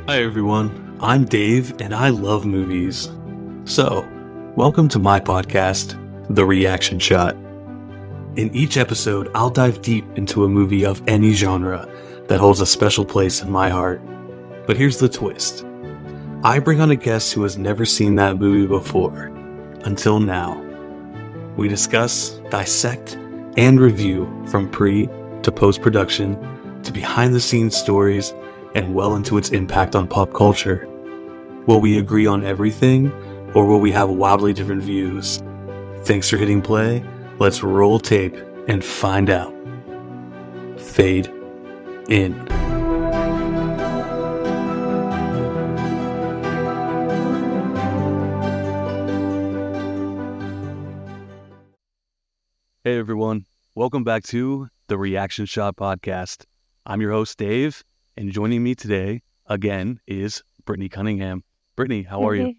Hi everyone, I'm Dave and I love movies. So, welcome to my podcast, The Reaction Shot. In each episode, I'll dive deep into a movie of any genre that holds a special place in my heart. But here's the twist. I bring on a guest who has never seen that movie before, until now. We discuss, dissect, and review from pre to post-production to behind-the-scenes stories and well into its impact on pop culture. Will we agree on everything, or will we have wildly different views? Thanks for hitting play. Let's roll tape and find out. Fade in. Hey everyone, welcome back to the Reaction Shot podcast. I'm your host Dave, and joining me today again is Brittany Cunningham. Brittany, how are you?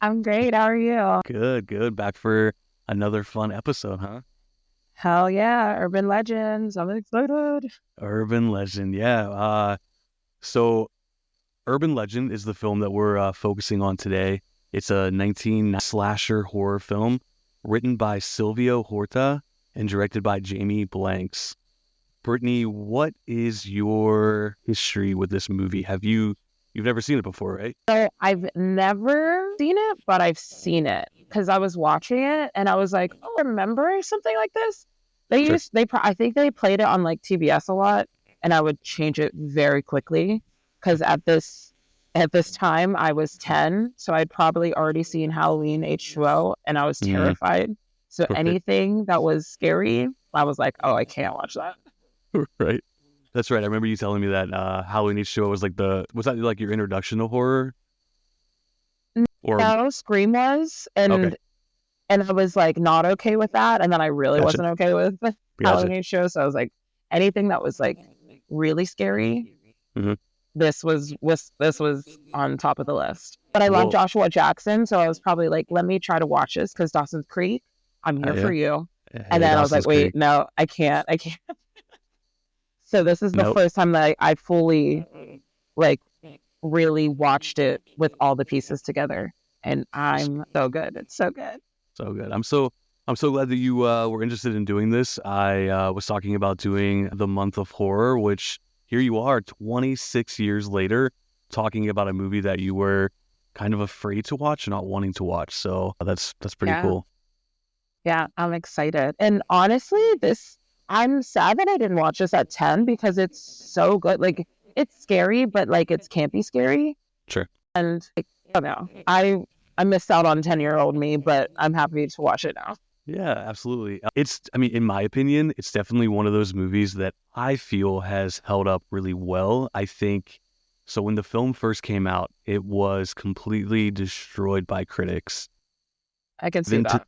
I'm great. How are you? Good. Back for another fun episode, huh? Hell yeah. Urban Legends. I'm excited. Urban Legend, yeah. So Urban Legend is the film that we're focusing on today. It's a 19 slasher horror film written by Silvio Horta and directed by Jamie Blanks. Brittany, what is your history with this movie? You've never seen it before, right? So I've never seen it, but I've seen it because I was watching it and I was like, oh, remember something like this? Sure. I think they played it on like TBS a lot, and I would change it very quickly because at this time I was 10, so I'd probably already seen Halloween H2O and I was terrified. So Right. anything that was scary, I was like, oh, I can't watch that. Right. That's right. I remember you telling me that Halloween H2O was was that like your introduction to horror? Or No, Scream was, okay, and I was like not okay with that, and then I really gotcha. wasn't okay with the Gotcha. Halloween show. So I was like, anything that was like really scary, Mhm. this was on top of the list. But I love Well, Joshua Jackson, so I was probably like, let me try to watch this because Dawson's Creek, I'm here for you. And then I was like, wait, no, I can't. So this is the Nope. first time that I fully like really watched it with all the pieces together, and I'm so good. It's so good. So good. I'm so glad that you were interested in doing this. I was talking about doing the month of horror, which here you are 26 years later talking about a movie that you were kind of afraid to watch and not wanting to watch. So that's pretty cool. Yeah, I'm excited. And honestly, I'm sad that I didn't watch this at 10 because it's so good. Like, it's scary, but like it's campy scary. Sure. And like, I don't know. I missed out on 10-year-old me, but I'm happy to watch it now. Yeah, absolutely. In my opinion, it's definitely one of those movies that I feel has held up really well. I think so. When the film first came out, it was completely destroyed by critics. I can see that.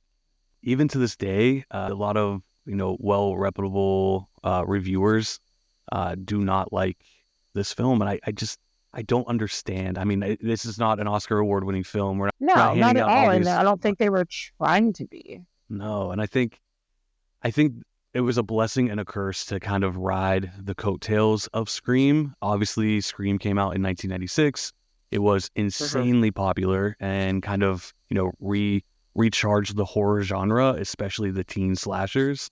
Even to this day, a lot of well reputable reviewers do not like this film, and I don't understand. I mean, this is not an Oscar award-winning film. We're not Not handing at out all. all And these. I don't think they were trying to be. No, and I think it was a blessing and a curse to kind of ride the coattails of Scream. Obviously, Scream came out in 1996. It was insanely popular and kind of recharged the horror genre, especially the teen slashers.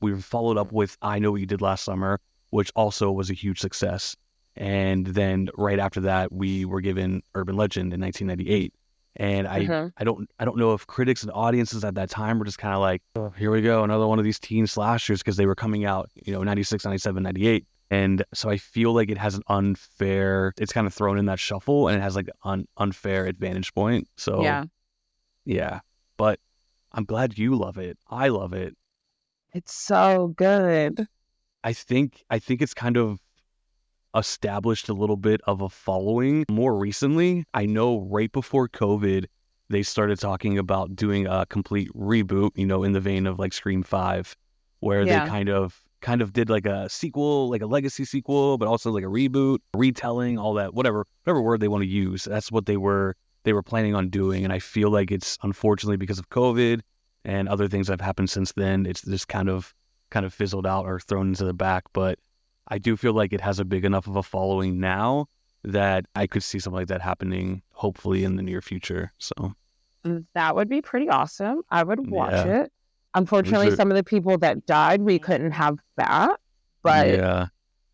We followed up with I Know What You Did Last Summer, which also was a huge success. And then right after that, we were given Urban Legend in 1998. And I don't know if critics and audiences at that time were just kind of like, oh, here we go, another one of these teen slashers, because they were coming out, 96, 97, 98. And so I feel like it has it's kind of thrown in that shuffle, and it has like an unfair advantage point. So yeah, but I'm glad you love it. I love it. It's so good. I think it's kind of established a little bit of a following more recently. I know right before COVID, they started talking about doing a complete reboot, in the vein of like Scream 5, where they kind of did like a sequel, like a legacy sequel, but also like a reboot, retelling, all that, whatever word they want to use. That's what they were planning on doing. And I feel like it's unfortunately because of COVID and other things that have happened since then, it's just kind of fizzled out or thrown into the back. But I do feel like it has a big enough of a following now that I could see something like that happening, hopefully in the near future. So That would be pretty awesome. I would watch yeah, it. we Unfortunately, should. some of the people that died, we couldn't have that, but Yeah,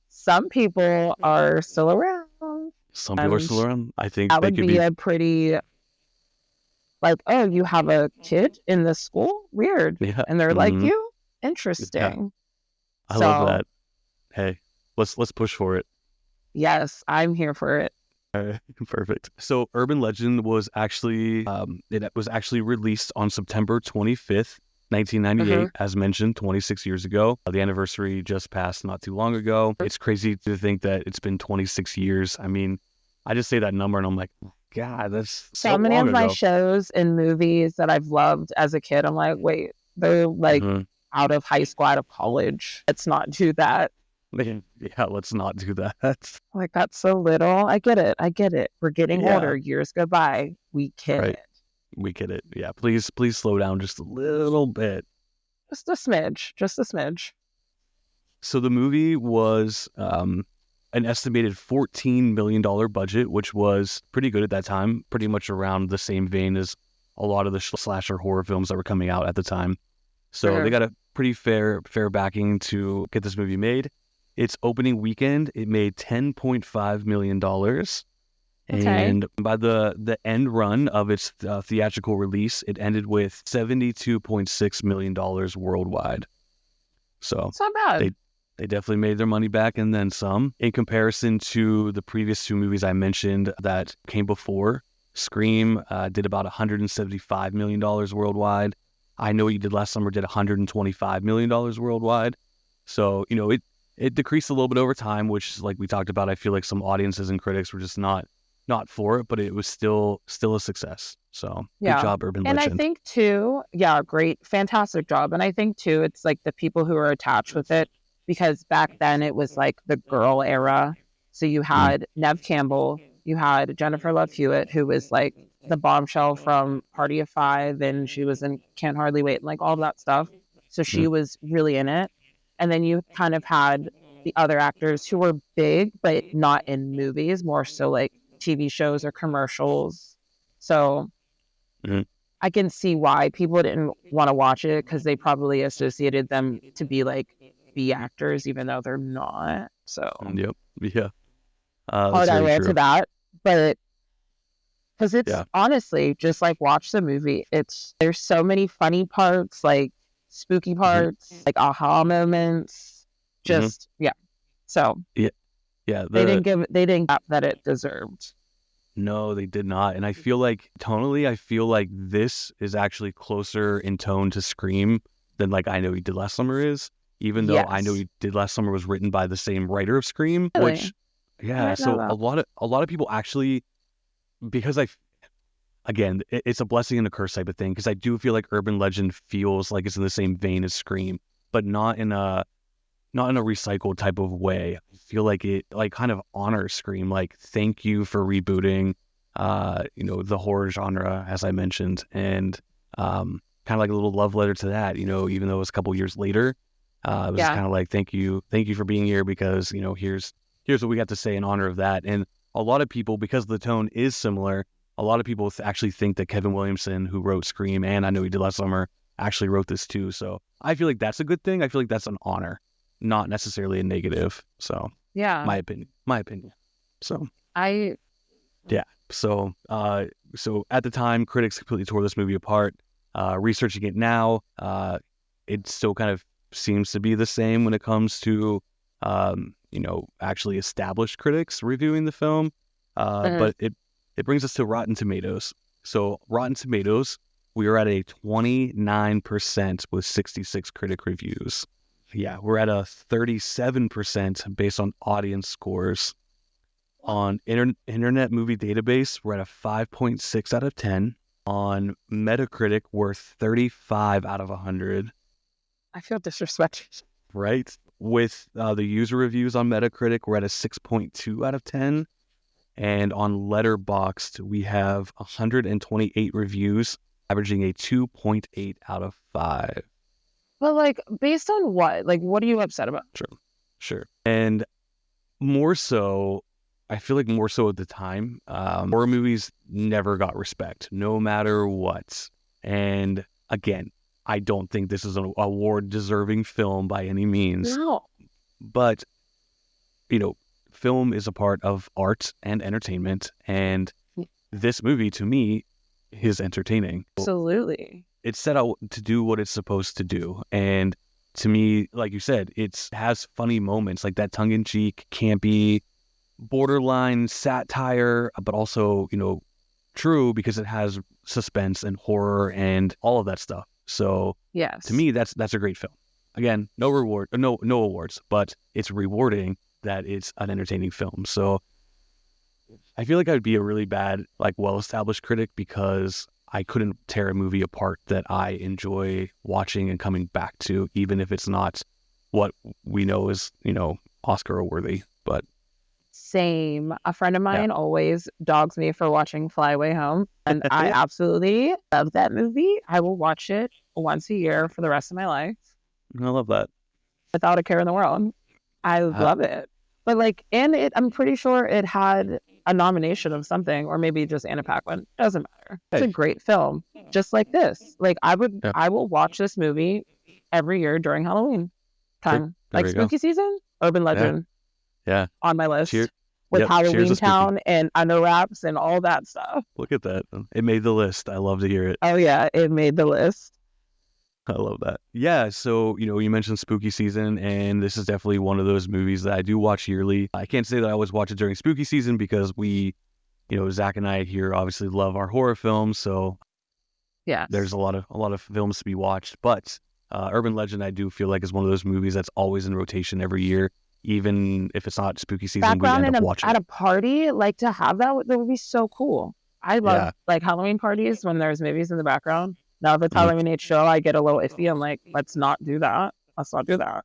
some people are still around. some people are And still around. I think that they would could be be. a pretty, like, oh, you have a kid in the school? Weird. Yeah, And they're like, hmm you? yeah, Interesting. I love So, that. Hey, let's push for it. yes, I'm here for it. Perfect. So Urban Legend was actually it was actually released on September 25th, 1998, Uh-huh. as mentioned, 26 years ago. The anniversary just passed not too long ago. It's crazy to think that it's been 26 years. I mean, I just say that number and I'm like, God, that's so So many long of my ago. shows and movies that I've loved as a kid, I'm like, wait, they're like Mhm. out of high school, out of college. Let's not do that. Yeah, let's not do that. Like, that's so little. I get it. I get it. We're getting Yeah, older. Years go by. We get right. it. We get it. Yeah, please slow down just a little bit. Just a smidge. Just a smidge. So the movie was an estimated $14 million budget, which was pretty good at that time, pretty much around the same vein as a lot of the slasher horror films that were coming out at the time. So they Uh-huh. got a pretty fair backing to get this movie made. Its opening weekend, it made $10.5 million. Okay. And by the end run of its theatrical release, it ended with $72.6 million worldwide. So It's not bad. they they definitely made their money back and then some. In comparison to the previous two movies I mentioned that came before, Scream did about $175 million worldwide. I Know What You Did Last Summer did $125 million worldwide. So, it decreased a little bit over time, which, like we talked about, I feel like some audiences and critics were just not for it, but it was still a success. So good Yeah. job, Urban And I Legend. think too, yeah, great, fantastic job. And I think too, it's like the people who are attached with it, because back then it was like the girl era. So you Mm, had Nev Campbell, you had Jennifer Love Hewitt, who was like the bombshell from Party of Five, and she was in Can't Hardly Wait, and like all that stuff. So she mm, was really in it. And then you kind of had the other actors who were big, but not in movies, more so like TV shows or commercials. So mm. I can see why people didn't want to watch it, because they probably associated them to be like B actors, even though they're not. So Yep. Yeah. That's hard I very will to true. that. But because it's Yeah. honestly just like watch the movie. There's so many funny parts, like spooky hmm parts, like aha moments. hmm Just yeah. So Yeah. Yeah. they didn't get that it deserved. No, they did not. And I feel like tonally, I feel like this is actually closer in tone to Scream than like I Know You Did Last Summer is, even though I Know Yes. You Did Last Summer was written by the same writer of Scream, Really? which I yeah, didn't know so that. a lot of people actually because again, it's a blessing and a curse type of thing because I do feel like Urban Legend feels like it's in the same vein as Scream, but not in a recycled type of way. I feel like it like kind of honors Scream, like thank you for rebooting the horror genre, as I mentioned, and kind of like a little love letter to that, even though it was a couple years later. It was just Yeah. kind of like thank you for being here because, here's what we got to say in honor of that. And a lot of people, because the tone is similar, a lot of people actually think that Kevin Williamson, who wrote Scream and I Know He Did Last Summer, actually wrote this too. So I feel like that's a good thing. I feel like that's an honor, not necessarily a negative. So Yeah. my opinion. So I yeah. So at the time, critics completely tore this movie apart. Researching it now, it still kind of seems to be the same when it comes to actually established critics reviewing the film. mhm. But it brings us to Rotten Tomatoes. So Rotten Tomatoes, we are at a 29% with 66 critic reviews. Yeah, we're at a 37% based on audience scores. On Internet Movie Database, we're at a 5.6 out of 10. On Metacritic, we're 35 out of 100, I feel disrespected. right? With the user reviews on Metacritic, we're at a 6.2 out of 10. And on Letterboxd, we have 128 reviews, averaging a 2.8 out of 5. But like, based on what? Like, what are you upset about? Sure. Sure. And more so, I feel like more so at the time, horror movies never got respect, no matter what. And again, I don't think this is an award-deserving film by any means, No. but film is a part of art and entertainment, and this movie to me is entertaining. Absolutely. It's set out to do what it's supposed to do, and to me, like you said, it has funny moments, like that tongue-in-cheek, campy, borderline satire, but also, true because it has suspense and horror and all of that stuff. So to Yes. me, that's a great film. Again, no awards, but it's rewarding that it's an entertaining film. So I feel like I would be a really bad, like, well-established critic because I couldn't tear a movie apart that I enjoy watching and coming back to, even if it's not what we know is, Oscar worthy. But Same. A friend of yeah, mine always dogs me for watching Fly Away Home, and I absolutely love that movie. I will watch it once a year for the rest of my life I love that. without a care in the world. I Uh, love it. But like, and it, I'm pretty sure it had a nomination of something, or maybe just Anna Paquin. Doesn't matter. It's a hey, great film, just like this. Like, yeah, I will watch this movie every year during Halloween sure. time, There like we go. spooky season, Urban Yeah, Legend yeah. on my Cheer. list with Yep. Cheers Halloween to spooky. Town and Under Wraps and all that stuff. Look at that. It made the list. I love to hear it. Oh yeah, it made the list. I love that. Yeah. So, you mentioned spooky season, and this is definitely one of those movies that I do watch yearly. I can't say that I always watch it during spooky season because Zach and I here obviously love our horror films. So there's Yes. a lot of films to be watched. But Urban Legend, I do feel like is one of those movies that's always in rotation every year. Even if it's not spooky season, we Background end in up watching at it. a party, like to have that would be so cool. I love Yeah. like Halloween parties when there's movies in the background. Now if it's Mhm. Halloween H show, I get a little iffy. I'm like, let's not do that. Let's not do that.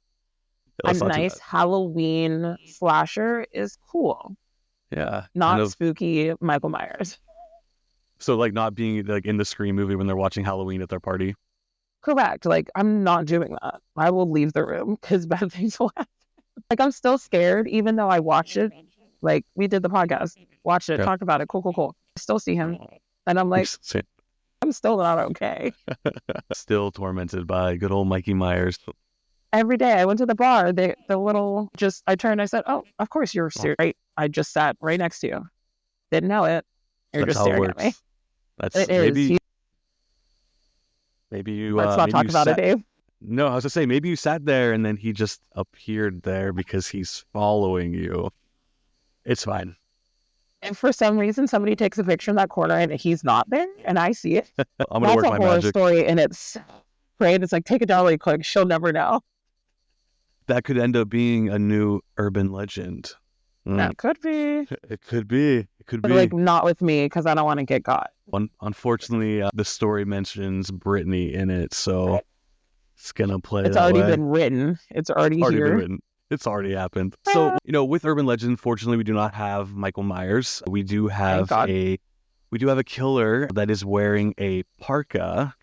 A Let's not do nice that. Halloween slasher is cool. Yeah. Kind Not of. spooky Michael Myers. So like not being like in the Scream movie when they're watching Halloween at their party. Correct. Like I'm not doing that. I will leave the room because bad things will happen. Like I'm still scared, even though I watched it. Like we did the podcast, watched it, Yeah. talked about it. Cool, cool, cool. I still see him, and I'm like, I'm still not okay. Still tormented by good old Mikey Myers. Every day I went to the bar. The little just I turned. I said, "Oh, of course you're serious. Right? I just sat right next to you. Didn't know it. You're That's just how it staring at me. works. That's It is. Let's not maybe talk you about it, sat. Dave. No, I was gonna say maybe you sat there and then he just appeared there because he's following you. It's fine. If for some reason somebody takes a picture in that corner and he's not there, and I see it, I'm gonna that's work a my horror magic. story, and it's great. It's like take it down really quick. She'll never know. That could end up being a new urban legend. That could be. It could be. It could But be. like not with me because I don't want to get caught. Unfortunately, the story mentions Brittany in it, so it's gonna play It's that already way. been written. It's already Already been here. written. It's already happened. So, with Urban Legend, fortunately, we do not have Michael Myers. Thank God. We do have a killer that is wearing a parka.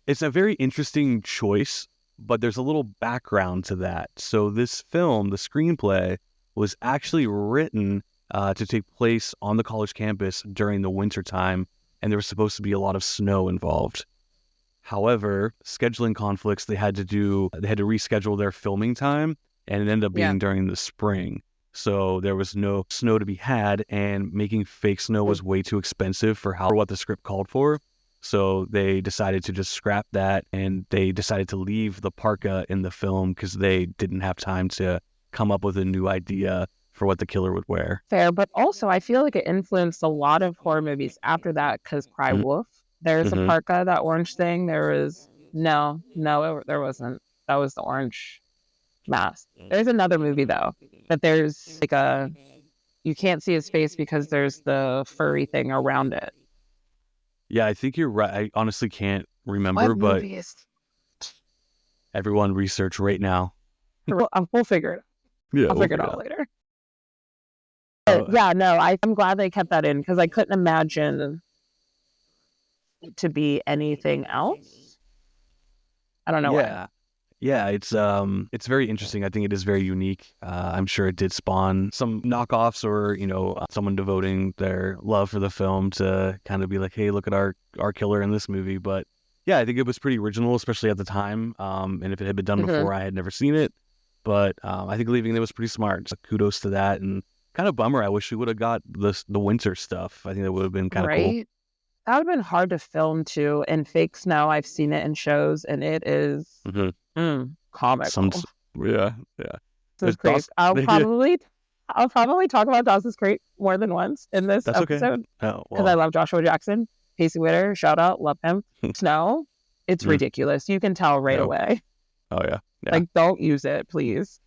It's a very interesting choice, but there's a little background to that. So this film, the screenplay, was actually written to take place on the college campus during the winter time, and there was supposed to be a lot of snow involved. However, scheduling conflicts, they had to reschedule their filming time, and it ended up Yeah. being during the spring. So there was no snow to be had, and making fake snow was way too expensive for what the script called for. So they decided to just scrap that, and they decided to leave the parka in the film because they didn't have time to come up with a new idea for what the killer would wear. Fair, but also I feel like it influenced a lot of horror movies after that because Cry Mm-hmm. Wolf. There's a Mm-hmm. parka, that orange thing. There was there wasn't. That was the orange mask. There's another movie though that there's like you can't see his face because there's the furry thing around it. Yeah, I think you're right. I honestly can't remember, What but movie is? everyone research right now. We'll figure it. Yeah, I'll we'll figure it figure it out out. later. But yeah, no, I'm glad they kept that in because I couldn't imagine it to be anything else. I don't know why. Yeah. Yeah, it's very interesting. I think it is very unique. I'm sure it did spawn some knockoffs or, someone devoting their love for the film to kind of be like, hey, look at our killer in this movie. But yeah, I think it was pretty original, especially at the time. And if it had been done Hmm. before, I had never seen it. But I think leaving it was pretty smart. So kudos to that. And kind of bummer. I wish we would have got the winter stuff. I think that would have been kind of cool. Right? That would have been hard to film too. And fake snow, I've seen it in shows, and it is Hmm. Some, comical. yeah, yeah. Dawson's There's Creek. yeah, I'll probably talk about Dawson's Creek more than once in this that's okay. episode Oh because I well. love Joshua Jackson, Casey Witter, shout out, love him. Snow, it's Mm, ridiculous. You can tell right yeah. away. Oh yeah. Yeah. Like, don't use it, please.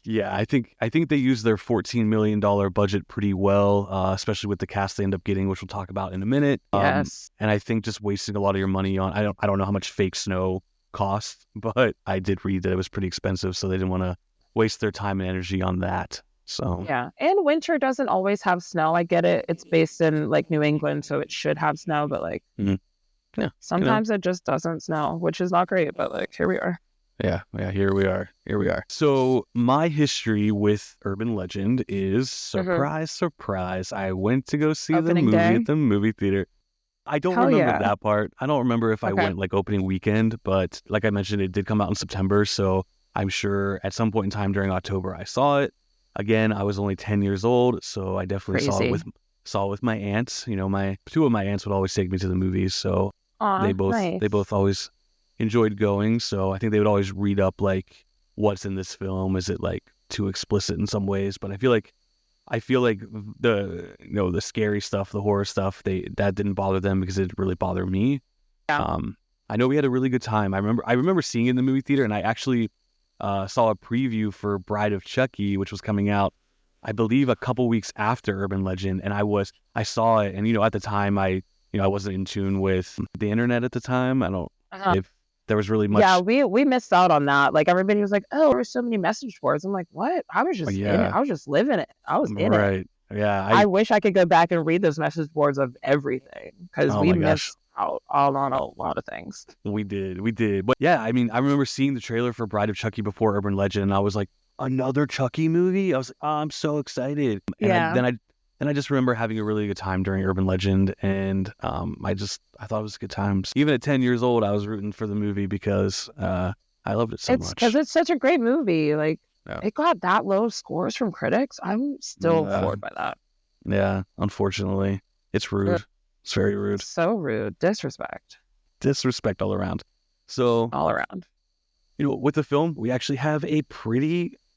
Yeah, I think they used their $14 million budget pretty well, especially with the cast they end up getting, which we'll talk about in a minute. Yes. And I think just wasting a lot of your money on I don't know how much fake snow costs, but I did read that it was pretty expensive, so they didn't want to waste their time and energy on that. So Yeah. And winter doesn't always have snow. I get it. It's based in like New England, so it should have snow, but like mm, yeah, sometimes it just doesn't snow, which is not great, but like here we are. yeah, here we are. Here we are. So my history with Urban Legend is Hmm. surprise, surprise. I went to go see the Opening movie at day. the movie theater. I don't Hell remember yeah. that part. I don't remember if I Okay. went like opening weekend, but like I mentioned, it did come out in September. So I'm sure at some point in time during October, I saw it. Again, I was only 10 years old, so I definitely Crazy. saw it with my aunts. My two of my aunts would always take me to the movies, so Aw, they nice. both always enjoyed going. So I think they would always read up like what's in this film. Is it like too explicit in some ways? But I feel like the scary stuff, the horror stuff, that didn't bother them because it really bothered me. Yeah. Um, I know we had a really good time. I remember seeing it in the movie theater, and I actually saw a preview for Bride of Chucky, which was coming out, I believe, a couple weeks after Urban Legend, and I saw it, and at the time I wasn't in tune with the internet at the time. I don't Uh-huh. if there was really Yeah, much. we missed out on that. Like everybody was like, "Oh, there were so many message boards." I'm like, "What? I was just in it. Yeah, I was just living it. I was in it." right. Yeah, I wish I could go back and read those message boards of everything because oh we my gosh. missed out on a lot of things. We did. But yeah, I mean, I remember seeing the trailer for Bride of Chucky before Urban Legend, and I was like, another Chucky movie? I was like, oh, I'm so excited. And Yeah. then I just remember having a really good time during Urban Legend, and I thought it was good times. Even at 10 years old, I was rooting for the movie because I loved it so It's because much. it's such a great movie. Like Yeah. it got that low scores from critics. I'm still Yeah. floored by that. Yeah. Unfortunately, it's Ugh, rude. It's very rude. so rude. Disrespect Disrespect all around. So all around. with the film, we actually have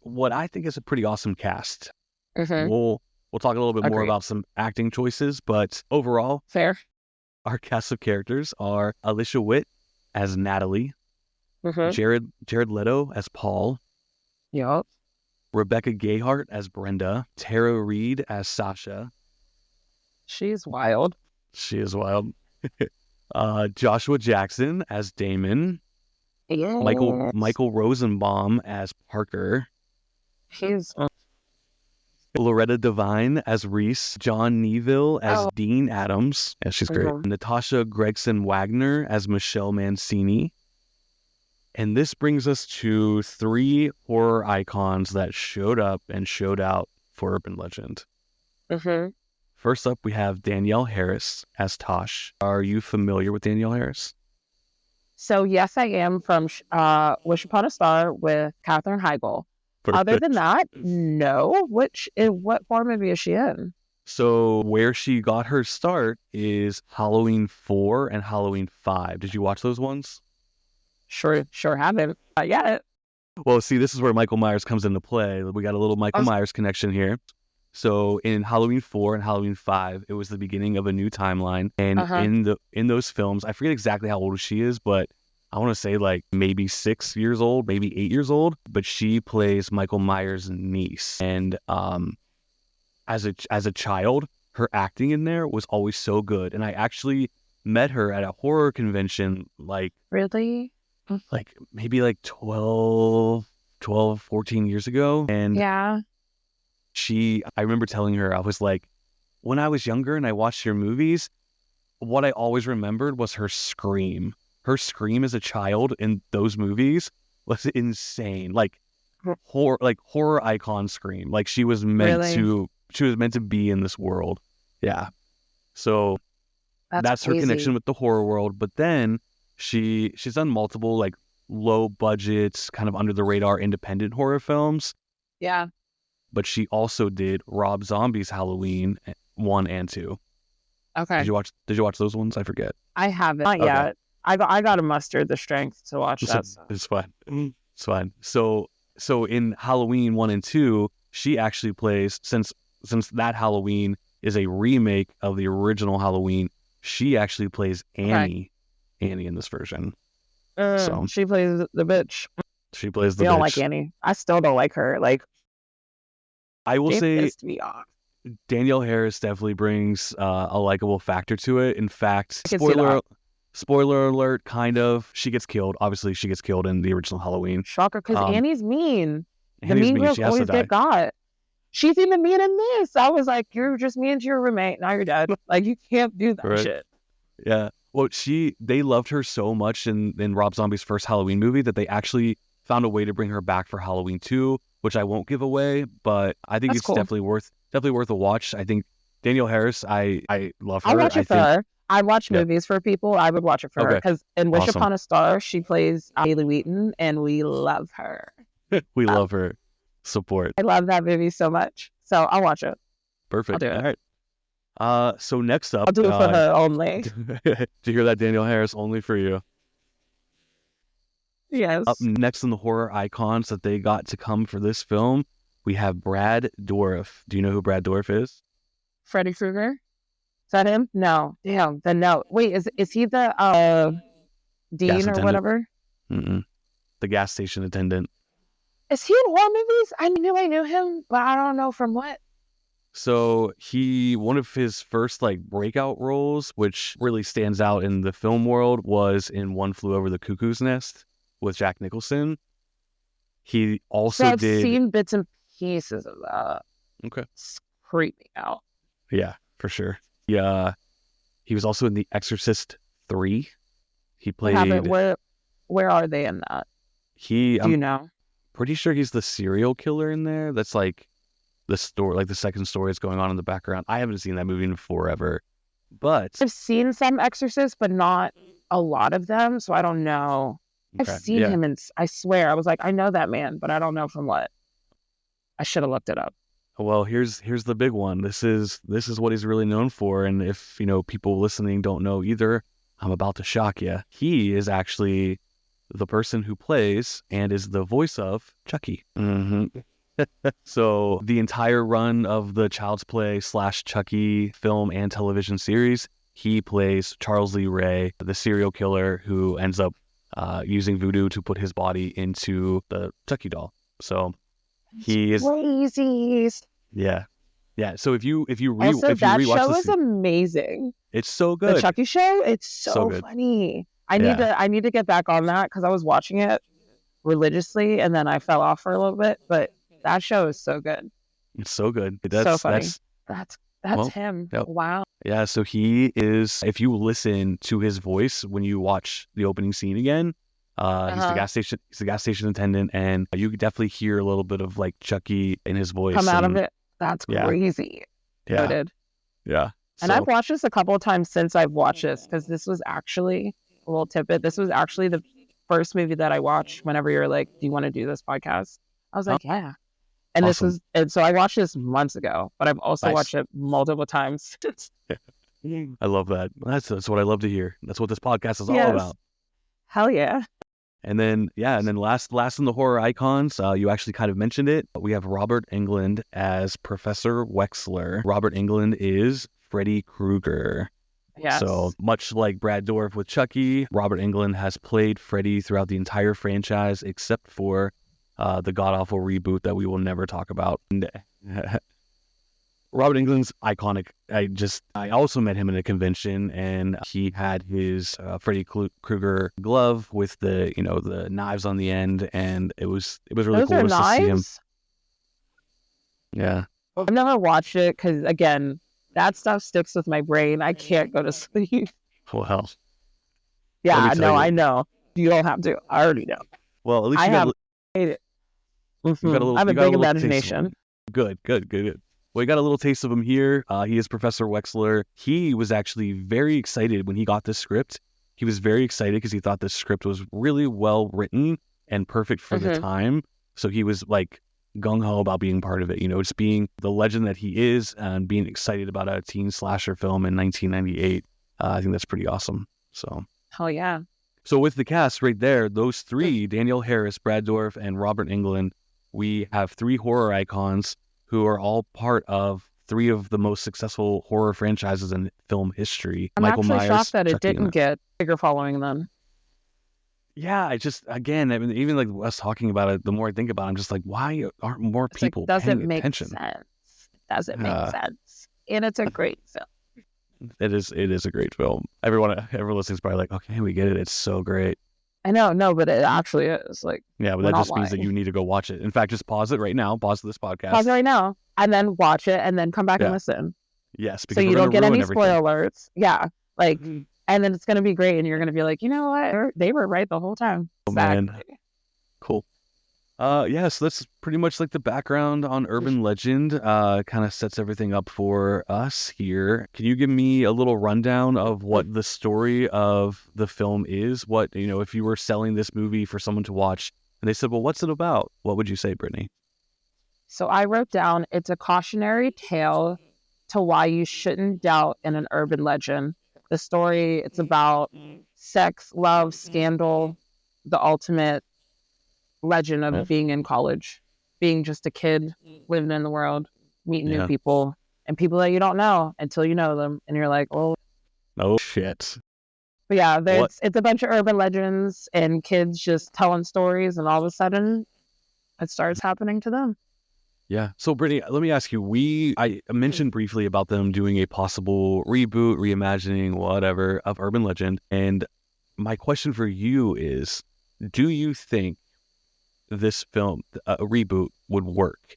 what I think is a pretty awesome cast. Hmm. We'll talk a little bit more Agreed. about some acting choices, but overall, Fair. our cast of characters are Alicia Witt as Natalie, Hmm. Jared Leto as Paul, Yup. Rebecca Gayheart as Brenda, Tara Reid as Sasha. She's wild. She is wild. Joshua Jackson as Damon, Yes. Michael Rosenbaum as Parker, He's Loretta Devine as Reese, John Neville as oh. Dean Adams. Yeah, she's great. Mhm. Natasha Gregson Wagner as Michelle Mancini. And this brings us to three horror icons that showed up and showed out for Urban Legend. Mhm. First up, we have Danielle Harris as Tosh. Are you familiar with Danielle Harris? So yes, I am from Wish Upon a Star with Katherine Heigl. Other than Perfect. that, no. What horror movie is she in? So where she got her start is Halloween 4 and Halloween 5. Did you watch those ones? Sure haven't. Yeah. Well, see, this is where Michael Myers comes into play. We got a little Michael Myers connection here. So in Halloween 4 and Halloween 5, it was the beginning of a new timeline. And Uh-huh. in those films, I forget exactly how old she is, but I want to say like maybe 6 years old, maybe 8 years old. But she plays Michael Myers' niece. And as a child, her acting in there was always so good. And I actually met her at a horror convention Really? like maybe like 14 years ago. And Yeah. I remember telling her, I was like, when I was younger and I watched your movies, what I always remembered was her scream. Her scream as a child in those movies was insane. Like horror icon Scream. Like she was meant Really? to be in this world. Yeah. So That's that's her connection crazy. with the horror world. But then she's done multiple like low budgets, kind of under the radar independent horror films. Yeah. But she also did Rob Zombie's Halloween 1 and 2. Okay. Did you watch those ones? I forget. I haven't. Not Okay. yet. I got to muster the strength to watch So that stuff. it's fine. It's fine. So in Halloween 1 and 2, she actually plays, since that Halloween is a remake of the original Halloween, she actually plays Okay. Annie in this version. So She plays the bitch. she plays the You don't like bitch. Annie. I still don't like her. Like, I will she say pissed me off. Danielle Harris definitely brings a likable factor to it. In fact, I can see that. spoiler alert, kind of. She gets killed. Obviously, she gets killed in the original Halloween. Shocker, because Annie's mean. The Annie's mean mean. girls She has to always die. get got. She's even mean in this. I was like, you're just mean to your roommate. Now you're dead. Like, you can't do that Right. shit. Yeah. Well, they loved her so much in Rob Zombie's first Halloween movie that they actually found a way to bring her back for Halloween 2, which I won't give away, but I think That's it's cool. definitely worth a watch. I think Danielle Harris, I love I'll her. watch I it for think her. I watch yeah. movies for people. I would watch it for her Okay. because in Wish Awesome. Upon a Star, she plays Haley Wheaton, and we love her. We love her. Support. I love that movie so much. So I'll watch it. Perfect. I'll do it. All right. So next up, I'll do it for her only. to hear that Danielle Harris only for you. Up Yes. next in the horror icons that they got to come for this film, we have Brad Dourif. Do you know who Brad Dourif is? Freddy Krueger? Is that him? No. Damn. Then no. Wait, is he the Gas Dean or attendant. whatever? Mm-mm. The gas station attendant. Is he in horror movies? I knew him, but I don't know from what. So one of his first like breakout roles, which really stands out in the film world, was in One Flew Over the Cuckoo's Nest with Jack Nicholson. He So also I've did. seen bits and pieces of that. Okay. It's creeping out. Yeah, for sure. Yeah, he was also in The Exorcist 3. He What happened? played. Where are they in that? Do you I'm know? pretty sure he's the serial killer in there. That's like the story, like the second story is going on in the background. I haven't seen that movie in forever, but I've seen some Exorcists, but not a lot of them, so I don't know. I've okay, seen yeah. him, and I swear I was like, I know that man, but I don't know from what. I should have looked it up. Well, here's the big one. This is what he's really known for, and if people listening don't know either, I'm about to shock you. He is actually the person who plays and is the voice of Chucky. Mm-hmm. So the entire run of the Child's Play / Chucky film and television series, he plays Charles Lee Ray, the serial killer who ends up using voodoo to put his body into the Chucky doll. So he is Crazy. yeah. So if you Also, that rewatch show the is amazing. it's so The good. Chucky show, it's So so good. funny. I Yeah. need to get back on that because I was watching it religiously and then I fell off for a little bit. But that show is so good. It's so good. So funny. That's That's well, him. yep. Wow. Yeah, so he is, if you listen to his voice when you watch the opening scene again, he's the gas station attendant, and you could definitely hear a little bit of like Chucky in his voice. Come out of it. That's yeah. crazy. Yeah. Noted. Yeah. And I've watched this a couple of times since I've watched this because this was actually a little tidbit. This was actually the first movie that I watched whenever you're like, do you want to do this podcast? I was like, yeah. And awesome. and so I watched this months ago, but I've also Nice. watched it multiple times. I love that. That's what I love to hear. That's what this podcast is all about. Hell yeah. And then last in the horror icons, you actually kind of mentioned it. We have Robert Englund as Professor Wexler. Robert Englund is Freddy Krueger. Yes. So much like Brad Dourif with Chucky, Robert Englund has played Freddy throughout the entire franchise except for the god-awful reboot that we will never talk about. Robert Englund's iconic. I also met him in a convention, and he had his Freddy Krueger glove with the the knives on the end, and it was really Those cool are just to see him. knives? Yeah. I've never watched it because, again, that stuff sticks with my brain. I can't go to sleep. Well, Yeah, let me tell you. I know. You don't have to. I already know. Well, at least I you got have. I have you a got a big little taste of him. imagination. Good. Well, you got a little taste of him here. He is Professor Wexler. He was actually very excited when he got this script. He was very excited because he thought this script was really well written and perfect for the time. So he was like gung ho about being part of it. You know, just being the legend that he is and being excited about a teen slasher film in 1998. I think that's pretty awesome. So. Hell yeah. So with the cast right there, those three, Danielle Harris, Brad Dourif, and Robert Englund, we have three horror icons who are all part of three of the most successful horror franchises in film history. I'm Michael actually Myers, shocked that it Chucky, didn't get bigger following then. yeah, I just, again, I mean, even like us talking about it, the more I think about it, I'm just like, why aren't more It's like, people doesn't paying make attention? sense. Doesn't make sense. And it's a great film. It is a great film. Everyone listening is probably like, okay, we get it. It's so great. I know, no, but it actually is. Like, Yeah, but we're that not just means that lying. you need to go watch it. In fact, just pause it right now. Pause this podcast. Pause it right now and then watch it and then come back and listen. Yes, So because you we're don't going to get ruin any everything. spoilers. Yeah. Like, and then it's going to be great. And you're going to be like, you know what? They were right the whole time. Oh, man. Cool. So that's pretty much like the background on Urban Legend. Kind of sets everything up for us here. Can you give me a little rundown of what the story of the film is? What, you know, if you were selling this movie for someone to watch and they said, well, what's it about? What would you say, Brittany? So I wrote down, it's a cautionary tale to why you shouldn't doubt in an urban legend. The story, it's about sex, love, scandal, the ultimate legend of being in college, being just a kid living in the world, meeting new people and people that you don't know until you know them. And you're like, oh shit. But yeah, it's a bunch of urban legends and kids just telling stories. And all of a sudden it starts happening to them. Yeah. So, Brittany, let me ask you, I mentioned briefly about them doing a possible reboot, reimagining, whatever, of Urban Legend. And my question for you is, do you think this film, a reboot, would work?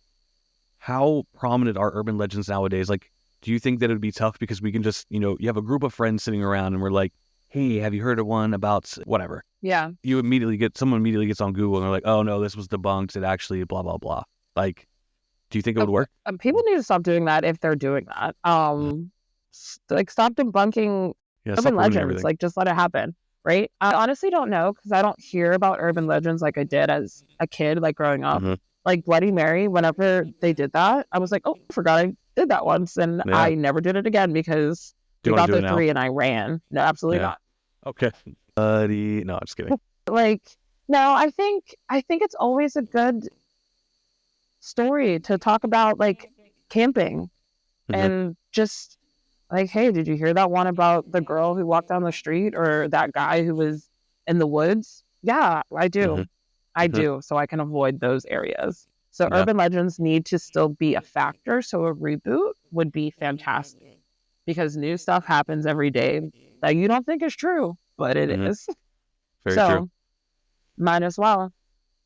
How prominent are urban legends nowadays? Like, do you think that it'd be tough because we can just, you know, you have a group of friends sitting around and we're like, hey, have you heard of one about whatever? Yeah. Someone immediately gets on Google and they're like, oh no, this was debunked. It actually blah, blah, blah. Like, do you think it would work? People need to stop doing that if they're doing that. Like, stop debunking urban legends. Everything. Like, just let it happen, right? I honestly don't know because I don't hear about urban legends like I did as a kid, like growing up. Like Bloody Mary, whenever they did that, I was like, oh, I forgot I did that once, and I never did it again because we got the 3 and I ran. No, absolutely not. Okay, buddy. No, I'm just kidding. Like, no, I think it's always a good story to talk about, like camping and just like, hey, did you hear that one about the girl who walked down the street or that guy who was in the woods? Yeah, I do. I do. So I can avoid those areas. So urban legends need to still be a factor. So a reboot would be fantastic because new stuff happens every day that you don't think is true, but it is. Very true. Might as well.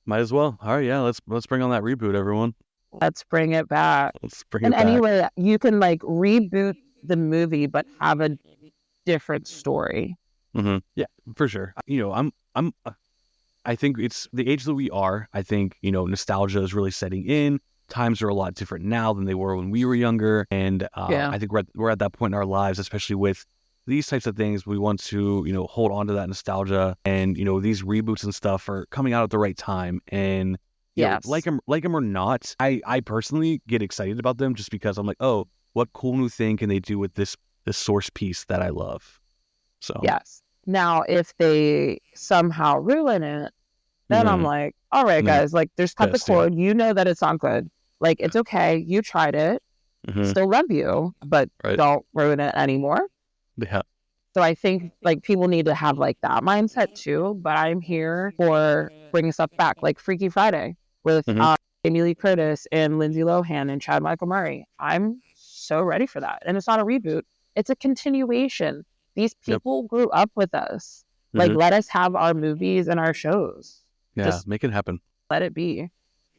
Might as well. All right, yeah. Let's bring on that reboot, everyone. Let's bring it back. Let's bring it back. And anyway, you can like reboot the movie, but have a different story. Yeah, for sure. You know, I think it's the age that we are. I think, you know, nostalgia is really setting in. Times are a lot different now than they were when we were younger. And I think we're at that point in our lives, especially with these types of things. We want to, you know, hold on to that nostalgia. And, you know, these reboots and stuff are coming out at the right time. And, you know, like them or not, I personally get excited about them just because I'm like, oh, what cool new thing can they do with this source piece that I love? So yes. Now, if they somehow ruin it, then I'm like, all right, guys, like, there's cut the cord. You know that it's not good. Like, it's okay. You tried it. Still love you, but don't ruin it anymore. Yeah. So I think, like, people need to have, like, that mindset, too. But I'm here for bringing stuff back, like Freaky Friday with Amy Lee Curtis and Lindsay Lohan and Chad Michael Murray. I'm so ready for that. And it's not a reboot. It's a continuation. These people grew up with us. Like, let us have our movies and our shows. Yeah, just make it happen. Let it be.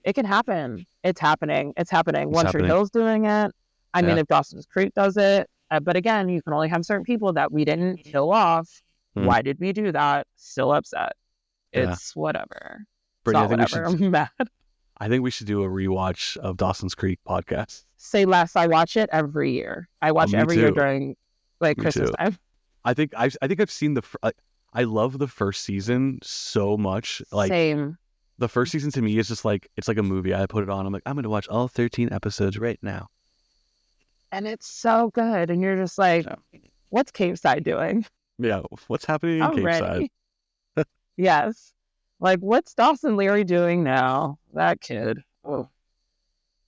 It can happen. It's happening. One Tree Hill's doing it. I mean, if Dawson's Creek does it. But again, you can only have certain people that we didn't kill off. Why did we do that? Still upset. It's whatever. Brittany, not whatever. I'm mad. I think we should do a rewatch of Dawson's Creek podcast. Say less. I watch it every year. I watch Me every year too. during like Me Christmas too. time. I think I've seen I love the first season so much. Like Same. the first season to me is just like it's like a movie. I put it on. I'm like, I'm gonna watch all 13 episodes right now. And it's so good. And you're just like, what's Cape Side doing? Yeah, what's happening in I'm Cape ready. Side? Yes. Like, what's Dawson Leary doing now? That kid. Oh.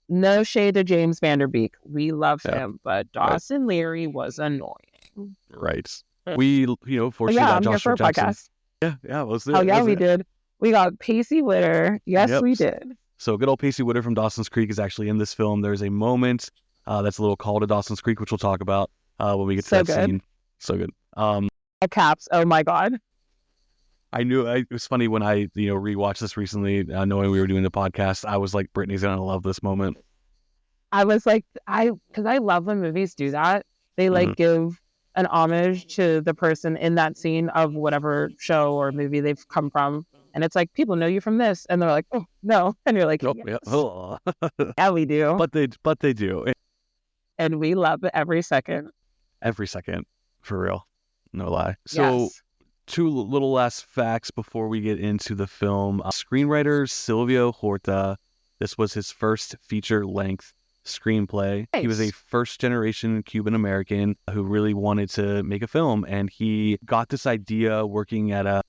No shade to James Vanderbeek. We love him, but Dawson Leary was annoying. Right. We, fortunately got I'm here for Joshua a Jackson. podcast. Yeah, let's do Oh, it. yeah, we did. We got Pacey Witter. Yes, we did. So good old Pacey Witter from Dawson's Creek is actually in this film. There's a moment that's a little call to Dawson's Creek, which we'll talk about when we get to that scene. So good. All caps. Oh my God. I knew it was funny when I, rewatched this recently, knowing we were doing the podcast. I was like, Brittany's gonna love this moment. I was like, because I love when movies do that. They like give an homage to the person in that scene of whatever show or movie they've come from. And it's like, people know you from this. And they're like, oh, no. And you're like, Nope, yes. yeah. Yeah, we do. But they do. And we love it every second. Every second. For real. No lie. So two little last facts before we get into the film. Screenwriter Silvio Horta. This was his first feature-length screenplay. Nice. He was a first-generation Cuban-American who really wanted to make a film, and he got this idea working at a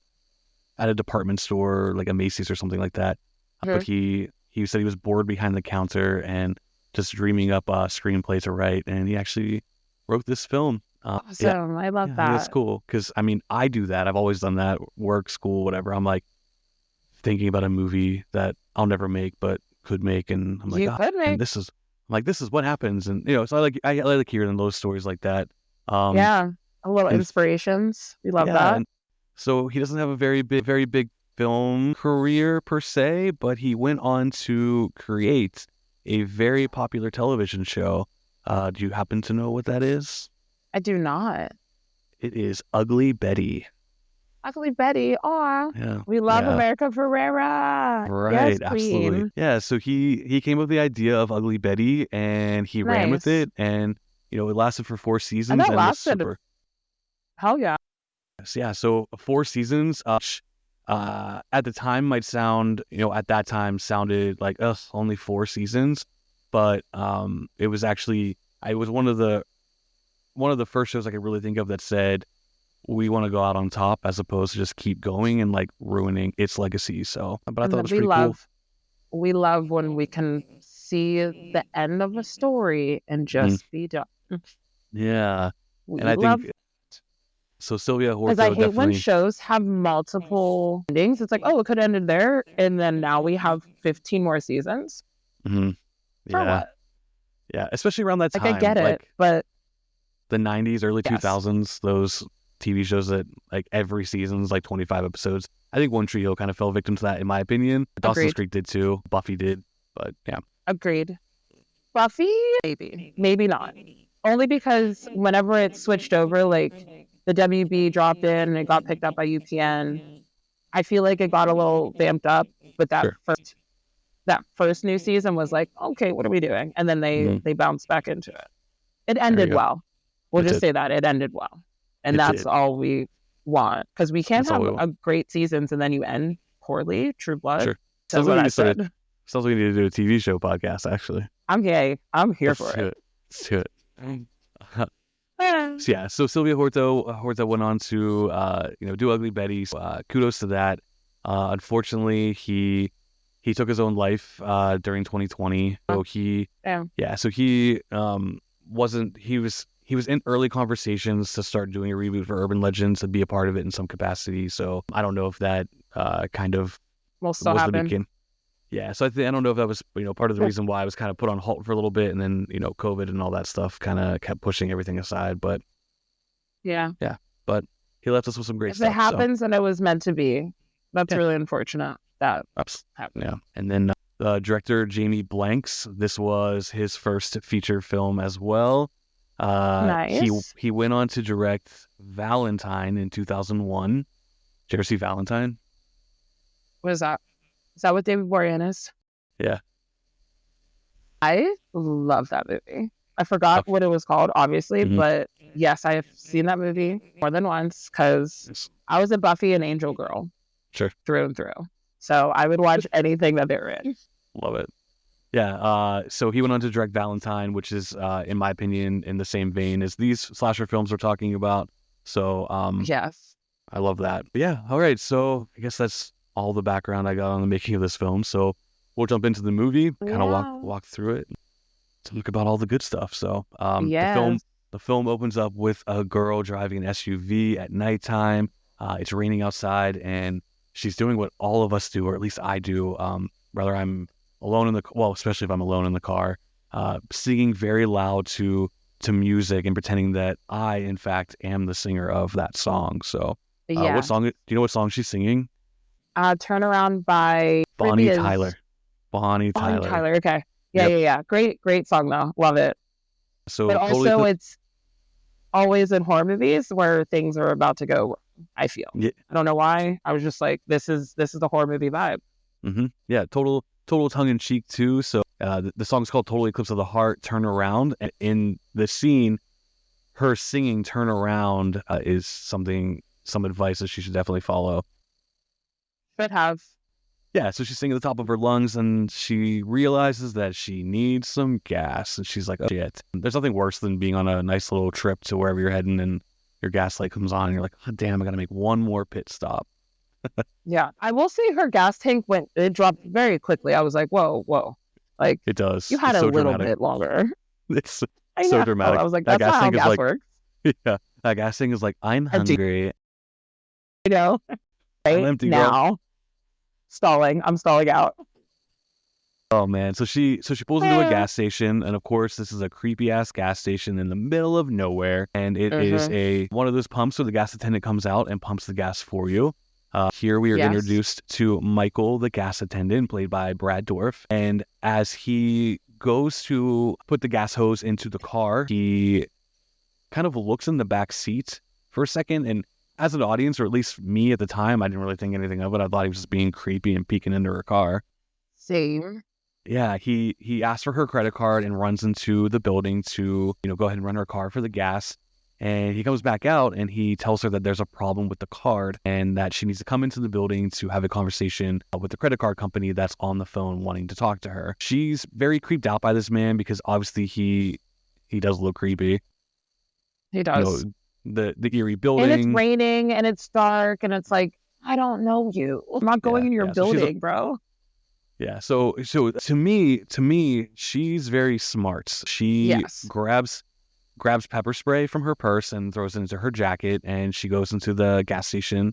department store, like a Macy's or something like that. But he said he was bored behind the counter and just dreaming up a screenplay to write, and he actually wrote this film. Awesome. I love that. That's cool, because I do that. I've always done that, work, school, whatever. I'm like thinking about a movie that I'll never make but could make, and I'm like, and this is what happens. And so I like hearing those stories like that. A little inspirations. We love that. So he doesn't have a very big film career per se, but he went on to create a very popular television show. Do you happen to know what that is? I do not. It is Ugly Betty. Ugly Betty. Aw. Yeah. We love America Ferrera. Right. Yes, absolutely. Queen. Yeah. So he came up with the idea of Ugly Betty, and he ran with it, and it lasted for 4 seasons. And that lasted. Hell yeah. Yeah. So 4 seasons. At the time might sound, at that time sounded like only 4 seasons, but it was actually one of the first shows I could really think of that said we want to go out on top as opposed to just keep going and like ruining its legacy. So, but I thought it was pretty cool. We love when we can see the end of a story and just be done. Yeah, I think so. Silvia Horto. Because I hate when shows have multiple endings. It's like, oh, it could have ended there, and then now we have 15 more seasons. Mm-hmm. For what? Yeah, especially around that time. Like I get it, but the 90s, early 2000s, those TV shows that like every season's like 25 episodes. I think One Tree Hill kind of fell victim to that, in my opinion. Dawson's Creek did too. Buffy did, but yeah. Agreed. Buffy, maybe not. Only because whenever it switched over, like the WB dropped in and it got picked up by UPN, I feel like it got a little vamped up. But that first new season was like, okay, what are we doing? And then they bounced back into it. It ended well. We'll just say that it ended well. And that's all we want. Because we can't have a great seasons and then you end poorly. True Blood. Sure. That's what I said. Sounds like we need to do a TV show podcast, actually. I'm gay. I'm here for it. Let's do it. So Silvia Horta went on to do Ugly Betty. Kudos to that. Unfortunately, he took his own life during 2020. So he was in early conversations to start doing a reboot for Urban Legends, to be a part of it in some capacity. So I don't know if that kind of will still happen. Yeah, so I don't know if that was part of the reason why I was kind of put on halt for a little bit, and then COVID and all that stuff kind of kept pushing everything aside. But but he left us with some great stuff. If it happens, and it was meant to be. That's really unfortunate. That happened. Yeah, and then director Jamie Blanks. This was his first feature film as well. Nice. He went on to direct Valentine in 2001. Did you ever see Valentine? What is that? Is that what David Boreanaz is? Yeah. I love that movie. I forgot Okay. what it was called, obviously, Mhm. but yes, I have seen that movie more than once because Yes. I was a Buffy and Angel girl Sure. through and through. So I would watch anything that they're in. Love it. Yeah. So he went on to direct Valentine, which is, in my opinion, in the same vein as these slasher films we're talking about. So, Yes. I love that. But yeah. All right. So I guess that's all the background I got on the making of this film. So we'll jump into the movie, kind of Yeah. walk through it, talk about all the good stuff. So, Yes. the film opens up with a girl driving an SUV at nighttime. It's raining outside, and she's doing what all of us do, or at least I do. Whether I'm alone in the well, especially if I'm alone in the car, singing very loud to music and pretending that I, in fact, am the singer of that song. So, what Yeah. song? Do you know what song she's singing? Turn Around by Bonnie Creepy is Tyler. Bonnie Bonnie Tyler. Tyler. Okay. Yeah, Yep. yeah, yeah. Great song though. Love it. But So totally. also it's always in horror movies where things are about to go wrong, I feel. Yeah. I don't know why. I was just like, this is the horror movie vibe. Yeah, total tongue in cheek too. So the song's called "Total Eclipse of the Heart." Turn around. And in the scene, her singing "Turn Around" is some advice that she should definitely follow. Should have. Yeah, so she's singing at the top of her lungs, and she realizes that she needs some gas, and she's like, "Oh shit!" There's nothing worse than being on a nice little trip to wherever you're heading, and your gas light comes on, and you're like, "Oh, damn, I gotta make one more pit stop." Yeah. I will say her gas tank it dropped very quickly. I was like, whoa, whoa. Like It you does. had It's a so little dramatic. bit longer. It's I so know. I dramatic. was like, That that's gas not how tank is gas like, works. yeah, that gas tank is like, I'm Empty, hungry. you know, I'm right empty, girl. now. Stalling. I'm stalling out. Oh man. So she pulls into a gas station, and of course this is a creepy ass gas station in the middle of nowhere. And it is Mm-hmm. a one of those pumps where the gas attendant comes out and pumps the gas for you. Here we are Yes. introduced to Michael, the gas attendant, played by Brad Dourif. And as he goes to put the gas hose into the car, he kind of looks in the back seat for a second. And as an audience, or at least me at the time, I didn't really think anything of it. I thought he was just being creepy and peeking into her car. Same. Yeah, he asks for her credit card and runs into the building to, go ahead and run her car for the gas. And he comes back out and he tells her that there's a problem with the card and that she needs to come into the building to have a conversation with the credit card company that's on the phone wanting to talk to her. She's very creeped out by this man because obviously he does look creepy. He You know, does. the eerie And it's building. raining and it's dark and it's like, I don't know you. I'm not going in your Yeah. So she's a building, bro. Yeah, so to me, she's very smart. She Yes. grabs pepper spray from her purse and throws it into her jacket, and she goes into the gas station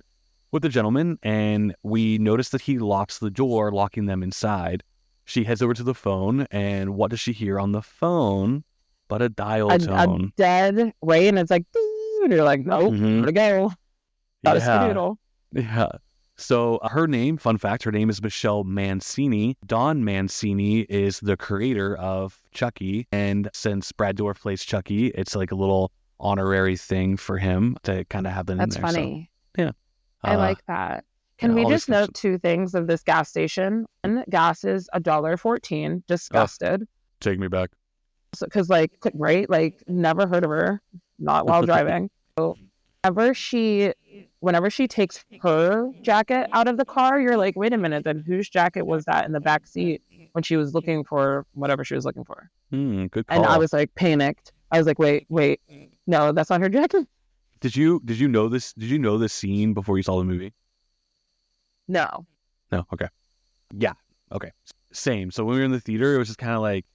with the gentleman, and we notice that he locks the door, locking them inside. She heads over to the phone, and what does she hear on the phone but a dial A tone? dead way and it's like, "Ding," and you're like, nope, hmm gotta go. Gotta Yeah, skedaddle. yeah. So her name, fun fact, her name is Michelle Mancini. Don Mancini is the creator of Chucky. And since Brad Dourif plays Chucky, it's like a little honorary thing for him to kind of have that in That's there. So funny. yeah. I Uh, like that. yeah, Can we all this just stuff. note two things of this gas station? One, gas is $1.14. Oh, Disgusted. take me back. Because right, like never heard of her, not while driving. So whenever she takes her jacket out of the car, you're like, wait a minute, then whose jacket was that in the back seat when she was looking for whatever she was looking for? Good And I call. was like panicked. I was like, wait, no, that's not her jacket. Did you know this? Did you know this scene before you saw the movie? No. No. Okay. Yeah. Okay. Same. So when we were in the theater, it was just kind of like,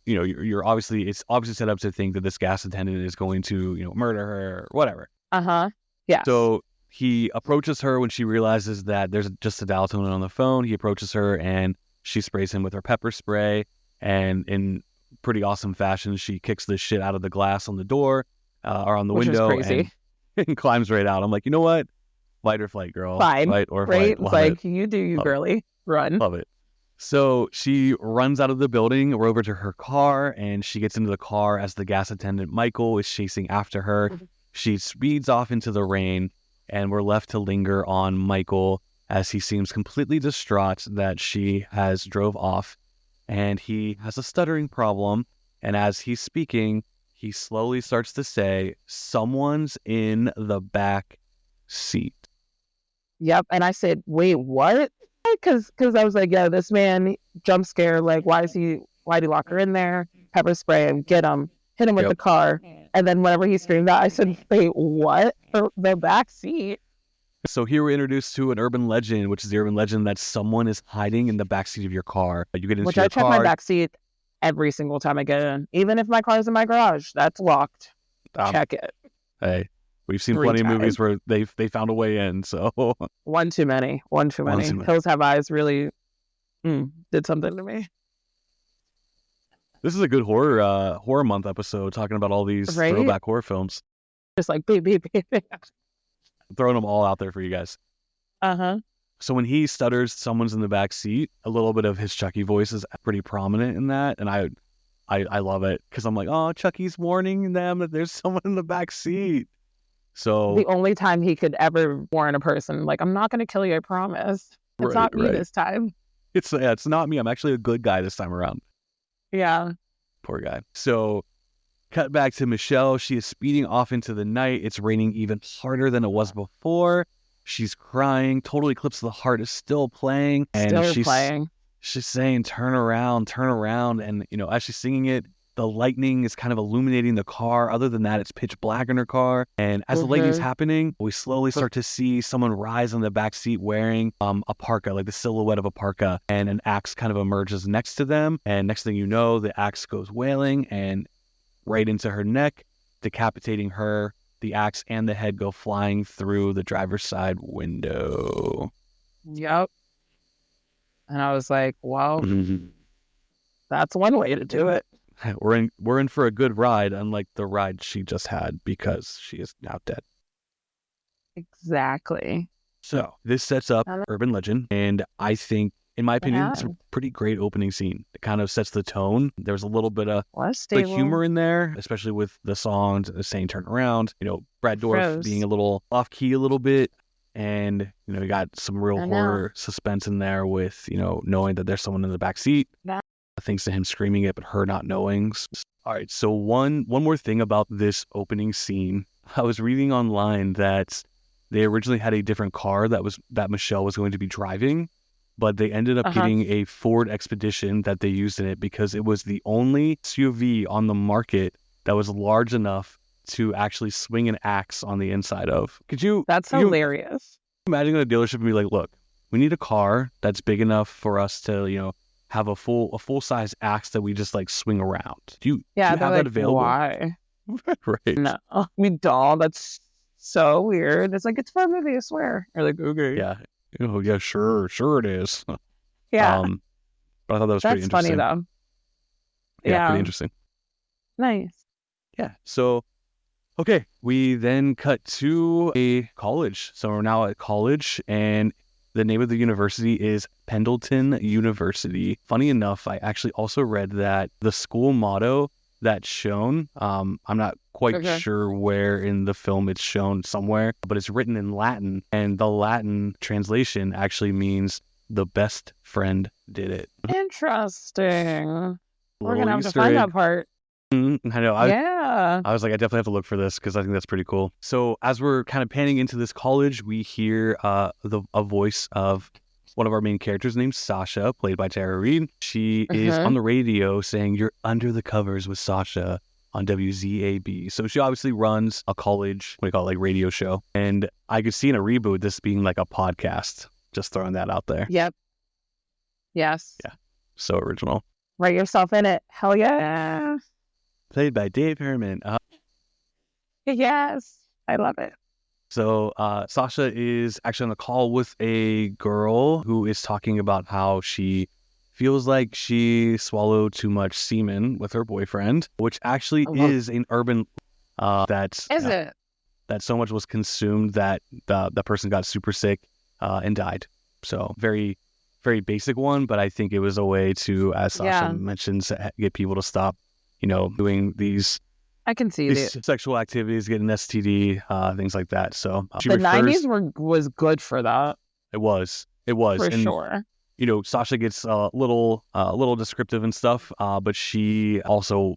it's obviously set up to think that this gas attendant is going to, murder her or whatever. Uh-huh. Yes. So he approaches her when she realizes that there's just a dial tone on the phone. He approaches her and she sprays him with her pepper spray. And in pretty awesome fashion, she kicks the shit out of the glass on the door or on the Which is window crazy. and climbs right out. I'm like, you know what? Fight or flight, girl. Fine. Fight or Right? flight. It's Love it. like, you do you, Love it. girly. Run. Love it. So she runs out of the building. We're over to her car, and she gets into the car as the gas attendant, Michael, is chasing after her. She speeds off into the rain, and we're left to linger on Michael as he seems completely distraught that she has drove off, and he has a stuttering problem. And as he's speaking, he slowly starts to say, "Someone's in the back seat." Yep. And I said, wait, what? Because I was like, yeah, this man jump scare. Like, why'd he lock her in there? Pepper spray him, get him, hit him with Yep. the car. And then whenever he screamed out, I said, wait, what? The back seat? So here we're introduced to an urban legend, which is the urban legend that someone is hiding in the backseat of your car. You get into Which your I check my car. back seat every single time I get in. Even if my car's in my garage, that's locked. Check it. Hey, we've seen 3 plenty of movies times. where they found a way in. So One too many. One too One many. too many. Hills Have Eyes really did something to me. this is a good horror month episode, talking about all these Right? throwback horror films. Just like beep, beep, beep. Throwing them all out there for you guys. Uh-huh. So when he stutters, someone's in the back seat, a little bit of his Chucky voice is pretty prominent in that. And I love it because I'm like, oh, Chucky's warning them that there's someone in the back seat. So The only time he could ever warn a person, like, I'm not going to kill you, I promise. It's not me this time. It's not me. I'm actually a good guy this time around. Yeah. Poor guy. So cut back to Michelle. She is speeding off into the night. It's raining even harder than it was before. She's crying. Total Eclipse of the Heart is still playing. And she's saying, turn around. And, as she's singing it, the lightning is kind of illuminating the car. Other than that, it's pitch black in her car. And as the lightning's happening, we slowly start to see someone rise on the back seat wearing a parka, like the silhouette of a parka. And an axe kind of emerges next to them. And next thing you know, the axe goes wailing and right into her neck, decapitating her. The axe and the head go flying through the driver's side window. Yep. And I was like, well, that's one way to do it. We're in for a good ride, unlike the ride she just had, because she is now dead. Exactly. So this sets up urban legend, and I think, in my opinion, it's a pretty great opening scene. It kind of sets the tone. There's a little bit of like humor in there, especially with the songs saying "turn around." Brad Dourif being a little off key a little bit, and you got some real horror suspense in there with knowing that there's someone in the back seat. Thanks to him screaming it, but her not knowing. All right, so one more thing about this opening scene. I was reading online that they originally had a different car that Michelle was going to be driving, but they ended up getting a Ford Expedition that they used in it because it was the only SUV on the market that was large enough to actually swing an axe on the inside of. That's hilarious. Imagine a dealership and be like, look, we need a car that's big enough for us to, have a full size axe that we just like swing around. Do you have that available? Why? Right. No, we don't. That's so weird. It's like, it's for a movie, I swear. Or like, okay. Yeah. Oh yeah, sure it is. Yeah. But I thought that was pretty interesting. That's funny though. Yeah, pretty interesting. Nice. Yeah. So okay, we then cut to a college. So we're now at college, and the name of the university is Pendleton University. Funny enough, I actually also read that the school motto that's shown, I'm not quite sure where in the film it's shown somewhere, but it's written in Latin, and the Latin translation actually means "the best friend did it." Interesting. We're going to have to find that part. I know. I was like, I definitely have to look for this because I think that's pretty cool. So as we're kind of panning into this college, we hear a voice of one of our main characters named Sasha, played by Tara Reid. She is on the radio saying, "You're under the covers with Sasha" on WZAB. So she obviously runs a college, like radio show. And I could see in a reboot this being like a podcast. Just throwing that out there. Yep. Yes. Yeah. So original. Write yourself in it. Hell yeah. Played by Dave Herman. Yes. I love it. So Sasha is actually on the call with a girl who is talking about how she feels like she swallowed too much semen with her boyfriend, which actually is an urban that so much was consumed that the person got super sick and died. So very, very basic one, but I think it was a way to, as Sasha mentions, get people to stop, doing these. I can see these sexual activities, getting STD, things like that. So the 90s was good for that. It was, for and sure. Sasha gets a little descriptive and stuff, but she also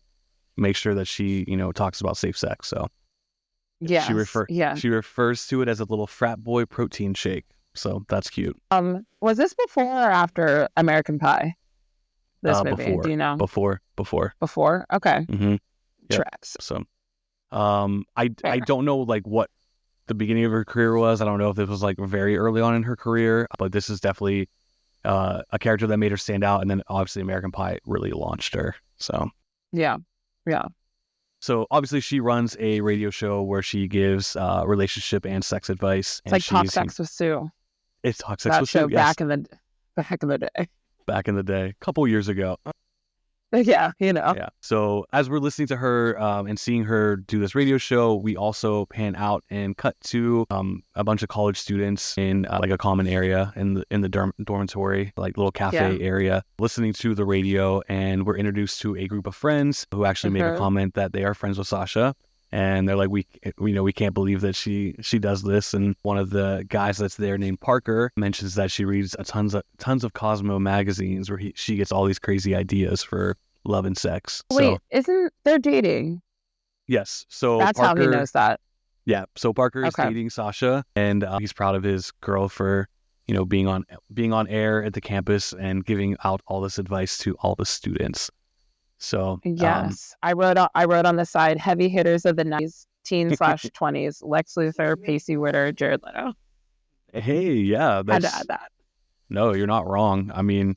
makes sure that she talks about safe sex. So she Yes, refer yeah. she refers to it as a little frat boy protein shake. So that's cute. Was this before or after American Pie? This movie, do Before, you know? before. Before? Okay. Mm-hmm. Yep. Tracks. So, I Fair. don't know like what the beginning of her career was. I don't know if this was like very early on in her career, but this is definitely a character that made her stand out. And then obviously American Pie really launched her. Yeah. Yeah. So obviously she runs a radio show where she gives relationship and sex advice, It's and like Talk Sex with Sue. it's Talk Sex That with Sue. show Yes, back in the day. back in the day, a couple years ago. Yeah, Yeah. So as we're listening to her and seeing her do this radio show, we also pan out and cut to a bunch of college students in like a common area in the dormitory, like little Yeah. cafe area, listening to the radio, and we're introduced to a group of friends who actually make a comment that they are friends with Sasha. And they're like, we can't believe that she does this. And one of the guys that's there named Parker mentions that she reads tons of Cosmo magazines where she gets all these crazy ideas for love and sex. Wait, So isn't they're dating? yes, so That's how he Parker, knows that. yeah, so Parker is Okay. dating Sasha, and he's proud of his girl for being on air at the campus and giving out all this advice to all the students. So Yes. I wrote on the side heavy hitters of the 90s, teen/20s, Lex Luthor, Pacey Witter, Jared Leto. hey, yeah, Had to add that. no, you're not wrong. I mean,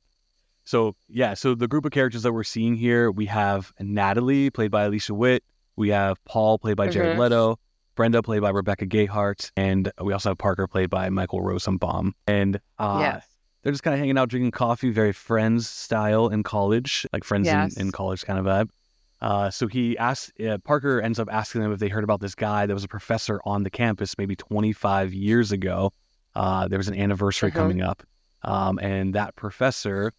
so yeah, so the group of characters that we're seeing here, we have Natalie, played by Alicia Witt. We have Paul, played by Jared Leto. Brenda, played by Rebecca Gayheart. And we also have Parker, played by Michael Rosenbaum. And Yes. they're just kind of hanging out, drinking coffee, very Friends style in college, like Friends Yes. in college kind of vibe. So Parker ends up asking them if they heard about this guy that was a professor on the campus maybe 25 years ago. There was an anniversary coming up. And that professor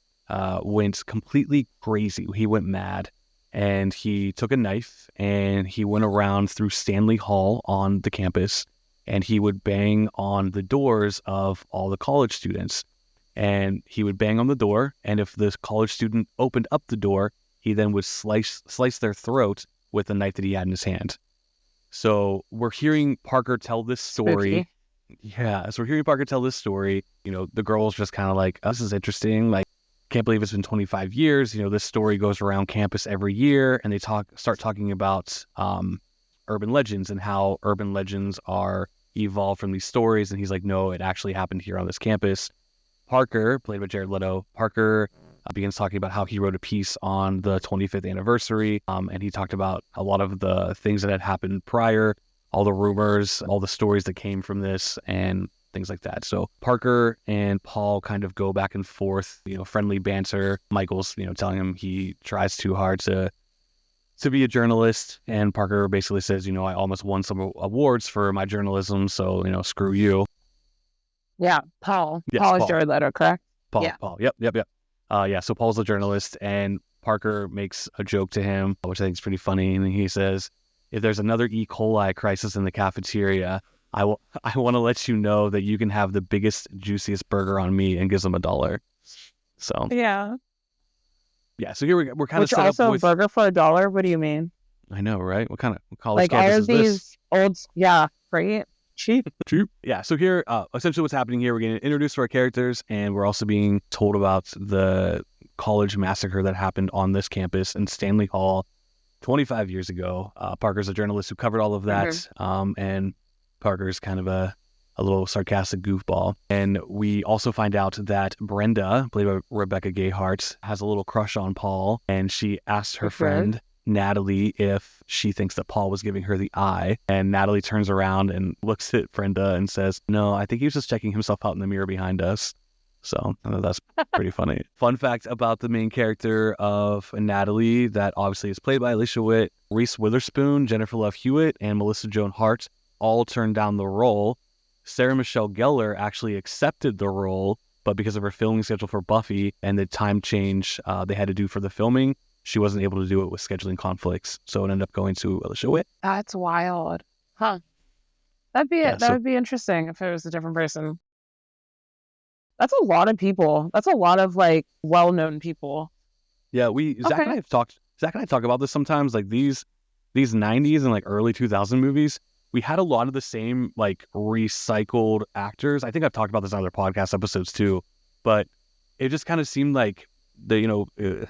went completely crazy. He went mad, and he took a knife and he went around through Stanley Hall on the campus, and he would bang on the doors of all the college students. And he would bang on the door, and if the college student opened up the door, he then would slice their throat with the knife that he had in his hand. So we're hearing Parker tell this story. Spooky. Yeah, so we're hearing Parker tell this story. The girl's just kind of like, oh, this is interesting. Like, can't believe it's been 25 years. This story goes around campus every year, and they start talking about urban legends and how urban legends are evolved from these stories. And he's like, no, it actually happened here on this campus. Parker, played by Jared Leto, begins talking about how he wrote a piece on the 25th anniversary, and he talked about a lot of the things that had happened prior, all the rumors, all the stories that came from this, and things like that. So Parker and Paul kind of go back and forth, friendly banter. Michael's, telling him he tries too hard to be a journalist, and Parker basically says, I almost won some awards for my journalism, so, screw you. Yeah, Paul. Yes, Paul is Paul. Jared Leto, correct? Paul. Yeah. Paul. Yep. Yeah, so Paul's a journalist, and Parker makes a joke to him, which I think is pretty funny. And he says, if there's another E. coli crisis in the cafeteria, I want to let you know that you can have the biggest, juiciest burger on me, and gives him $1. So Yeah. so here we're kind of Which set also up with burger for $1. What do you mean? I know, right? What kind of college Like campus all is of this? these old, yeah, right? Cheap. Yeah, so here, essentially what's happening here, we're getting introduced to our characters, and we're also being told about the college massacre that happened on this campus in Stanley Hall 25 years ago. Parker's a journalist who covered all of that, and Parker's kind of a little sarcastic goofball. And we also find out that Brenda, played by Rebecca Gayheart, has a little crush on Paul, and she asked her friend Natalie if she thinks that Paul was giving her the eye, and Natalie turns around and looks at Brenda and says, no, I think he was just checking himself out in the mirror behind us. So that's pretty funny. Fun fact about the main character of Natalie, that obviously is played by Alicia Witt, Reese Witherspoon, Jennifer Love Hewitt, and Melissa Joan Hart all turned down the role. Sarah Michelle Gellar actually accepted the role, but because of her filming schedule for Buffy and the time change they had to do for the filming, she wasn't able to do it with scheduling conflicts. So it ended up going to Alicia Witt. That's wild. Huh. That would be interesting if it was a different person. That's a lot of people. That's a lot of like well-known people. Yeah, Okay. Zach and I talk about this sometimes. Like these 90s and like early 2000 movies, we had a lot of the same like recycled actors. I think I've talked about this in other podcast episodes too, but it just kind of seemed like the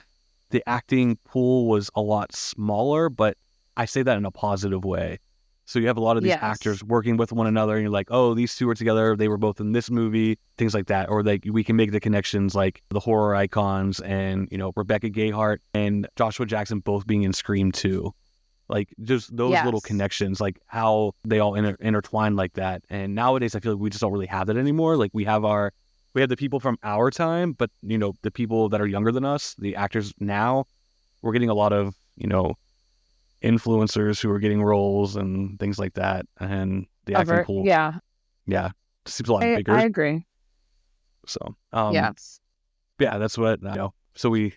acting pool was a lot smaller, but I say that in a positive way. So you have a lot of these Yes. actors working with one another, and you're like, oh, these two are together. They were both in this movie, things like that. Or like we can make the connections like the horror icons and, Rebecca Gayheart and Joshua Jackson both being in Scream 2. Like just those little Yes. connections, like how they all intertwine like that. And nowadays, I feel like we just don't really have that anymore. Like we have the people from our time, but the people that are younger than us, the actors now, we're getting a lot of influencers who are getting roles and things like that, and the acting Ever. pool, Yeah. yeah, seems a lot I bigger. agree. So, Yes. yeah, that's what So we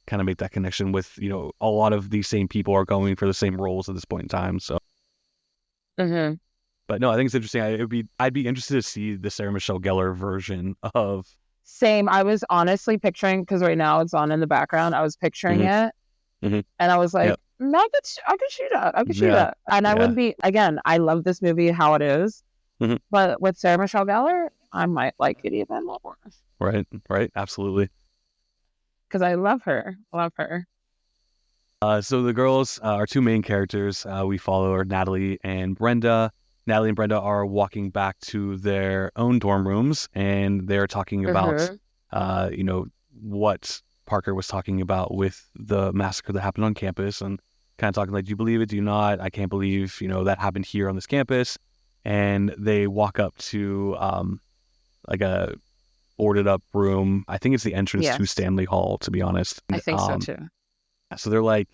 kind of make that connection with a lot of these same people are going for the same roles at this point in time. So, Mm-hmm. but no, I think it's interesting. I'd be interested to see the Sarah Michelle Gellar version of. Same. I was honestly picturing, because right now it's on in the background. I was picturing Mhm, it, mhm. and I was like, Yep. I could see that. I could see Yeah. that. And I Yeah. wouldn't be, again, I love this movie how it is, Mhm. but with Sarah Michelle Gellar, I might like it even more Right. Right. Absolutely. because I love her. Love her. So the girls, our two main characters, we follow are Natalie and Brenda. Natalie and Brenda are walking back to their own dorm rooms, and they're talking about, Mm-hmm. what Parker was talking about with the massacre that happened on campus, and kind of talking like, "Do you believe it? Do you not? I can't believe that happened here on this campus." And they walk up to like a boarded up room. I think it's the entrance to Yes, Stanley Hall, to be honest. I think so too. So they're like,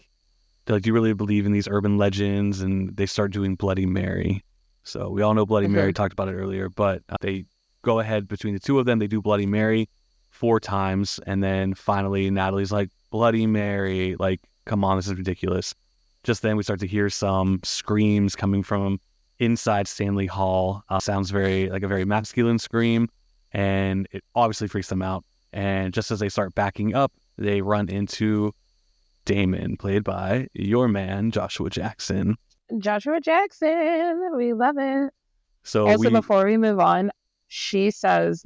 do you really believe in these urban legends? And they start doing Bloody Mary. So we all know Bloody Mary, Mm-hmm. talked about it earlier, but they go ahead between the two of them. They do Bloody Mary 4 times. And then finally, Natalie's like, Bloody Mary. Like, come on, this is ridiculous. Just then we start to hear some screams coming from inside Stanley Hall. Sounds like a very masculine scream. And it obviously freaks them out. And just as they start backing up, they run into Damon, played by your man, Joshua Jackson. Joshua Jackson, we love it. So Also, we, before we move on,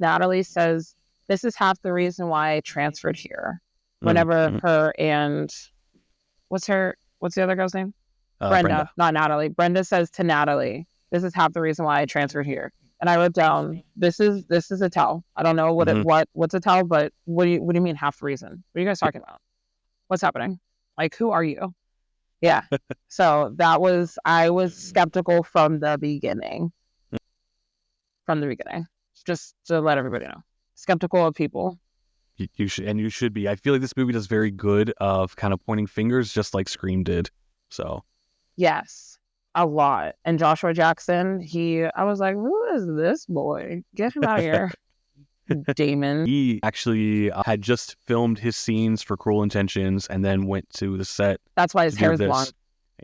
Natalie says, this is half the reason why I transferred here. mm, Whenever mm, her and what's the other girl's name? Brenda, Brenda. not Natalie. Brenda says to Natalie, this is half the reason why I transferred here. And I wrote down, this is a tell. I don't know Mm-hmm. what's a tell, but what do you mean half the reason? What are you guys talking about? What's happening? Like, who are you? Yeah. So I was skeptical from the beginning. From the beginning. Just to let everybody know. Skeptical of people. You should be. I feel like this movie does very good of kind of pointing fingers, just like Scream did. So Yes. A lot. And Joshua Jackson, I was like, who is this boy? Get him out of here. Damon. he actually had just filmed his scenes for Cruel Intentions, and then went to the set That's why to his hair do is blonde. this.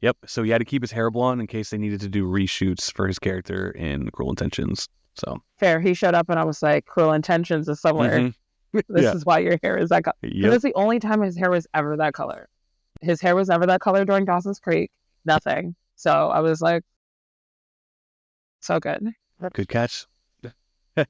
Yep. So he had to keep his hair blonde in case they needed to do reshoots for his character in Cruel Intentions. So Fair. He showed up and I was like, Cruel Intentions is somewhere. mhm. This Yeah. is why your hair is that color. Because Yep. that's the only time his hair was ever that color. His hair was never that color during Dawson's Creek. Nothing. So I was like, so good. Good catch.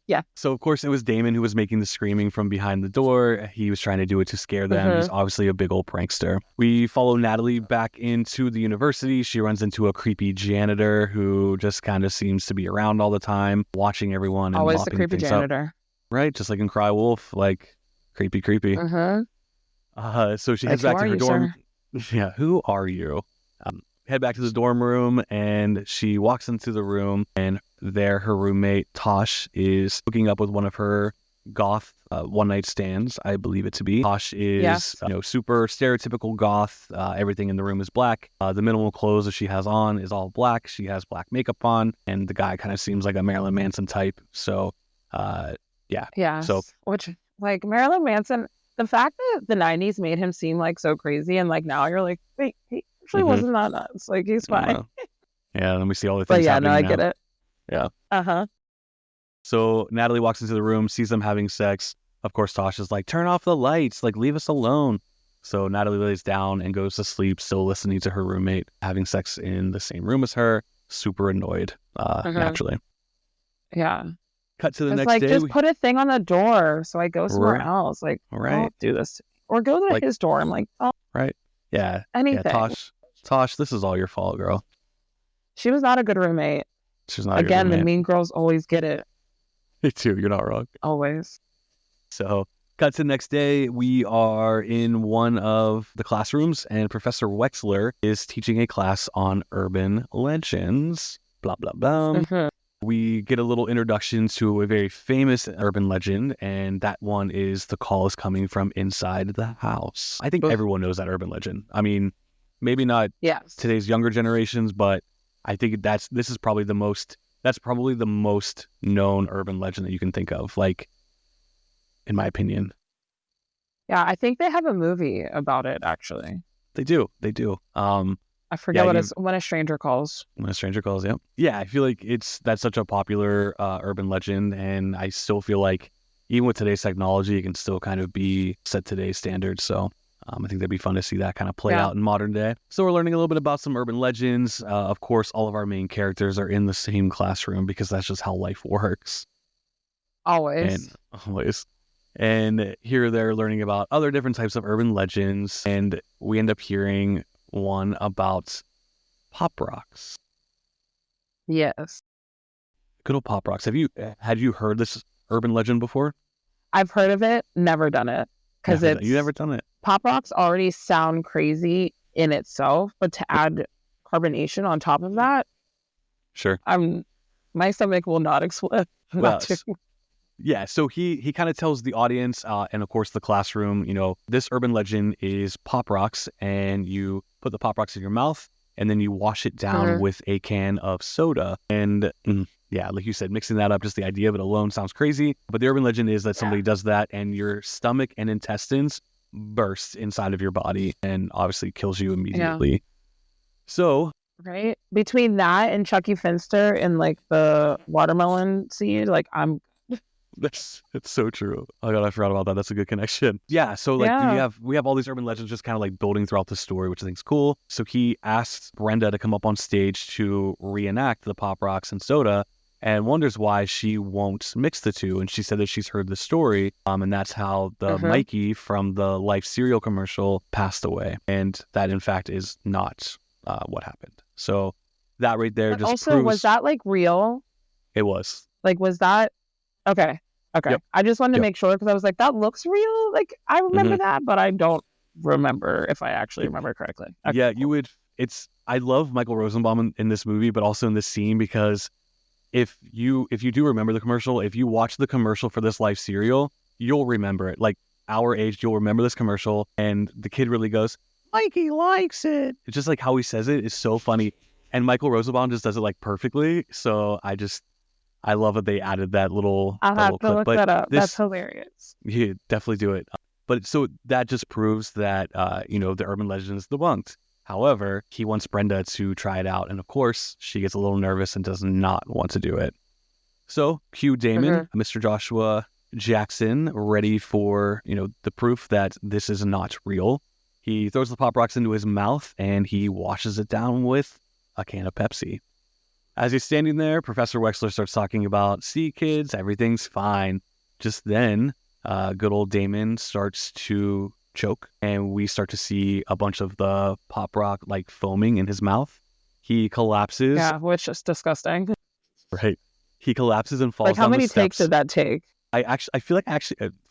Yeah. So of course it was Damon who was making the screaming from behind the door. He was trying to do it to scare them. He's Mm-hmm. obviously a big old prankster. We follow Natalie back into the university. She runs into a creepy janitor who just kind of seems to be around all the time, watching everyone and Always the mopping creepy things up. janitor. Right? Just like in Cry Wolf, like creepy. Mm-hmm. So she Like, heads who back to are her you, dorm. sir? Yeah, who are you? Head back to the dorm room, and she walks into the room, and there her roommate Tosh is hooking up with one of her goth one night stands, I believe it to be. Tosh is Yes. super stereotypical goth. Everything in the room is black. The minimal clothes that she has on is all black. She has black makeup on, and the guy kind of seems like a Marilyn Manson type. So yeah. So Yes. Which, like, Marilyn Manson, the fact that the 90s made him seem like so crazy, and like now you're like, wait, he actually mhm, wasn't that nuts. Like, he's fine. yeah, then we see all the But things yeah, no, happening I now. get it. Yeah. Uh huh. So Natalie walks into the room, sees them having sex. Of course, Tasha's like, turn off the lights, like leave us alone. So Natalie lays down and goes to sleep, still listening to her roommate having sex in the same room as her. Super annoyed, naturally. Yeah. Cut to the It's next like, day. just put a thing on the door so I go somewhere else. Like, Right. don't do this. Or go to Like, his door. I'm like, oh, right. Yeah. anything. Yeah, Tosh, this is all your fault, girl. She was not a good roommate. She's not Again, a good the roommate. mean girls always get it. Me too. You're not wrong. Always. So, cut to the next day. We are in one of the classrooms, and Professor Wexler is teaching a class on urban legends. Blah, blah, blah. Mm-hmm. We get a little introduction to a very famous urban legend, and that one is the call is coming from inside the house. I think everyone knows that urban legend. I mean, maybe not today's younger generations, but I think that's probably the most known urban legend that you can think of, like, in my opinion. Yeah, I think they have a movie about it, actually. They do. I forget what it's When a Stranger Calls. When a Stranger Calls, yeah. Yeah, I feel like that's such a popular urban legend, and I still feel like even with today's technology, it can still kind of be set today's standards. So I think that'd be fun to see that kind of play out in modern day. So we're learning a little bit about some urban legends. Of course, all of our main characters are in the same classroom because that's just how life works. Always. And here they're learning about other different types of urban legends, and we end up hearing one about pop rocks. Yes. Good old pop rocks. Had you heard this urban legend before? I've heard of it, never done it. Because you've never done it. Pop rocks already sound crazy in itself, but to add carbonation on top of that, sure, my stomach will not explode. Yeah, so he kind of tells the audience, and of course the classroom, this urban legend is pop rocks, and you put the pop rocks in your mouth, and then you wash it down with a can of soda. And yeah, like you said, mixing that up, just the idea of it alone sounds crazy. But the urban legend is that somebody does that, and your stomach and intestines burst inside of your body, and obviously kills you immediately. Yeah. So... Right? Between that and Chucky Finster and like the watermelon seed, like it's so true. Oh god, I forgot about that. That's a good connection. Yeah, so like we have all these urban legends just kind of like building throughout the story, which I think is cool. So he asks Brenda to come up on stage to reenact the pop rocks and soda, and wonders why she won't mix the two. And she said that she's heard the story, and that's how the Mikey from the Life cereal commercial passed away, and that in fact is not what happened. So that right there just also proves... was that like real? It was. Like, was that... Okay. Yep. I just wanted to make sure, because I was like, that looks real. Like, I remember that, but I don't remember if I actually remember correctly. Okay, yeah, you would. I love Michael Rosenbaum in this movie, but also in this scene, because if you do remember the commercial, if you watch the commercial for this Life cereal, you'll remember it. Like, our age, you'll remember this commercial, and the kid really goes, Mikey likes it. It's just like how he says it is so funny, and Michael Rosenbaum just does it like perfectly. So I love that they added that little I'll have to clip. look that up. That's hilarious. You definitely do it. But so that just proves that the urban legend is debunked. However, he wants Brenda to try it out, and of course she gets a little nervous and does not want to do it. So cue Damon, Mr. Joshua Jackson, ready for the proof that this is not real. He throws the pop rocks into his mouth and he washes it down with a can of Pepsi. As he's standing there, Professor Wexler starts talking about, see, kids, everything's fine. Just then, good old Damon starts to choke, and we start to see a bunch of the pop rock like foaming in his mouth. He collapses. Yeah, which is disgusting. Right. He collapses and falls down the steps. Like, how many takes did that take? I feel like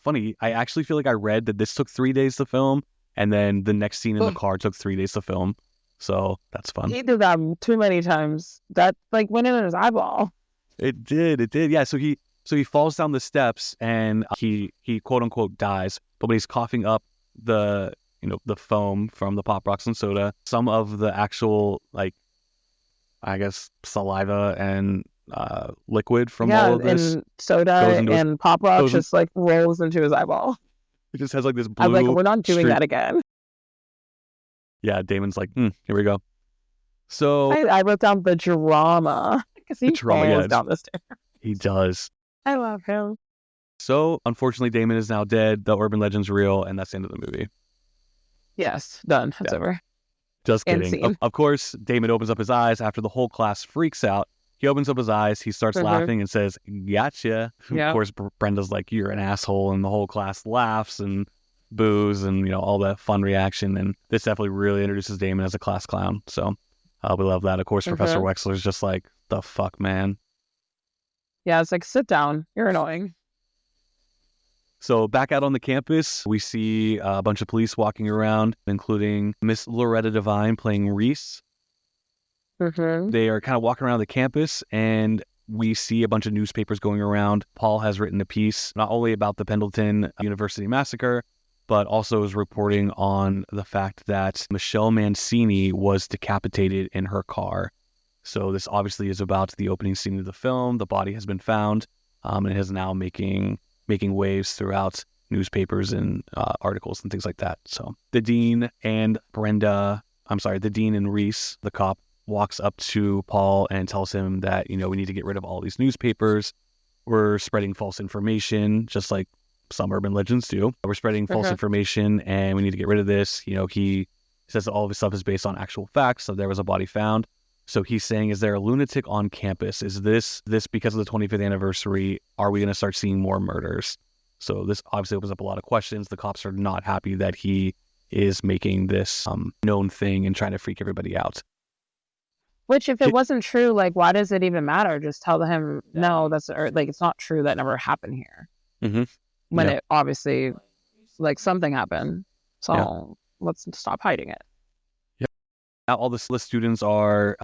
funny. I actually feel like I read that this took 3 days to film, and then the next scene in the car took 3 days to film. So that's fun. He did that too many times. That like went in his eyeball. It did. Yeah. So he falls down the steps, and he quote unquote dies. But when he's coughing up the foam from the pop rocks and soda, some of the actual I guess saliva and liquid from all of this, and soda and pop rocks just like rolls into his eyeball. It just has like this blue... I'm like, we're not doing that again. Yeah, Damon's like, here we go. So I wrote down the drama, because he falls down the stairs. He does. I love him. So, unfortunately, Damon is now dead. The urban legend's real, and that's the end of the movie. Yes, done. It's Yeah, over. just End kidding. scene. Of course, Damon opens up his eyes after the whole class freaks out. He opens up his eyes, he starts Mm-hmm. laughing and says, "Gotcha." Of Yeah. course, Brenda's like, "You're an asshole," and the whole class laughs and boos and, all that fun reaction. And this definitely really introduces Damon as a class clown. So we love that. Of course, Professor Mm-hmm. Wexler's just like, "The fuck, man." Yeah, it's like, sit down. You're annoying. So back out on the campus, we see a bunch of police walking around, including Miss Loretta Devine playing Reese. Mm-hmm. They are kind of walking around the campus, and we see a bunch of newspapers going around. Paul has written a piece not only about the Pendleton University massacre, but also is reporting on the fact that Michelle Mancini was decapitated in her car. So this obviously is about the opening scene of the film. The body has been found, and it is now making waves throughout newspapers and articles and things like that. So the dean and Reese, the cop, walks up to Paul and tells him that, we need to get rid of all these newspapers. We're spreading false information, just like some urban legends do. We're spreading false Mm-hmm. information, and we need to get rid of this. He says that all of his stuff is based on actual facts. So there was a body found. So he's saying, is there a lunatic on campus? Is this because of the 25th anniversary? Are we going to start seeing more murders? So this obviously opens up a lot of questions. The cops are not happy that he is making this known thing and trying to freak everybody out. Which, if it wasn't true, like, why does it even matter? Just tell him, no, it's not true. That never happened here. Mm-hmm. When it obviously, like, something happened. So let's stop hiding it. Yeah. Now all the students are,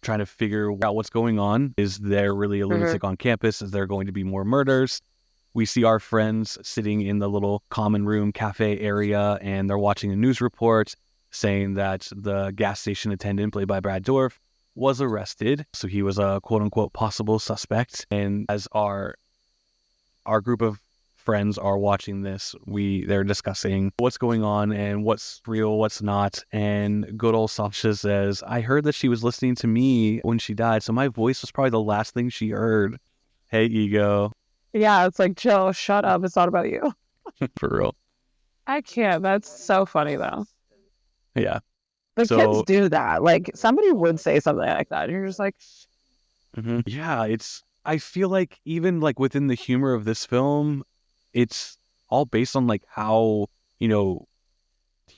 trying to figure out what's going on. Is there really a lunatic on campus? Is there going to be more murders? We see our friends sitting in the little common room cafe area, and they're watching a news report saying that the gas station attendant, played by Brad Dourif, was arrested. So he was a quote-unquote possible suspect. And as our group of friends are watching this, they're discussing what's going on and what's real, what's not. And good old Sasha says, "I heard that she was listening to me when she died, so my voice was probably the last thing she heard." Hey, ego. Yeah, it's like, Jill, shut up. It's not about you. For real. I can't. That's so funny, though. Yeah. The kids do that. Like, somebody would say something like that. And you're just like, yeah, I feel like even like within the humor of this film, it's all based on like how, people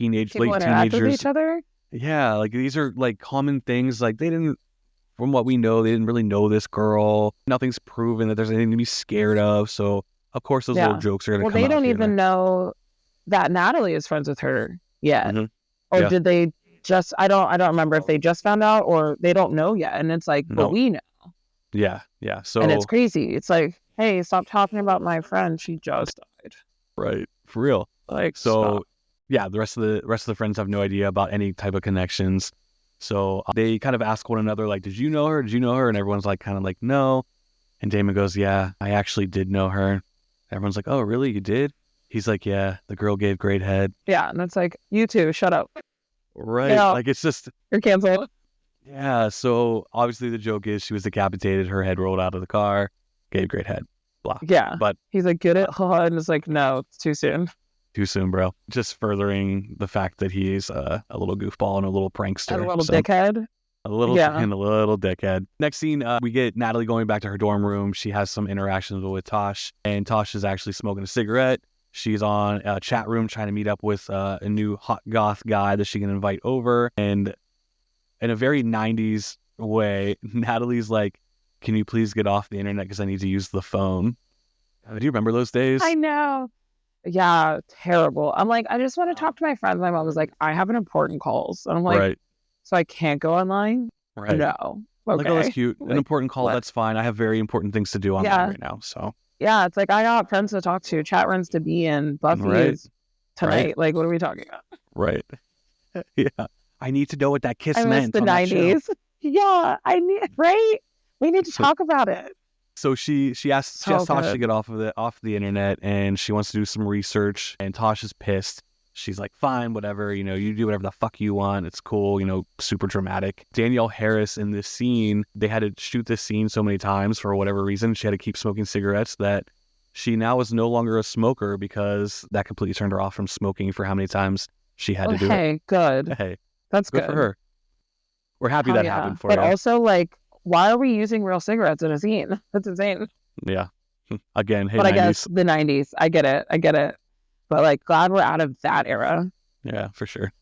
late interact with teenagers. each other. Yeah, like these are like common things. Like from what we know, they didn't really know this girl. Nothing's proven that there's anything to be scared of. So of course those little jokes are gonna come out. Well, they don't even know that Natalie is friends with her yet. Or did they just? I don't remember if they just found out or they don't know yet. And it's like, but we know. Yeah. So and it's crazy. It's like, hey, stop talking about my friend. She just died. Right, for real. Like, so. Stop. Yeah, the rest of the friends have no idea about any type of connections. So they kind of ask one another, like, "Did you know her? Did you know her?" And everyone's like, kind of like, "No." And Damon goes, "Yeah, I actually did know her." Everyone's like, "Oh, really? You did?" He's like, "Yeah, the girl gave great head." Yeah, and it's like, you two, shut up. Right, like it's just you're canceled. Yeah, so obviously the joke is she was decapitated, her head rolled out of the car, gave great head, blah. Yeah, but he's like, "Get it?" And it's like, no, it's too soon. Too soon, bro. Just furthering the fact that he's a little goofball and a little prankster. And a little dickhead. A little dickhead. Next scene, we get Natalie going back to her dorm room. She has some interactions with Tosh, and Tosh is actually smoking a cigarette. She's on a chat room trying to meet up with a new hot goth guy that she can invite over. And in a very 90s way, Natalie's like, "Can you please get off the internet because I need to use the phone?" Do you remember those days? I know. Yeah, terrible. I'm like, I just want to talk to my friends. My mom was like, I have an important calls. And I'm like, right. So I can't go online? Right. No. Okay. Like, oh, that's cute. An important call, that's fine. I have very important things to do online right now. So yeah, it's like I got friends to talk to, chat rooms to be in. Buffy is tonight. Like, what are we talking about? Right. Yeah. I need to know what that kiss I meant. The 90s. Yeah, right? We need to talk about it. So she asks Tosh to get off the internet, and she wants to do some research, and Tosh is pissed. She's like, fine, whatever, you do whatever the fuck you want. It's cool, super dramatic. Danielle Harris in this scene, they had to shoot this scene so many times for whatever reason. She had to keep smoking cigarettes that she now is no longer a smoker because that completely turned her off from smoking for how many times she had to do it. Hey, good. Hey, That's good good for her. We're happy that happened for but you. also, like, why are we using real cigarettes in a scene? That's insane. Yeah. Again, hey, but 90s. I guess the 90s. I get it. But, like, glad we're out of that era. Yeah, for sure.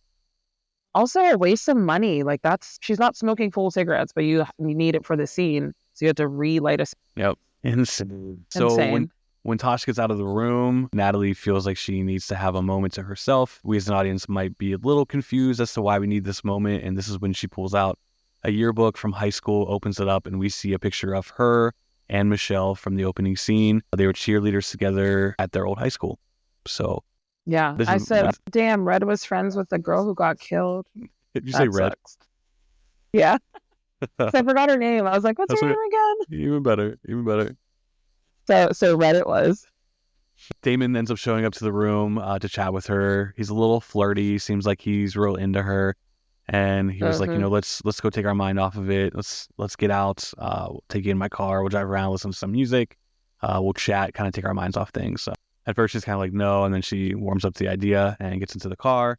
Also, a waste of money. Like, she's not smoking full cigarettes, but you need it for the scene. So you have to relight a. Yep. Insane. So when Tosh gets out of the room, Natalie feels like she needs to have a moment to herself. We as an audience might be a little confused as to why we need this moment. And this is when she pulls out a yearbook from high school, opens it up, and we see a picture of her and Michelle from the opening scene. They were cheerleaders together at their old high school. So yeah, I said, damn, Red was friends with the girl who got killed. Did you say Red? Sucks. Yeah. I forgot her name. I was like, what's her name again? Even better. So Red it was. Damon ends up showing up to the room to chat with her. He's a little flirty. Seems like he's real into her. And he was like, let's go take our mind off of it. Let's get out. We'll take you in my car. We'll drive around, listen to some music. We'll chat, kind of take our minds off things. So at first she's kind of like, no. And then she warms up to the idea and gets into the car.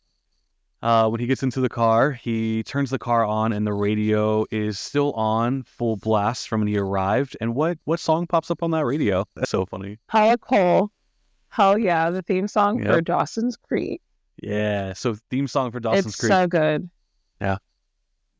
When he gets into the car, he turns the car on and the radio is still on full blast from when he arrived. And what song pops up on that radio? That's so funny. Paula Cole. Hell yeah. The theme song for Dawson's Creek. Yeah. So theme song for Dawson's Creek. It's so good. Yeah.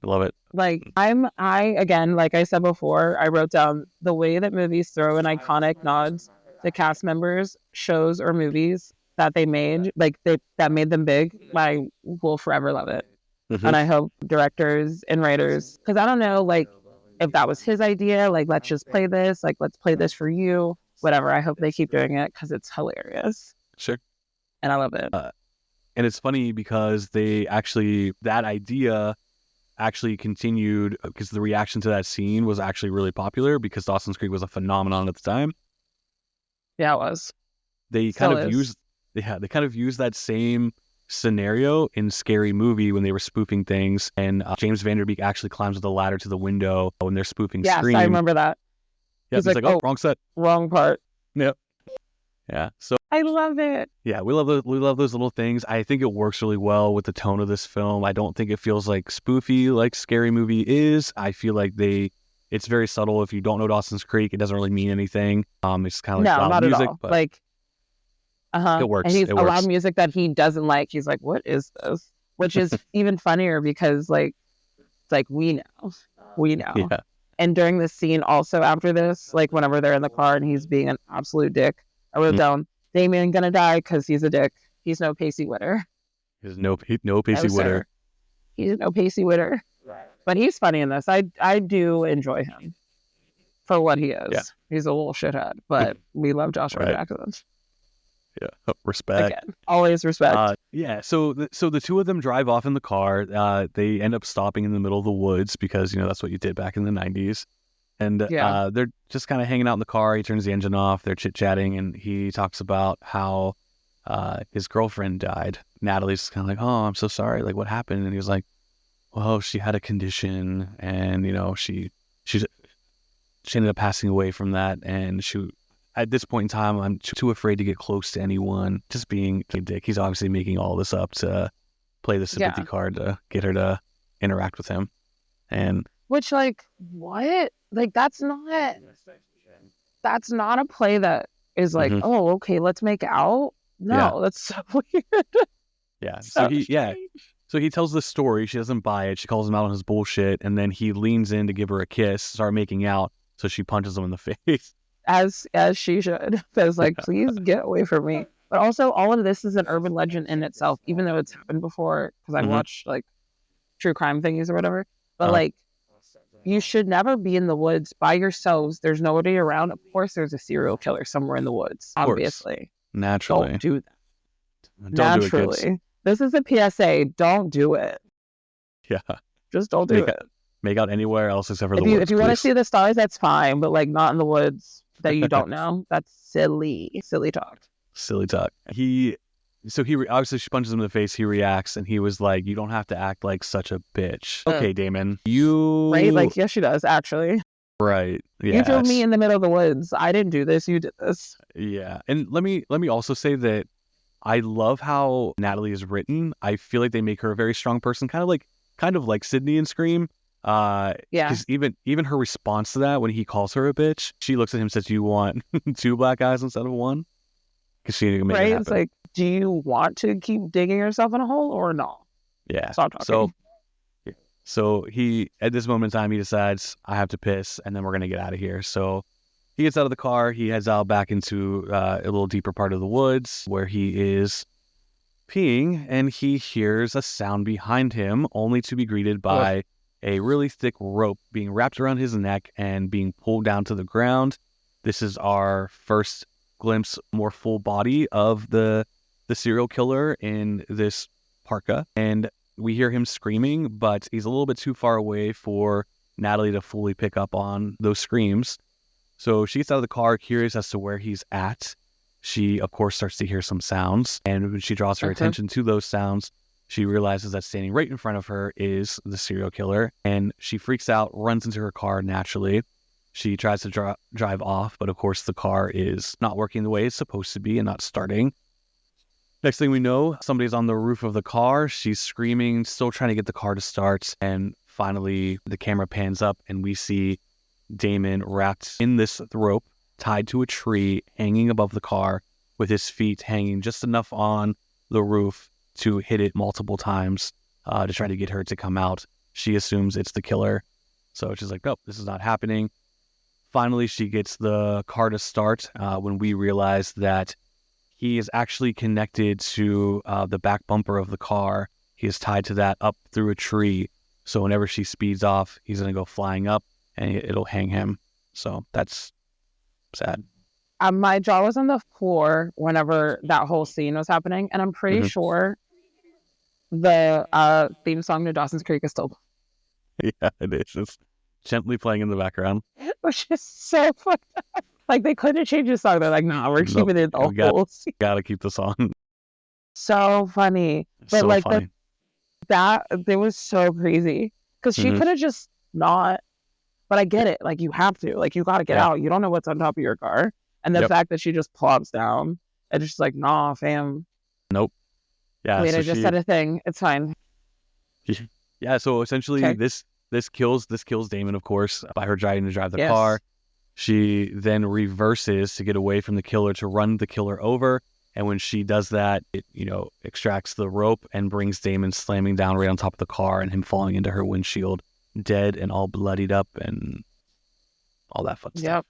I love it. Like again, like I said before, I wrote down the way that movies throw in iconic nods to cast members, shows, or movies that they made, like that made them big. I will forever love it. And I hope directors and writers, because I don't know, like, if that was his idea, like, let's just play this, like, let's play this for you, whatever. I hope they keep doing it because it's hilarious. Sure. And I love it. And it's funny because that idea actually continued because the reaction to that scene was actually really popular because Dawson's Creek was a phenomenon at the time. Yeah, it was. They kind of used that same scenario in Scary Movie when they were spoofing things, and James Van Der Beek actually climbs with a ladder to the window when they're spoofing Scream. Yes, I remember that. Yeah, he's like, oh, wrong set. Wrong part. Yep. Yeah. So I love it. Yeah, we love those little things. I think it works really well with the tone of this film. I don't think it feels like spoofy like Scary Movie is. I feel like it's very subtle. If you don't know Dawson's Creek, it doesn't really mean anything. It's kind of like loud music, at all. but like, it works. And he's a loud music that he doesn't like. He's like, what is this? Which is even funnier because like, it's like we know. Yeah. And during this scene, also after this, like whenever they're in the car and he's being an absolute dick, I wrote down, Damien gonna die because he's a dick. He's no Pacey Witter. He's no Pacey Witter. He's no Pacey Witter. But he's funny in this. I do enjoy him for what he is. Yeah. He's a little shithead, but we love Joshua Jackson. Yeah, respect. Again, always respect. Yeah, so the two of them drive off in the car. They end up stopping in the middle of the woods because that's what you did back in the 90s. And they're just kind of hanging out in the car. He turns the engine off. They're chit-chatting, and he talks about how his girlfriend died. Natalie's kind of like, oh, I'm so sorry. Like, what happened? And he was like, well, she had a condition, and, she ended up passing away from that. And at this point in time, I'm too afraid to get close to anyone. Just being a dick. He's obviously making all this up to play the sympathy card to get her to interact with him. And which, like, what? Like, that's not a play that is like, oh, okay, let's make out. No, that's so weird. Yeah. So he tells this story. She doesn't buy it. She calls him out on his bullshit, and then he leans in to give her a kiss, start making out. So she punches him in the face. As she should. Because, like, please get away from me. But also, all of this is an urban legend in itself, even though it's happened before. Because I watched like true crime thingies or whatever. But like, you should never be in the woods by yourselves. There's nobody around. Of course, there's a serial killer somewhere in the woods. Obviously, naturally, don't do that. Don't do it, kids. This is a PSA. Don't do it. Yeah, just don't do it. Make out anywhere else except for the woods. If you want to see the stars, that's fine. But like, not in the woods that you don't know. That's silly talk. Silly talk. He So obviously she punches him in the face. He reacts, and he was like, "You don't have to act like such a bitch." Okay, Damon, right? you Like, yes, she does, actually. right? You drove me Yes, in the middle of the woods. I didn't do this. You did this. yeah. And let me also say that I love how Natalie is written. I feel like they make her a very strong person, kind of like Sydney in Scream. Yeah, Because even her response to that when he calls her a bitch, she looks at him and says, "You want two black guys instead of one?" Because she can make it right? It's happen. like, do you want to keep digging yourself in a hole or no? Yeah. Stop So talking. so he at this moment in time he decides I have to piss and then we're gonna get out of here. So he gets out of the car. He heads out back into a little deeper part of the woods where he is peeing, and he hears a sound behind him, only to be greeted Ugh. by a really thick rope being wrapped around his neck and being pulled down to the ground. This is our first glimpse, more full body of the serial killer in this parka, and we hear him screaming, but he's a little bit too far away for Natalie to fully pick up on those screams. So she gets out of the car, curious as to where he's at. She, of course, starts to hear some sounds. And when she draws her Uh-huh. attention to those sounds, she realizes that standing right in front of her is the serial killer. And she freaks out, runs into her car naturally. She tries to drive off, but of course, the car is not working the way it's supposed to be and not starting. Next thing we know, somebody's on the roof of the car. She's screaming, still trying to get the car to start. And finally, the camera pans up and we see Damon wrapped in this rope, tied to a tree, hanging above the car, with his feet hanging just enough on the roof to hit it multiple times to try to get her to come out. She assumes it's the killer. So she's like, nope, this is not happening. Finally, she gets the car to start when we realize that he is actually connected to the back bumper of the car. He is tied to that up through a tree. So whenever she speeds off, he's going to go flying up and it'll hang him. So that's sad. My jaw was on the floor whenever that whole scene was happening, and I'm pretty Hmm. sure the theme song to Dawson's Creek is still, Yeah, it is. It's gently playing in the background. which is so fun. Like, they couldn't change the song. They're like, nah, we're Nope. keeping it the We whole scene. gotta keep this on. So funny. It's But so like funny. that it was so crazy because she Hmm. could have just not. But I get it. Like, you have to. Like, you got to get Yeah. out. You don't know what's on top of your car, and the Yep. fact that she just plops down and just like, nah, fam. Nope. I Yeah. mean, So I just said a thing. It's fine. yeah. So essentially, Okay. this kills Damon, of course, by her trying to drive the Yes. car. She then reverses to get away from the killer to run the killer over. And when she does that, it, extracts the rope and brings Damon slamming down right on top of the car and him falling into her windshield, dead and all bloodied up and all that fun stuff. Yep.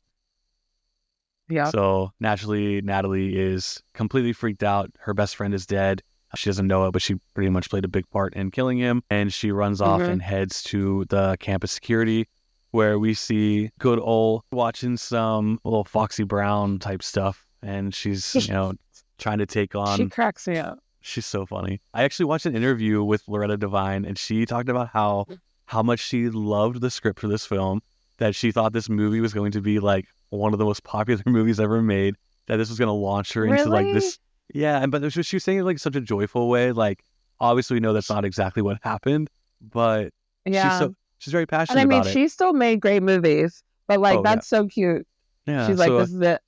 Yep. So naturally, Natalie is completely freaked out. Her best friend is dead. She doesn't know it, but she pretty much played a big part in killing him. And she runs off Mm-hmm. and heads to the campus security, where we see good old watching some little Foxy Brown type stuff. And she's, trying to take She on. cracks me up. She's so funny. I actually watched an interview with Loretta Devine, and she talked about how much she loved the script for this film, that she thought this movie was going to be like one of the most popular movies ever made, that this was going to launch her into like Really? this. Yeah, and but she was saying it like such a joyful way. Like, obviously we know that's not exactly what happened, but she's Yeah. so she's very And I passionate mean, about it. she still made great movies, but like, Oh yeah, that's so cute. yeah. She's like, So this is it.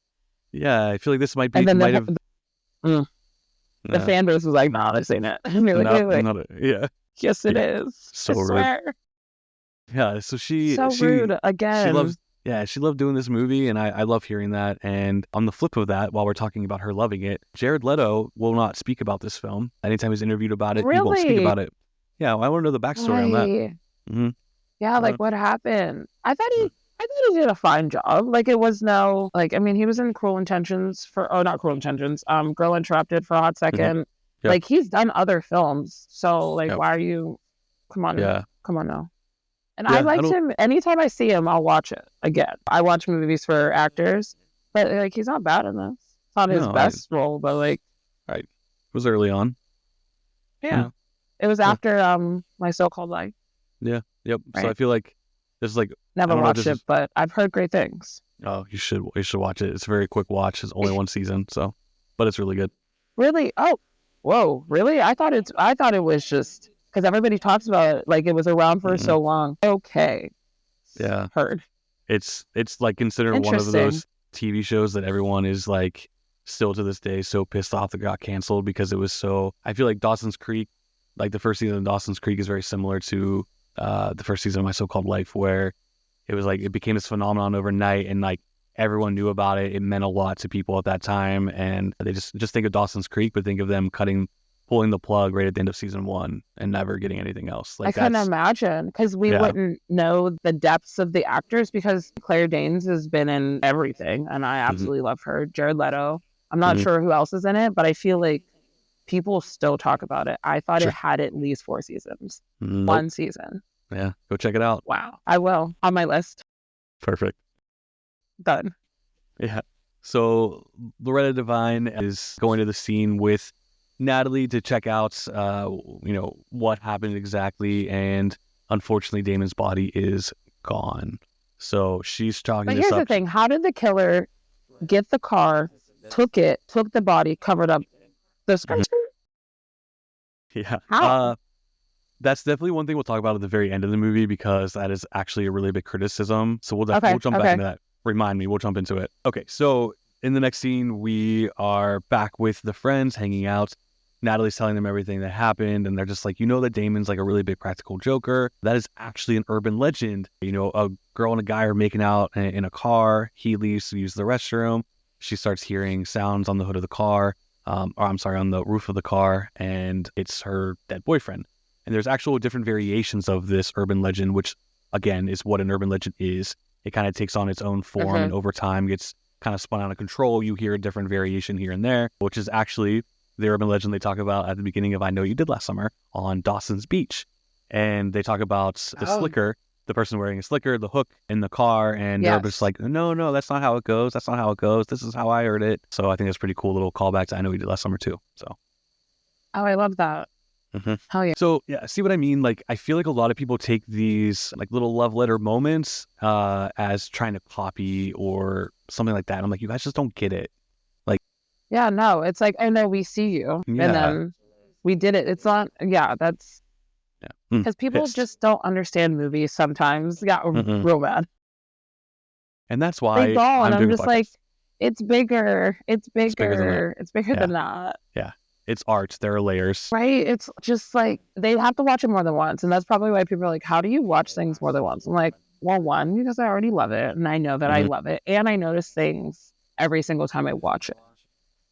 yeah, I feel like this might And be then might have. the Yeah, fan base was like, nah, this ain't it. And you're like, not wait, wait. not a, yeah, Yes, it yeah. is. I So rude. swear. Yeah, so she So she rude she again. loves yeah, she loved doing this movie, and I love hearing that. And on the flip of that, while we're talking about her loving it, Jared Leto will not speak about this film. Anytime he's interviewed about it, he won't speak Really? about it. Yeah, I want to know the backstory on that. Why? Hmm. Yeah, like what happened? I thought he did a fine job. Like, it was no, like, I mean, he was in Cruel Intentions not Cruel Intentions, Girl Interrupted for a hot Hmm. second. Yep. Like, he's done other films. So like, Yep. why are you, come on, Yeah. come on now. And I Yeah. I liked don't. him. Anytime I see him, I'll watch it again. I watch movies for actors, but like, he's not bad in this. It's not his No. I. best role, but like, Right. It was early on. yeah, Yeah. it was Yeah. after My So-Called Life. Yeah. Yep. So I Right. feel like there's like I Never don't know if watched this it, is. but I've heard great things. Oh, you should watch it. It's a very quick watch. It's only one season, so but it's really good. Really? Oh, whoa, really? I thought it was just because everybody talks about it like it was around for Mm-mm. so long. Okay, Yeah. heard. It's like considered one of Interesting. those TV shows that everyone is like still to this day so pissed off that got canceled because it was so. I feel like Dawson's Creek, like the first season of Dawson's Creek, is very similar to the first season of My So-Called Life, where it was like it became this phenomenon overnight, and like everyone knew about it. It meant a lot to people at that time, and they just think of Dawson's Creek, but think of them pulling the plug right at the end of season one and never getting anything else. I Like couldn't that's imagine because we yeah. wouldn't know the depths of the actors because Claire Danes has been in everything and I Hmm. absolutely love her. Jared Leto. I'm not Hmm. sure who else is in it, but I feel like people still talk about it. I thought it Sure. had at least 4 seasons. Nope. One season. Yeah, go check it out. Wow. I will. On my list. Perfect. Done. Yeah. So Loretta Devine is going to the scene with Natalie to check out, what happened exactly, and unfortunately, Damon's body is gone. So she's chalking But this here's the up. thing. How did the killer get the car, took the body, covered up the Mhm. skirt? Yeah. How? That's definitely one thing we'll talk about at the very end of the movie because that is actually a really big criticism. So we'll Okay. jump back Okay. into that. Remind me, we'll jump into it. Okay, so in the next scene, we are back with the friends hanging out. Natalie's telling them everything that happened, and they're just like, that Damon's like a really big practical joker. That is actually an urban legend. A girl and a guy are making out in a car. He leaves to use the restroom. She starts hearing sounds on the hood of the car, or I'm sorry, on the roof of the car, and it's her dead boyfriend. And there's actual different variations of this urban legend, which again is what an urban legend is. It kind of takes on its own form and over time gets kind of spun out of control. You hear a different variation here and there, which is actually the urban legend they talk about at the beginning of I Know You Did Last Summer on Dawson's Beach. And they talk about the slicker, the person wearing a slicker, the hook in the car, and they're just Yes. like, no, that's not how it goes. That's not how it goes. This is how I heard it. So I think that's pretty cool little callback to I Know You Did Last Summer too. So. Oh, I love that. Mhm. Hell yeah. So yeah, see what I mean? Like I feel like a lot of people take these like little love letter moments as trying to copy or something like that. I'm like, you guys just don't get it. Like, Yeah, no, it's like, I know we see you. And yeah, then we did it. It's not, yeah, that's yeah, because people pissed. just don't understand movies sometimes. Yeah, Mm-mm. real bad. And that's They why don't. And I'm I'm doing a just like, podcast. it's bigger. It's It's bigger than that. bigger. It's bigger Yeah, than that. yeah. It's art. There are layers. Right? It's just like they have to watch it more than once. And that's probably why people are like, how do you watch things more than once? I'm like, well, one, because I already love it. And I know that I Hmm. love it. And I notice things every single time I watch it.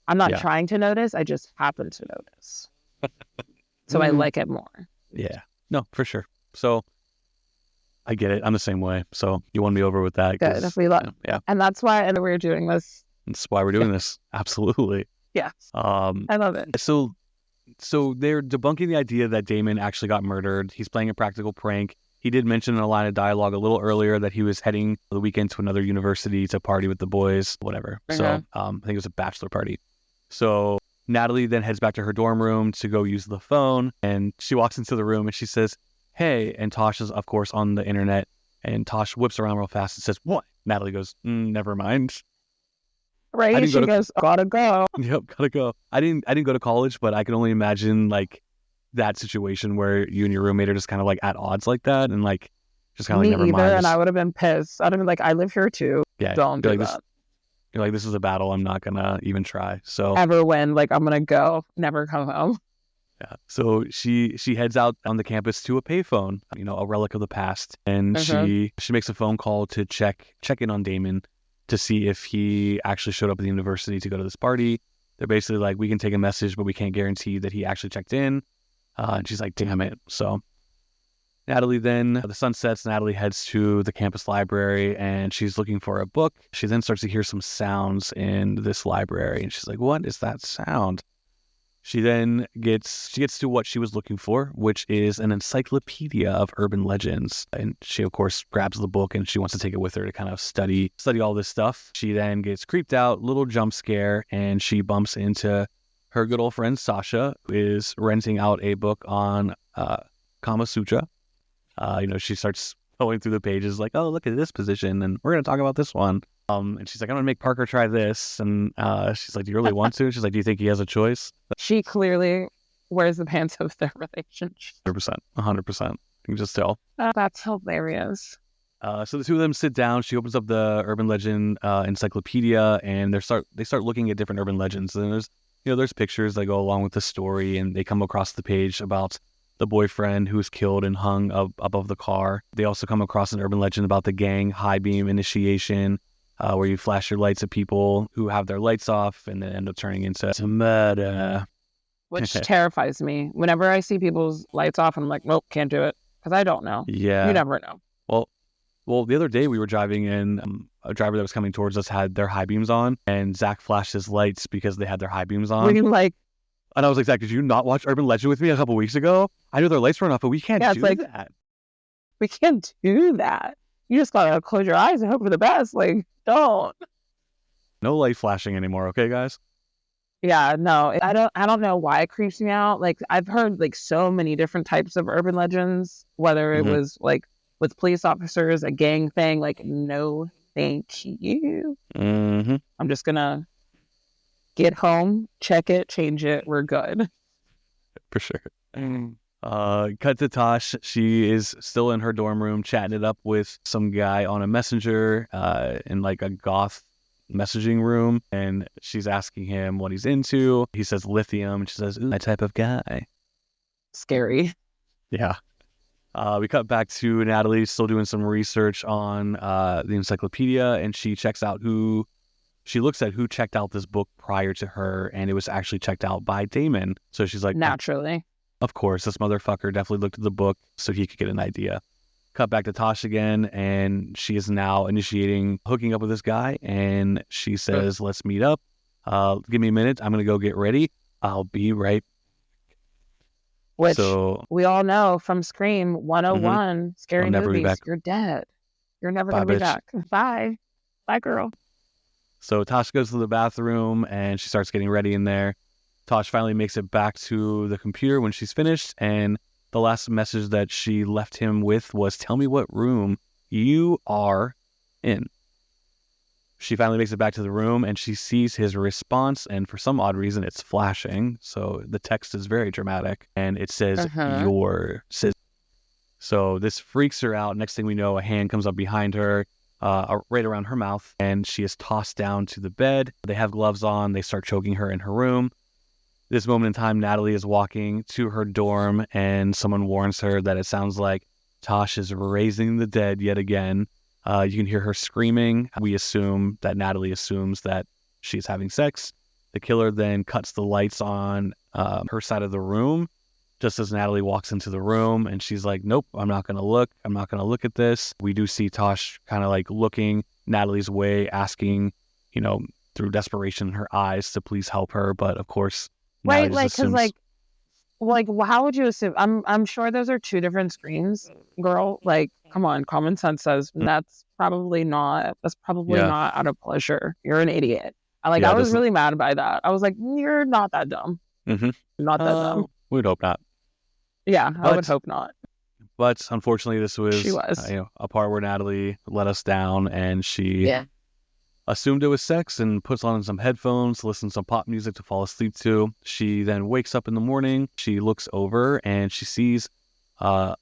I'm not Yeah. trying to notice. I just happen to notice. So I Mm, like it more. yeah. No, for sure. So I get it. I'm the same way. So you won me over with that Good. If because we love, yeah, and that's why and we're doing this. that's why we're doing this. Absolutely. Yes, Um, I love it. so they're debunking the idea that Damon actually got murdered. He's playing a practical prank. He did mention in a line of dialogue a little earlier that he was heading for the weekend to another university to party with the boys, whatever. So I think it was a bachelor party. So Natalie then heads back to her dorm room to go use the phone, and she walks into the room and she says, "Hey," and Tosh is of course on the internet, and Tosh whips around real fast and says, "What?" Natalie goes, "Never mind. I Right? didn't go She to goes, gotta go. Yep, gotta go. I didn't go to college, but I can only imagine like that situation where you and your roommate are just kind of like at odds like that, and like just kind of like Me never either. mind. And I Just would have been pissed. I'd have been like, I live here too. yeah, Don't you're do like this. that. You're like this is a battle. I'm not gonna even try. So Ever when like I'm gonna go, never come home. yeah. So she heads out on the campus to a payphone, a relic of the past, and she makes a phone call to check in on Damon to see if he actually showed up at the university to go to this party. They're basically like, we can take a message, but we can't guarantee that he actually checked in. And she's like, damn it. So Natalie then, the sun sets, Natalie heads to the campus library and she's looking for a book. She then starts to hear some sounds in this library and she's like, what is that sound? She then gets to what she was looking for, which is an encyclopedia of urban legends. And she, of course, grabs the book and she wants to take it with her to kind of study all this stuff. She then gets creeped out, little jump scare, and she bumps into her good old friend Sasha, who is renting out a book on Kama Sutra. She starts going through the pages like, oh, look at this position, and we're going to talk about this one. And she's like, I'm gonna make Parker try this. And she's like, do you really want to? She's like, do you think he has a choice? She clearly wears the pants of their relationship. 100%. You can just tell. That's hilarious. So the two of them sit down. She opens up the urban legend encyclopedia, and they start looking at different urban legends. And there's pictures that go along with the story, and they come across the page about the boyfriend who was killed and hung above the car. They also come across an urban legend about the gang high beam initiation, where you flash your lights at people who have their lights off, and then end up turning into murder. Which terrifies me. Whenever I see people's lights off, I'm like, nope, can't do it. Because I don't know. Yeah. You never know. Well, the other day we were driving in, a driver that was coming towards us had their high beams on, and Zach flashed his lights because they had their high beams on. Were you like... And I was like, Zach, did you not watch Urban Legend with me a couple weeks ago? I know their lights were off, but we can't do that. We can't do that. You just gotta close your eyes and hope for the best. Like, don't. No light flashing anymore, okay, guys? Yeah, no, I don't know why it creeps me out. Like, I've heard like so many different types of urban legends, whether it was like with police officers, a gang thing. Like, no, thank you. I'm just gonna get home, check it, change it. We're good. For sure. Cut to Tosh. She is still in her dorm room chatting it up with some guy on a messenger in like a goth messaging room, and she's asking him what he's into. He says lithium, and she says, ooh, my type of guy. Scary. Yeah. We cut back to Natalie still doing some research on the encyclopedia, and she looks at who checked out this book prior to her, and it was actually checked out by Damon. So she's like, naturally. Of course, this motherfucker definitely looked at the book so he could get an idea. Cut back to Tosh again, and she is now hooking up with this guy, and she says, let's meet up. Give me a minute. I'm going to go get ready. I'll be right. Which we all know from Scream 101, scary movies, you're dead. You're never going to be back. Bye. Bye, girl. So Tosh goes to the bathroom, and she starts getting ready in there. Tosh finally makes it back to the computer when she's finished, and the last message that she left him with was, tell me what room you are in. She finally makes it back to the room, and she sees his response, and for some odd reason, it's flashing. So the text is very dramatic, and it says, your sister. So this freaks her out. Next thing we know, a hand comes up behind her, right around her mouth, and she is tossed down to the bed. They have gloves on. They start choking her in her room. This moment in time, Natalie is walking to her dorm, and someone warns her that it sounds like Tosh is raising the dead yet again. You can hear her screaming. We assume that Natalie assumes that she's having sex. The killer then cuts the lights on her side of the room just as Natalie walks into the room, and she's like, nope, I'm not going to look. I'm not going to look at this. We do see Tosh kind of like looking Natalie's way, asking, through desperation in her eyes to please help her. But of course, right, like, because like, how would you assume? I'm sure those are two different screens, girl. Like, come on, common sense says that's probably not out of pleasure. You're an idiot. I was really mad by that. I was like, you're not that dumb. Not that dumb. We'd hope not. Yeah, I would hope not. But unfortunately, this was a part where Natalie let us down, and she assumed it was sex and puts on some headphones, listens to some pop music to fall asleep to. She then wakes up in the morning. She looks over, and she sees a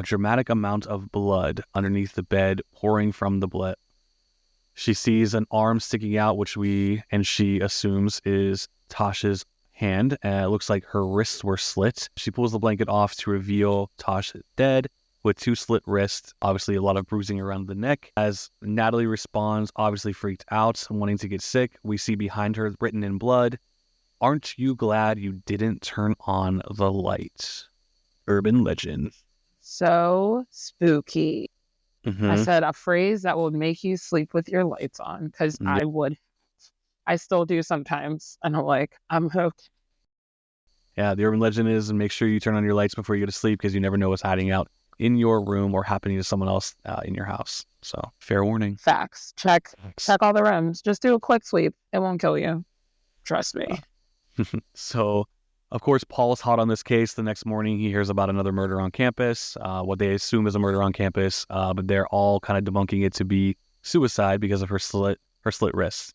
dramatic amount of blood underneath the bed pouring from the blood. She sees an arm sticking out, and she assumes is Tosh's hand. It looks like her wrists were slit. She pulls the blanket off to reveal Tosh dead with two slit wrists, obviously a lot of bruising around the neck. As Natalie responds, obviously freaked out, wanting to get sick, we see behind her written in blood, aren't you glad you didn't turn on the light? Urban legend. So spooky. I said a phrase that will make you sleep with your lights on, because I would. I still do sometimes, and I'm like, I'm hooked. Yeah, the urban legend is, and make sure you turn on your lights before you go to sleep, because you never know what's hiding out in your room or happening to someone else in your house. So, fair warning. Facts. Check all the rooms. Just do a quick sweep. It won't kill you. Trust me. So, of course, Paul is hot on this case. The next morning, he hears about another murder on campus, what they assume is a murder on campus, but they're all kind of debunking it to be suicide because of her slit her slit wrists.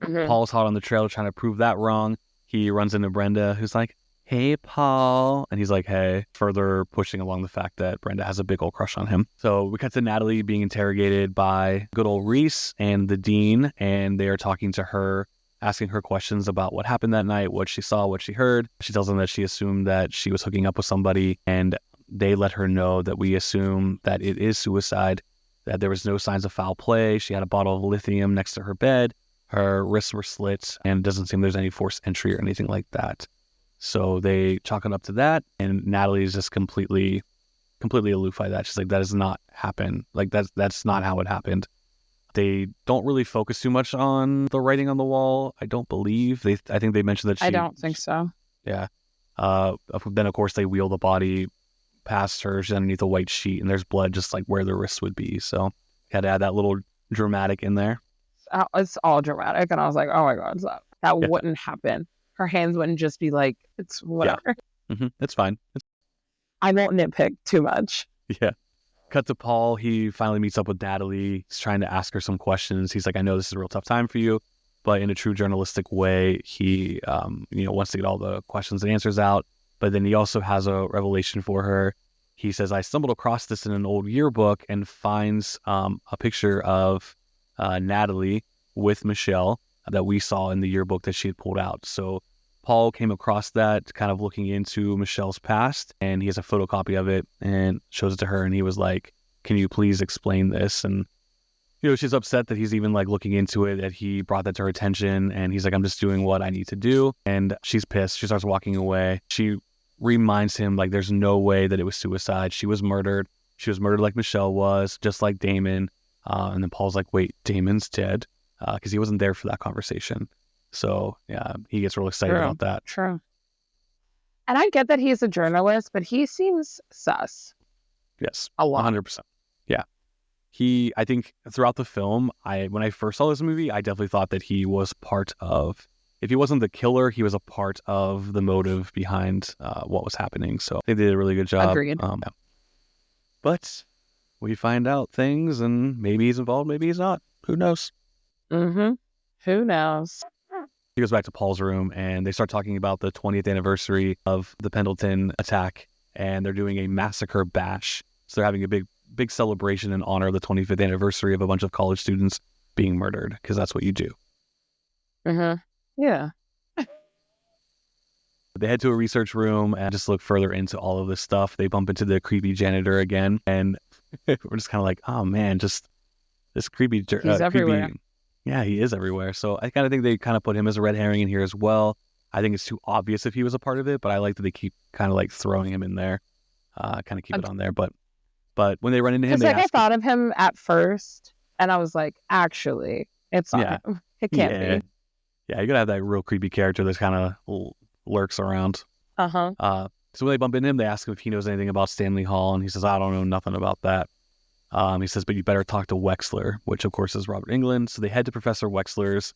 Mhm. Paul's hot on the trail trying to prove that wrong. He runs into Brenda, who's like, "Hey, Paul." And he's like, "Hey," further pushing along the fact that Brenda has a big old crush on him. So we cut to Natalie being interrogated by good old Reese and the dean, and they are talking to her, asking her questions about what happened that night, what she saw, what she heard. She tells them that she assumed that she was hooking up with somebody, and they let her know that we assume that it is suicide, that there was no signs of foul play. She had a bottle of lithium next to her bed. Her wrists were slit, and it doesn't seem there's any forced entry or anything like that. So they chalk it up to that, and Natalie is just completely aloof by that. She's like, that does not happen. Like, that's not how it happened. They don't really focus too much on the writing on the wall. I don't believe I think they mentioned that I don't think so. Yeah. Then of course they wheel the body past her. She's underneath a white sheet, and there's blood just like where the wrist would be. So had to add that little dramatic in there. It's all dramatic, and I was like, oh my god, that Yeah. wouldn't happen. Her hands wouldn't just be like, it's whatever. Yeah. It's fine. I won't nitpick too much. Yeah. Cut to Paul. He finally meets up with Natalie. He's trying to ask her some questions. He's like, "I know this is a real tough time for you," but in a true journalistic way, he wants to get all the questions and answers out. But then he also has a revelation for her. He says, "I stumbled across this in an old yearbook," and finds a picture of Natalie with Michelle that we saw in the yearbook that she had pulled out. So Paul came across that, kind of looking into Michelle's past, and he has a photocopy of it and shows it to her, and he was like, "Can you please explain this?" And she's upset that he's even like looking into it, that he brought that to her attention, and he's like, "I'm just doing what I need to do." And she's pissed. She starts walking away. She reminds him like there's no way that it was suicide. She was murdered. She was murdered like Michelle was, just like Damon. And then Paul's like, "Wait, Damon's dead?" Because he wasn't there for that conversation. So yeah, he gets real excited about that. True. And I get that he's a journalist, but he seems sus. Yes, a lot. 100%. Yeah, I think throughout the film, when I first saw this movie, I definitely thought that he was part of. If he wasn't the killer, he was a part of the motive behind what was happening. So I think they did a really good job. Agreed. Yeah. But we find out things, and maybe he's involved, maybe he's not. Who knows? Mm-hmm. Who knows? He goes back to Paul's room, and they start talking about the 20th anniversary of the Pendleton attack, and they're doing a massacre bash. So they're having a big celebration in honor of the 25th anniversary of a bunch of college students being murdered, because that's what you do. Mm-hmm. Yeah. They head to a research room and just look further into all of this stuff. They bump into the creepy janitor again, and we're just kind of like, oh man, just this creepy. He's everywhere. Yeah, he is everywhere. So I kind of think they kind of put him as a red herring in here as well. I think it's too obvious if he was a part of it, but I like that they keep kind of like throwing him in there, kind of keep it on there. But when they run into him, I thought of him at first, and I was like, actually, it's not him. It can't be. Yeah, you gotta have that real creepy character that's kind of lurks around. So when they bump into him, they ask him if he knows anything about Stanley Hall, and he says, "I don't know nothing about that." He says, "But you better talk to Wexler," which of course is Robert Englund. So they head to Professor Wexler's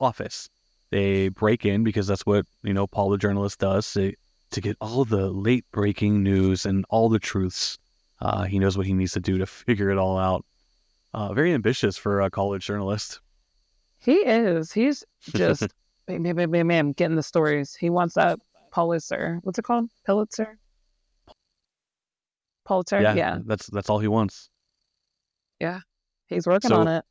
office. They break in because that's what Paul the journalist does to get all the late breaking news and all the truths. He knows what he needs to do to figure it all out. Very ambitious for a college journalist. He is. He's just man getting the stories. He wants that Pulitzer. What's it called? Pulitzer. Yeah. That's all he wants. Yeah, he's working on it.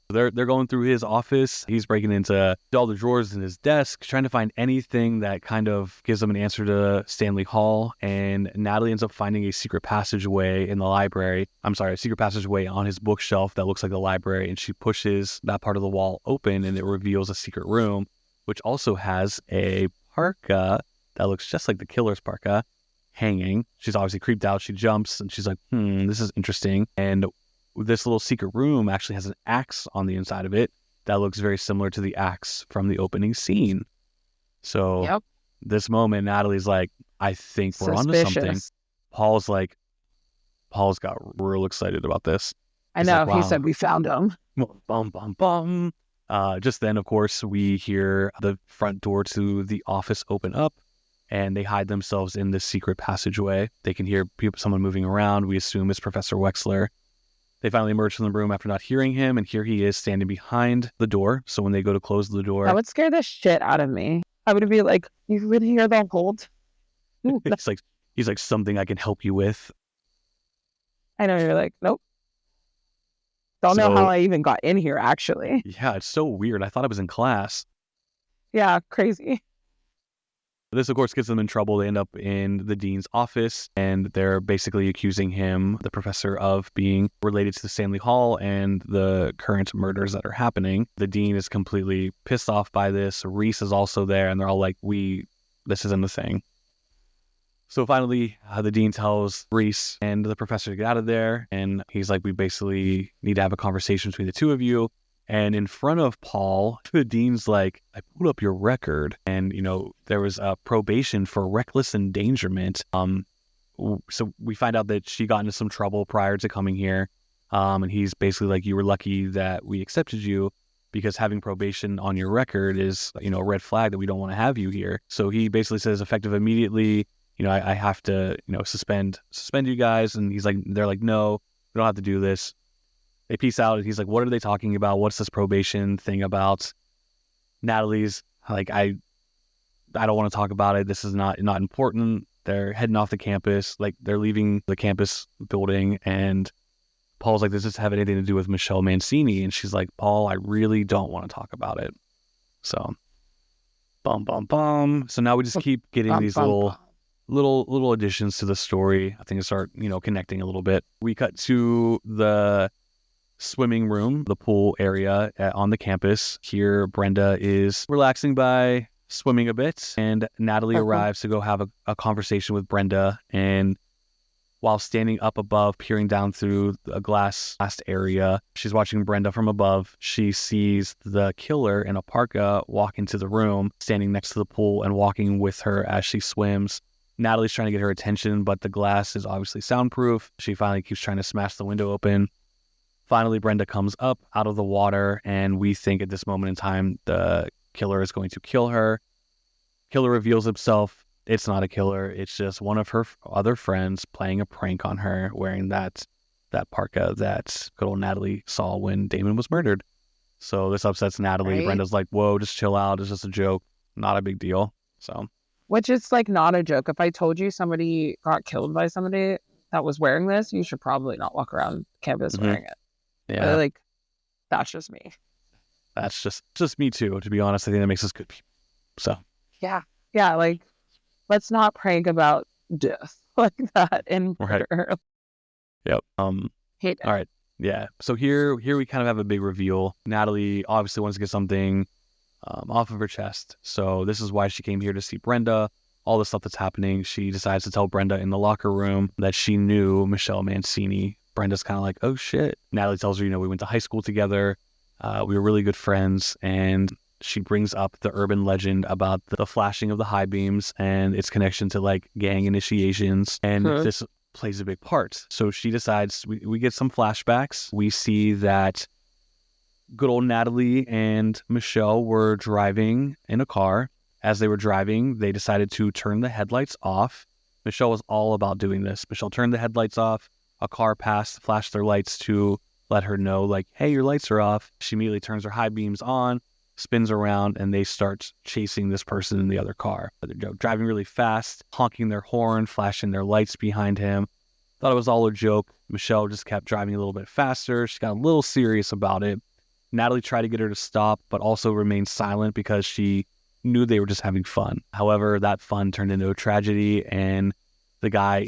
They're going through his office. He's breaking into all the drawers in his desk, trying to find anything that kind of gives him an answer to Stanley Hall. And Natalie ends up finding a secret passageway in the library. A secret passageway on his bookshelf that looks like the library. And she pushes that part of the wall open, and it reveals a secret room, which also has a parka that looks just like the killer's parka hanging. She's obviously creeped out. She jumps, and she's like, this is interesting. And this little secret room actually has an axe on the inside of it that looks very similar to the axe from the opening scene. So this moment, Natalie's like, I think we're onto something. Paul's got real excited about this. I know. Like, wow. He said, we found him. Bum, bum, bum. Just then, of course, we hear the front door to the office open up, and they hide themselves in this secret passageway. They can hear someone moving around. We assume it's Professor Wexler. They finally emerge from the room after not hearing him, and here he is standing behind the door. So when they go to close the door, That would scare the shit out of me. I would be like, you would hear the whole he's like, something I can help you with. I know, you're like, nope. Don't know how So I even got in here, actually. yeah, it's so weird. I thought I was in class. Yeah, crazy. This, of course, gets them in trouble. They end up in the dean's office, and they're basically accusing him, the professor, of being related to the Stanley Hall and the current murders that are happening. The dean is completely pissed off by this. Reese is also there, and they're all like, this isn't a thing. So finally, the dean tells Reese and the professor to get out of there, and he's like, we basically need to have a conversation between the two of you. And in front of Paul, the dean's like, I pulled up your record, and, there was a probation for reckless endangerment. So we find out that she got into some trouble prior to coming here. And he's basically like, you were lucky that we accepted you, because having probation on your record is, a red flag that we don't want to have you here. So he basically says, effective immediately, I have to, suspend you guys. And they're like, no, we don't have to do this. They peace out, and he's like, what are they talking about? What's this probation thing about? Natalie's like, I don't want to talk about it. This is not important. They're heading off the campus. Like, they're leaving the campus building, and Paul's like, does this have anything to do with Michelle Mancini? And she's like, Paul, I really don't want to talk about it. So, bum. So now we just keep getting these little additions to the story. I think it start, connecting a little bit. We cut to the swimming room, the pool area on the campus. Here, Brenda is relaxing by swimming a bit, and Natalie arrives to go have a conversation with Brenda. And while standing up above, peering down through a glass area, she's watching Brenda from above. She sees the killer in a parka walk into the room, standing next to the pool and walking with her as she swims. Natalie's trying to get her attention, but the glass is obviously soundproof. She finally keeps trying to smash the window open. Finally, Brenda comes up out of the water, and we think at this moment in time the killer is going to kill her. Killer reveals himself. It's not a killer. It's just one of her other friends playing a prank on her, wearing that parka that good old Natalie saw when Damon was murdered. So this upsets Natalie. Right? Brenda's like, whoa, just chill out. It's just a joke. Not a big deal. So, which is like not a joke. If I told you somebody got killed by somebody that was wearing this, you should probably not walk around campus wearing it. Yeah. But, like, that's just me. That's just me too, to be honest. I think that makes us good people. So. Yeah, like, let's not prank about death like that in murder. Right. Yep. Hate it. All right. Yeah. So here we kind of have a big reveal. Natalie obviously wants to get something off of her chest. So this is why she came here to see Brenda. All the stuff that's happening. She decides to tell Brenda in the locker room that she knew Michelle Mancini. Brenda's kind of like, oh shit. Natalie tells her, we went to high school together. We were really good friends. And she brings up the urban legend about the flashing of the high beams and its connection to like gang initiations. And this plays a big part. So she decides, we get some flashbacks. We see that good old Natalie and Michelle were driving in a car. As they were driving, they decided to turn the headlights off. Michelle was all about doing this. Michelle turned the headlights off. A car passed, flashed their lights to let her know, like, hey, your lights are off. She immediately turns her high beams on, spins around, and they start chasing this person in the other car. They're driving really fast, honking their horn, flashing their lights behind him. Thought it was all a joke. Michelle just kept driving a little bit faster. She got a little serious about it. Natalie tried to get her to stop, but also remained silent because she knew they were just having fun. However, that fun turned into a tragedy, and the guy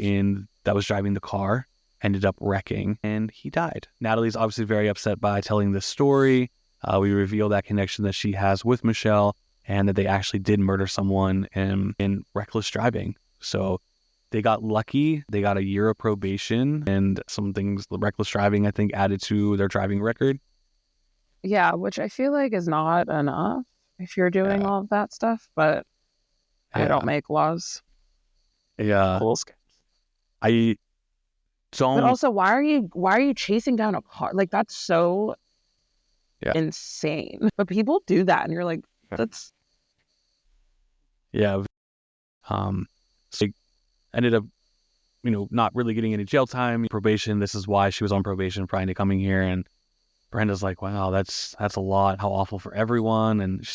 that was driving the car ended up wrecking, and he died. Natalie's obviously very upset by telling this story. We reveal that connection that she has with Michelle, and that they actually did murder someone in reckless driving. So they got lucky. They got a year of probation, and some things, the reckless driving, I think, added to their driving record. Yeah, which I feel like is not enough if you're doing all of that stuff, but I don't make laws. Yeah. Cool. I don't. But also, why are you chasing down a car? Like, that's so insane. But people do that, and you're like, that's. Yeah. So ended up, not really getting any jail time, probation. This is why she was on probation prior to coming here. And Brenda's like, wow, that's a lot. How awful for everyone. And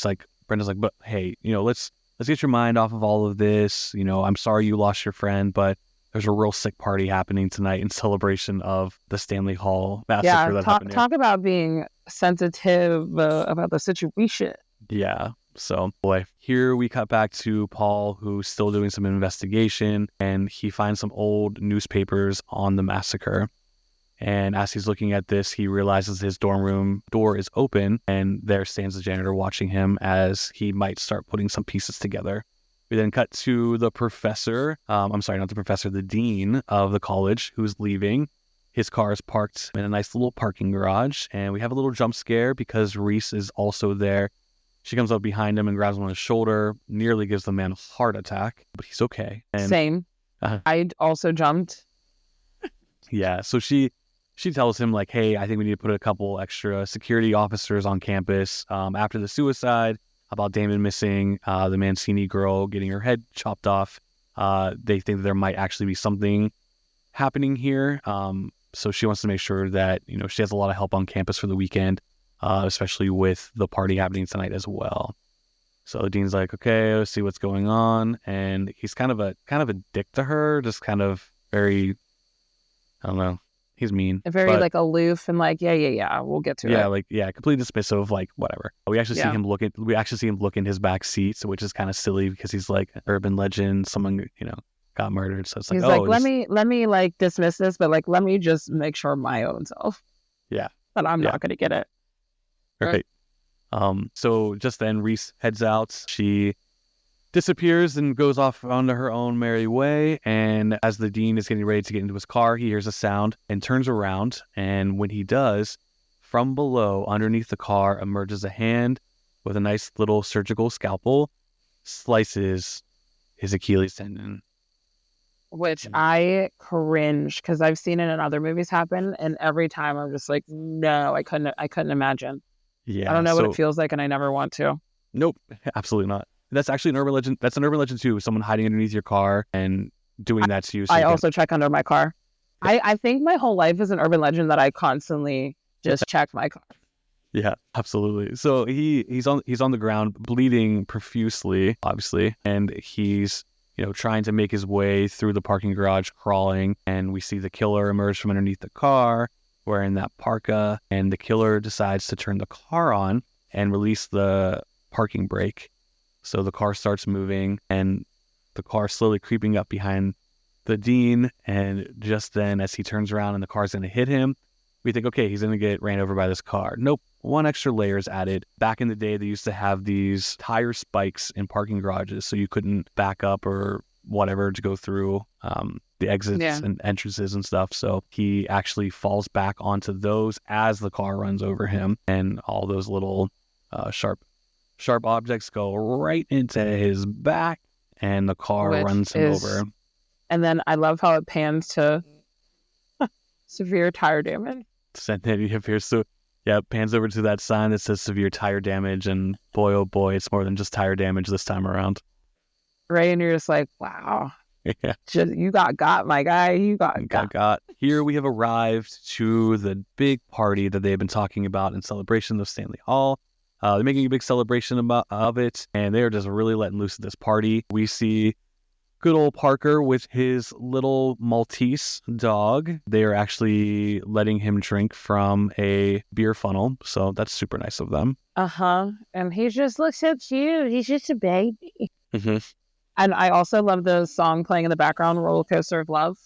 Brenda's like, but hey, let's get your mind off of all of this. I'm sorry you lost your friend, but there's a real sick party happening tonight in celebration of the Stanley Hall massacre that happened here. Talk about being sensitive about the situation. Yeah. So, boy, here we cut back to Paul, who's still doing some investigation, and he finds some old newspapers on the massacre. And as he's looking at this, he realizes his dorm room door is open, and there stands the janitor watching him as he might start putting some pieces together. We then cut to the professor. I'm sorry, not the professor, the dean of the college, who's leaving. His car is parked in a nice little parking garage, and we have a little jump scare because Reese is also there. She comes up behind him and grabs him on his shoulder, nearly gives the man a heart attack, but he's okay. And, Same. I also jumped. Yeah, so she tells him, like, hey, I think we need to put a couple extra security officers on campus. After the suicide about Damon missing, the Mancini girl getting her head chopped off, they think that there might actually be something happening here. So she wants to make sure that, she has a lot of help on campus for the weekend. Especially with the party happening tonight as well. So the dean's like, okay, let's see what's going on. And he's kind of a dick to her, just kind of very, I don't know, he's mean. Very like aloof and like, yeah, we'll get to it. Completely dismissive, like whatever. We actually see him look in his back seat, which is kind of silly because he's like urban legend, someone, got murdered. So it's like, he's let me like dismiss this, but like, let me just make sure my own self. Yeah. That I'm not going to get it. Right. So just then Reese heads out. She disappears and goes off onto her own merry way. And as the dean is getting ready to get into his car, he hears a sound and turns around. And when he does, from below, underneath the car, emerges a hand with a nice little surgical scalpel, slices his Achilles tendon. Which I cringe because I've seen it in other movies happen. And every time I'm just like, no, I couldn't imagine. Yeah, I don't know what it feels like, and I never want to. Nope, absolutely not. That's actually an urban legend. That's an urban legend too. Someone hiding underneath your car and doing that to you. So I also check under my car. Yeah. I think my whole life is an urban legend that I constantly just check my car. Yeah, absolutely. So he's on the ground, bleeding profusely, obviously, and he's trying to make his way through the parking garage, crawling, and we see the killer emerge from underneath the car, wearing that parka, and the killer decides to turn the car on and release the parking brake. So the car starts moving, and the car slowly creeping up behind the dean, and just then, as he turns around and the car's going to hit him, we think, okay, he's going to get ran over by this car. Nope. One extra layer is added. Back in the day, they used to have these tire spikes in parking garages, so you couldn't back up or whatever to go through the exits and entrances and stuff. So he actually falls back onto those as the car runs over him, and all those little sharp objects go right into his back, and the car runs him over. And then I love how it pans to severe tire damage. And then he appears to, pans over to that sign that says severe tire damage, and boy, oh boy, it's more than just tire damage this time around. Right, and you're just like, wow. Yeah. You got, my guy. You got. Here we have arrived to the big party that they've been talking about in celebration of Stanley Hall. They're making a big celebration of it, and they're just really letting loose at this party. We see good old Parker with his little Maltese dog. They are actually letting him drink from a beer funnel, so that's super nice of them. And he just looks so cute. He's just a baby. Mm-hmm. And I also love the song playing in the background, Roller Coaster of Love.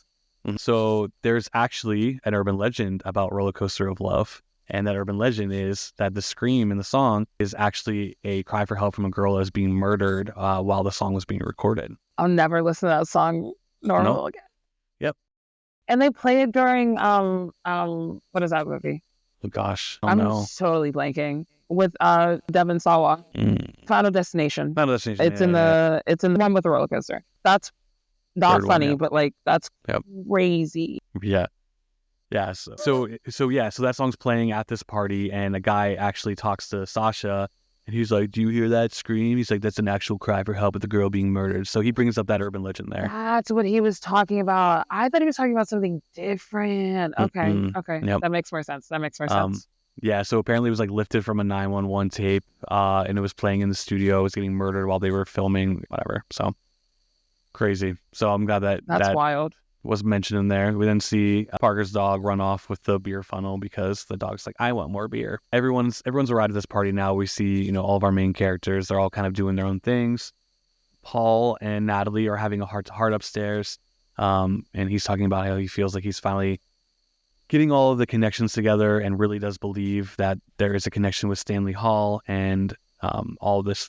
So there's actually an urban legend about Roller Coaster of Love. And that urban legend is that the scream in the song is actually a cry for help from a girl that's being murdered while the song was being recorded. I'll never listen to that song normal again. Yep. And they play it during what is that movie? Oh gosh, I'm totally blanking. With Devon Sawa. Final Destination. It's in the one with the roller coaster. That's not funny, but like that's crazy. Yeah. Yeah. So that song's playing at this party, and a guy actually talks to Sasha And he's like, do you hear that scream? He's like, that's an actual cry for help with the girl being murdered. So he brings up that urban legend there. That's what he was talking about. I thought he was talking about something different. Okay. Mm-mm. Okay. Yep. That makes more sense. That makes more Um, sense. yeah, so apparently it was like lifted from a 911 tape, and it was playing in the studio. It was getting murdered while they were filming, whatever. So crazy. So I'm glad that That's wild. was mentioned in there. We then see Parker's dog run off with the beer funnel because the dog's like, I want more beer. Everyone's arrived at this party now. We see, all of our main characters. They're all kind of doing their own things. Paul and Natalie are having a heart-to-heart upstairs, and he's talking about how he feels like he's finally getting all of the connections together and really does believe that there is a connection with Stanley Hall and all this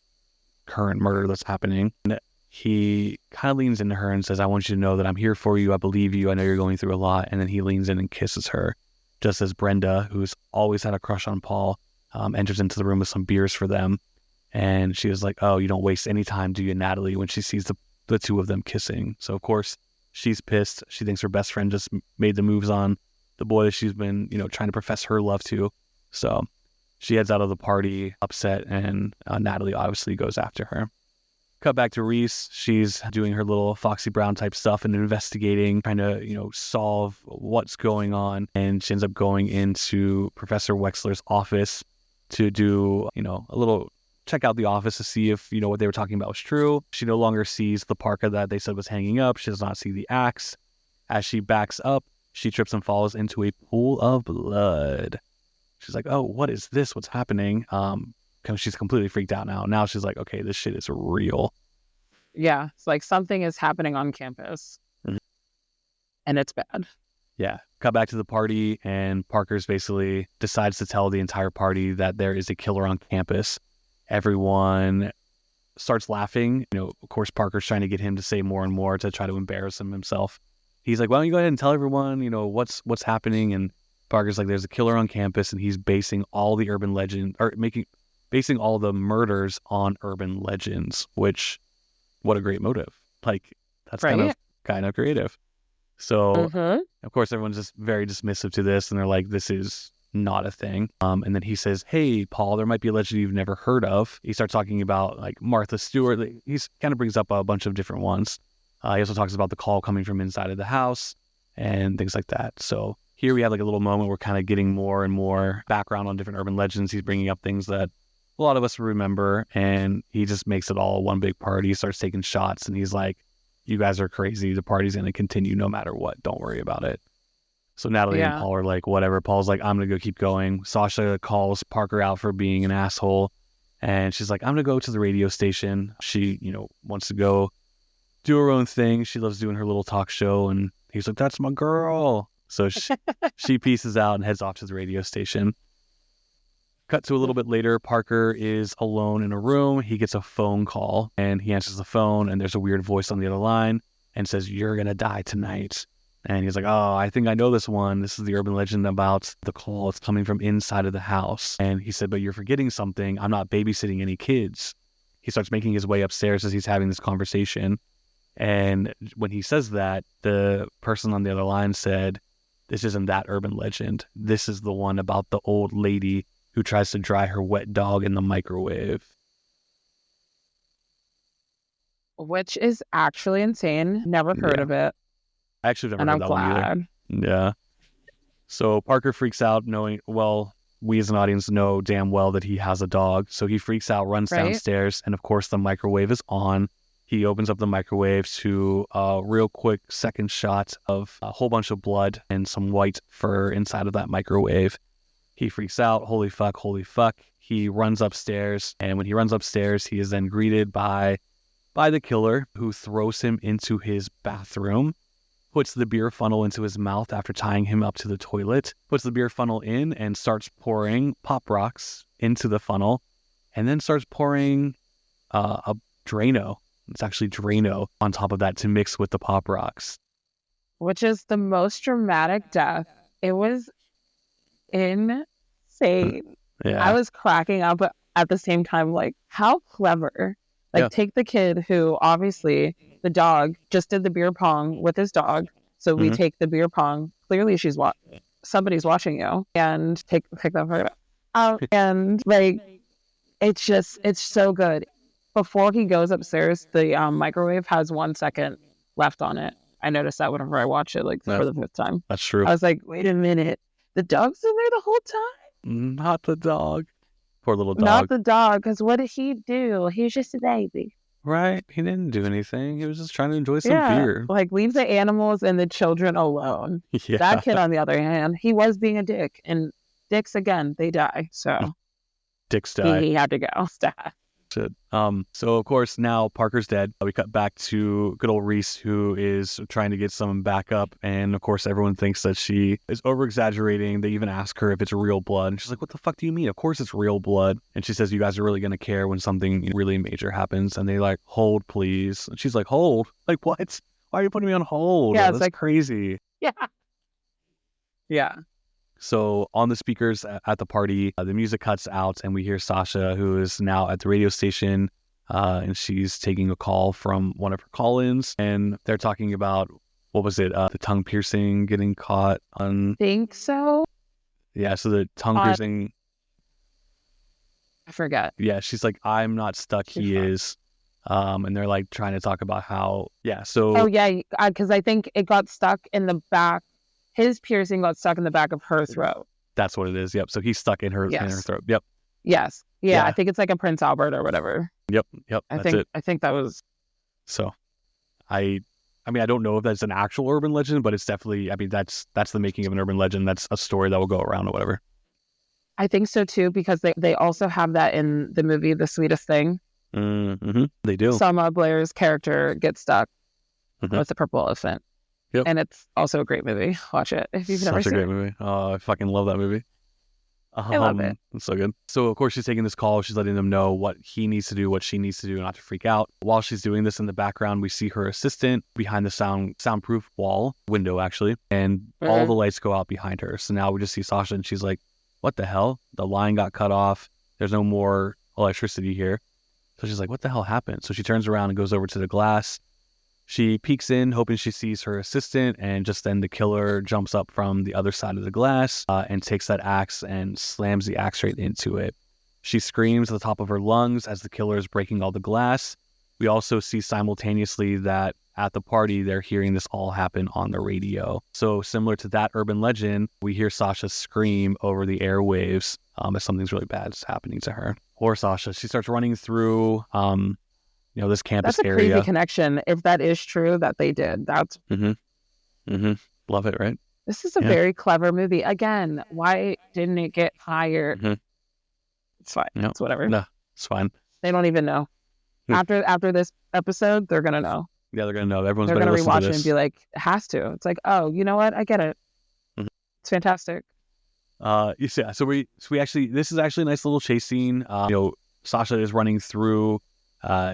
current murder that's happening. And he kind of leans into her and says, I want you to know that I'm here for you. I believe you. I know you're going through a lot. And then he leans in and kisses her, just as Brenda, who's always had a crush on Paul, enters into the room with some beers for them. And she was like, oh, you don't waste any time, do you, Natalie, when she sees the two of them kissing. So, of course, she's pissed. She thinks her best friend just made the moves on the boy that she's been, trying to profess her love to. So she heads out of the party upset, and Natalie obviously goes after her. Cut back to Reese. She's doing her little Foxy Brown type stuff and investigating, trying to, solve what's going on. And she ends up going into Professor Wexler's office to do, a little check out the office to see if, what they were talking about was true. She no longer sees the parka that they said was hanging up. She does not see the axe. As she backs up, she trips and falls into a pool of blood. She's like, oh, what is this? What's happening? She's completely freaked out now. Now she's like, okay, this shit is real. Yeah. It's like something is happening on campus. Mhm. And it's bad. Yeah. Cut back to the party, and Parker's basically decides to tell the entire party that there is a killer on campus. Everyone starts laughing. Of course, Parker's trying to get him to say more and more to try to embarrass him himself. He's like, why don't you go ahead and tell everyone, what's happening? And Parker's like, there's a killer on campus, and he's basing all the urban legend, or basing all the murders on urban legends, which, what a great motive. Like, that's right? kind of creative. So, Mm-hmm. of course, everyone's just very dismissive to this, and they're like, this is not a thing. And then he says, hey, Paul, there might be a legend you've never heard of. He starts talking about like Martha Stewart. He kind of brings up a bunch of different ones. He also talks about the call coming from inside of the house and things like that. So here we have like a little moment. We're kind of getting more and more background on different urban legends. He's bringing up things that a lot of us remember, and he just makes it all one big party. He starts taking shots, and he's like, you guys are crazy. The party's going to continue no matter what. Don't worry about it. So Natalie and Paul are like, whatever. Paul's like, I'm going to go keep going. Sasha calls Parker out for being an asshole. And she's like, I'm going to go to the radio station. She, wants to go do her own thing. She loves doing her little talk show. And he's like, that's my girl. So she pieces out and heads off to the radio station. Cut to a little bit later, Parker is alone in a room. He gets a phone call, and he answers the phone, and there's a weird voice on the other line and says, you're going to die tonight. And he's like, oh, I think I know this one. This is the urban legend about the call. It's coming from inside of the house. And he said, but you're forgetting something. I'm not babysitting any kids. He starts making his way upstairs as he's having this conversation. And when he says that, the person on the other line said, this isn't that urban legend. This is the one about the old lady who tries to dry her wet dog in the microwave. Which is actually insane. Never heard of it. I actually never heard that one either. Yeah. So Parker freaks out knowing, well, we as an audience know damn well that he has a dog. So he freaks out, runs downstairs, and of course the microwave is on. He opens up the microwave to a real quick second shot of a whole bunch of blood and some white fur inside of that microwave. He freaks out. Holy fuck, holy fuck. He runs upstairs, and when he runs upstairs, he is then greeted by the killer, who throws him into his bathroom, puts the beer funnel into his mouth after tying him up to the toilet, puts the beer funnel in and starts pouring Pop Rocks into the funnel, and then starts pouring a Drano. It's actually Drano on top of that to mix with the Pop Rocks. Which is the most dramatic death. It was insane. Yeah. I was cracking up at the same time, like, how clever. Like, take the kid who, obviously, the dog just did the beer pong with his dog. So we take the beer pong. Clearly, somebody's watching you, and take that photo. And, like, It's so good. Before he goes upstairs, the microwave has 1 second left on it. I noticed that whenever I watch it, like Yeah, for the fifth time. that's true. I was like, wait a minute, the dog's in there the whole time? Not the dog. Poor little Not dog. the dog, because what did he do? He was just a baby. Right? He didn't do anything. He was just trying to enjoy some Yeah, beer. like leave the animals and the children alone. That Yeah. kid, on the other hand, he was being a dick, and dicks again, they die. So Dicks die. he had to go. Stat. Shit. So of course now Parker's dead. We cut back to good old Reese, who is trying to get some backup, and of course everyone thinks that she is over exaggerating. They even ask her if it's real blood, and she's like, "What the fuck do you mean? Of course it's real blood." And she says, "You guys are really gonna care when something really major happens." And they like, "Hold, please." And she's like, "Hold? Like what? Why are you putting me on hold? Yeah, it's That's like, crazy." yeah. Yeah. So on the speakers at the party, the music cuts out and we hear Sasha, who is now at the radio station, and she's taking a call from one of her call-ins, and they're talking about, what was it, the tongue piercing getting caught on... Think so? Yeah, so the tongue piercing... I forget. Yeah, she's like, "I'm not stuck, he is." And they're like trying to talk about how... Yeah, so... Oh, yeah, because I think it got stuck in the back. His piercing got stuck in the back of her throat. That's what it is, yep. So he's stuck in her throat, yep. Yes. Yeah, I think it's like a Prince Albert or whatever. Yep, that's it. I think that was... So, I mean, I don't know if that's an actual urban legend, but it's definitely, I mean, that's the making of an urban legend. That's a story that will go around or whatever. I think so too, because they also have that in the movie The Sweetest Thing. Mm-hmm. They do. Selma Blair's character gets stuck with the purple elephant. Yep. And it's also a great movie. Watch it if you've never Such a seen great it. movie. Oh, I fucking love that movie. I love it. It's so good. So, of course, she's taking this call. She's letting them know what he needs to do, what she needs to do, not to freak out. While she's doing this in the background, we see her assistant behind the soundproof window, actually, and all the lights go out behind her. So now we just see Sasha, and she's like, "What the hell? The line got cut off. There's no more electricity here." So she's like, "What the hell happened?" So she turns around and goes over to the glass. She peeks in, hoping she sees her assistant, and just then the killer jumps up from the other side of the glass and takes that axe and slams the axe right into it. She screams at the top of her lungs as the killer is breaking all the glass. We also see simultaneously that at the party, they're hearing this all happen on the radio. So similar to that urban legend, we hear Sasha scream over the airwaves as something's really bad is happening to her. Or Sasha, she starts running through... this campus area. That's a crazy connection. If that is true that they did, that's... Love it, right? This is a very clever movie. Again, why didn't it get higher? It's fine. No. It's whatever. No, it's fine. They don't even know. After this episode, they're going to know. Yeah, they're going to know. Everyone's going to rewatch it and be like, it has to. It's like, oh, you know what? I get it. It's fantastic. Yeah, so we actually... This is actually a nice little chase scene. Sasha is running through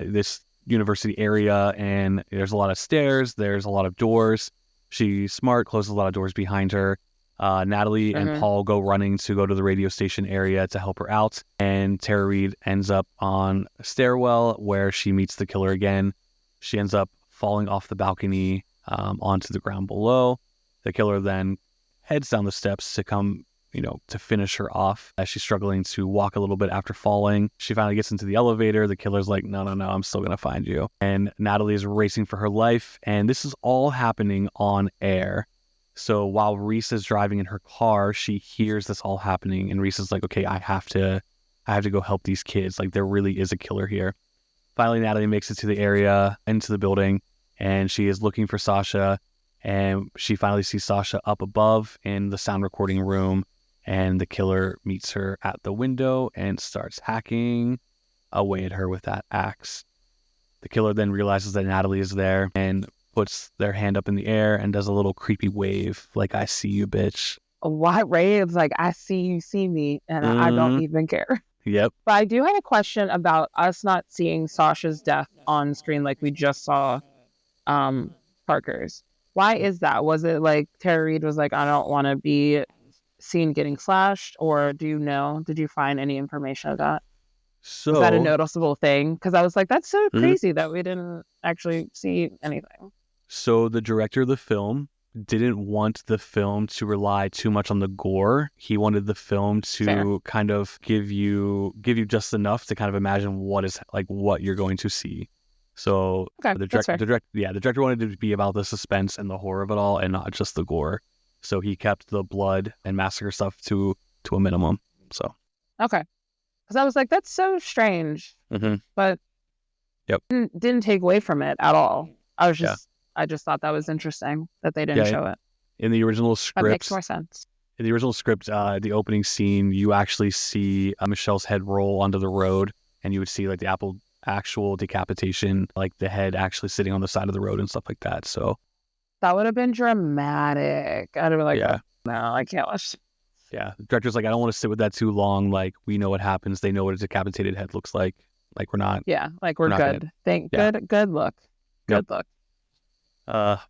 this university area, and there's a lot of stairs, there's a lot of doors. She's smart, closes a lot of doors behind her. Natalie and Paul go running to go to the radio station area to help her out, and Tara Reid ends up on a stairwell where she meets the killer again. She ends up falling off the balcony onto the ground below. The killer then heads down the steps to come to finish her off as she's struggling to walk a little bit after falling. She finally gets into the elevator. The killer's like, no, I'm still going to find you. And Natalie is racing for her life. And this is all happening on air. So while Reese is driving in her car, she hears this all happening. And Reese is like, okay, I have to go help these kids. Like, there really is a killer here. Finally, Natalie makes it to the area, into the building, and she is looking for Sasha. And she finally sees Sasha up above in the sound recording room. And the killer meets her at the window and starts hacking away at her with that axe. The killer then realizes that Natalie is there and puts their hand up in the air and does a little creepy wave, like, "I see you, bitch." What, Ray? It's like, I see you see me, and I don't even care. Yep. But I do have a question about us not seeing Sasha's death on screen like we just saw Parker's. Why is that? Was it like Tara Reid was like, I don't want to be seen getting slashed, or do you know? Did you find any information of that? So is that a noticeable thing? Because I was like, that's so crazy that we didn't actually see anything. So the director of the film didn't want the film to rely too much on the gore. He wanted the film Fair. to kind of give you just enough to kind of imagine what you're going to see. So Okay, that's fair. the director wanted it to be about the suspense and the horror of it all, and not just the gore. So he kept the blood and massacre stuff to a minimum. So Okay. Because I was like, that's so strange, but Yep. didn't take away from it at all. I Yeah. just thought that was interesting that they didn't Yeah, show it. in the original That makes script, more sense. the opening scene, you actually see Michelle's head roll onto the road, and you would see like the actual decapitation, like the head actually sitting on the side of the road and stuff like that. So That would have been dramatic. I'd have been like, yeah, no, I can't watch. yeah. The director's like, I don't want to sit with that too long. Like, we know what happens. They know what a decapitated head looks like. Like, we're not. Yeah, like we're not good. Yeah. Good look. Good look.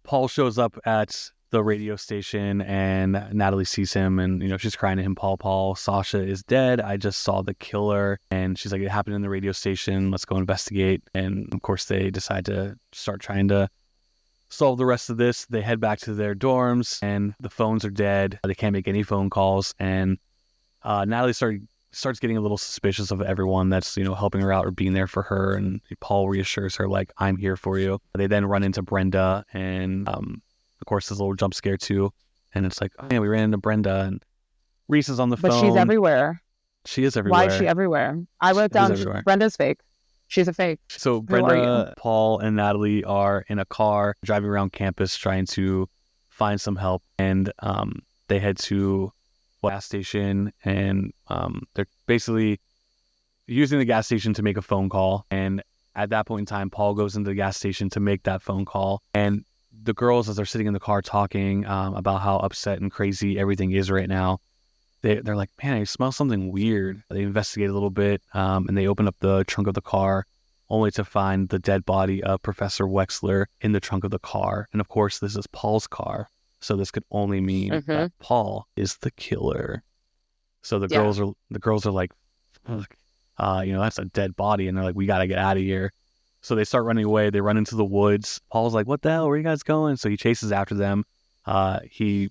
Paul shows up at the radio station, and Natalie sees him, and she's crying to him. Paul, Sasha is dead. I just saw the killer. And she's like, it happened in the radio station. Let's go investigate. And of course, they decide to start trying to solve the rest of this. They head back to their dorms, and the phones are dead. They can't make any phone calls. And Natalie starts getting a little suspicious of everyone that's helping her out or being there for her. And Paul reassures her, like, I'm here for you. They then run into Brenda, and of course there's a little jump scare too. And it's like, oh yeah, we ran into Brenda, and Reese is on the phone. But she's everywhere. She is everywhere. Why is she everywhere? I wrote down Brenda's fake. She's a fake. So Brenda, Paul, and Natalie are in a car driving around campus trying to find some help. And they head to a gas station, and they're basically using the gas station to make a phone call. And at that point in time, Paul goes into the gas station to make that phone call. And the girls, as they're sitting in the car talking about how upset and crazy everything is right now, they're like, man, I smell something weird. They investigate a little bit, and they open up the trunk of the car, only to find the dead body of Professor Wexler in the trunk of the car. And of course, this is Paul's car. So this could only mean that Paul is the killer. So the girls are like, fuck, that's a dead body. And they're like, we got to get out of here. So they start running away. They run into the woods. Paul's like, what the hell? Where are you guys going? So he chases after them. He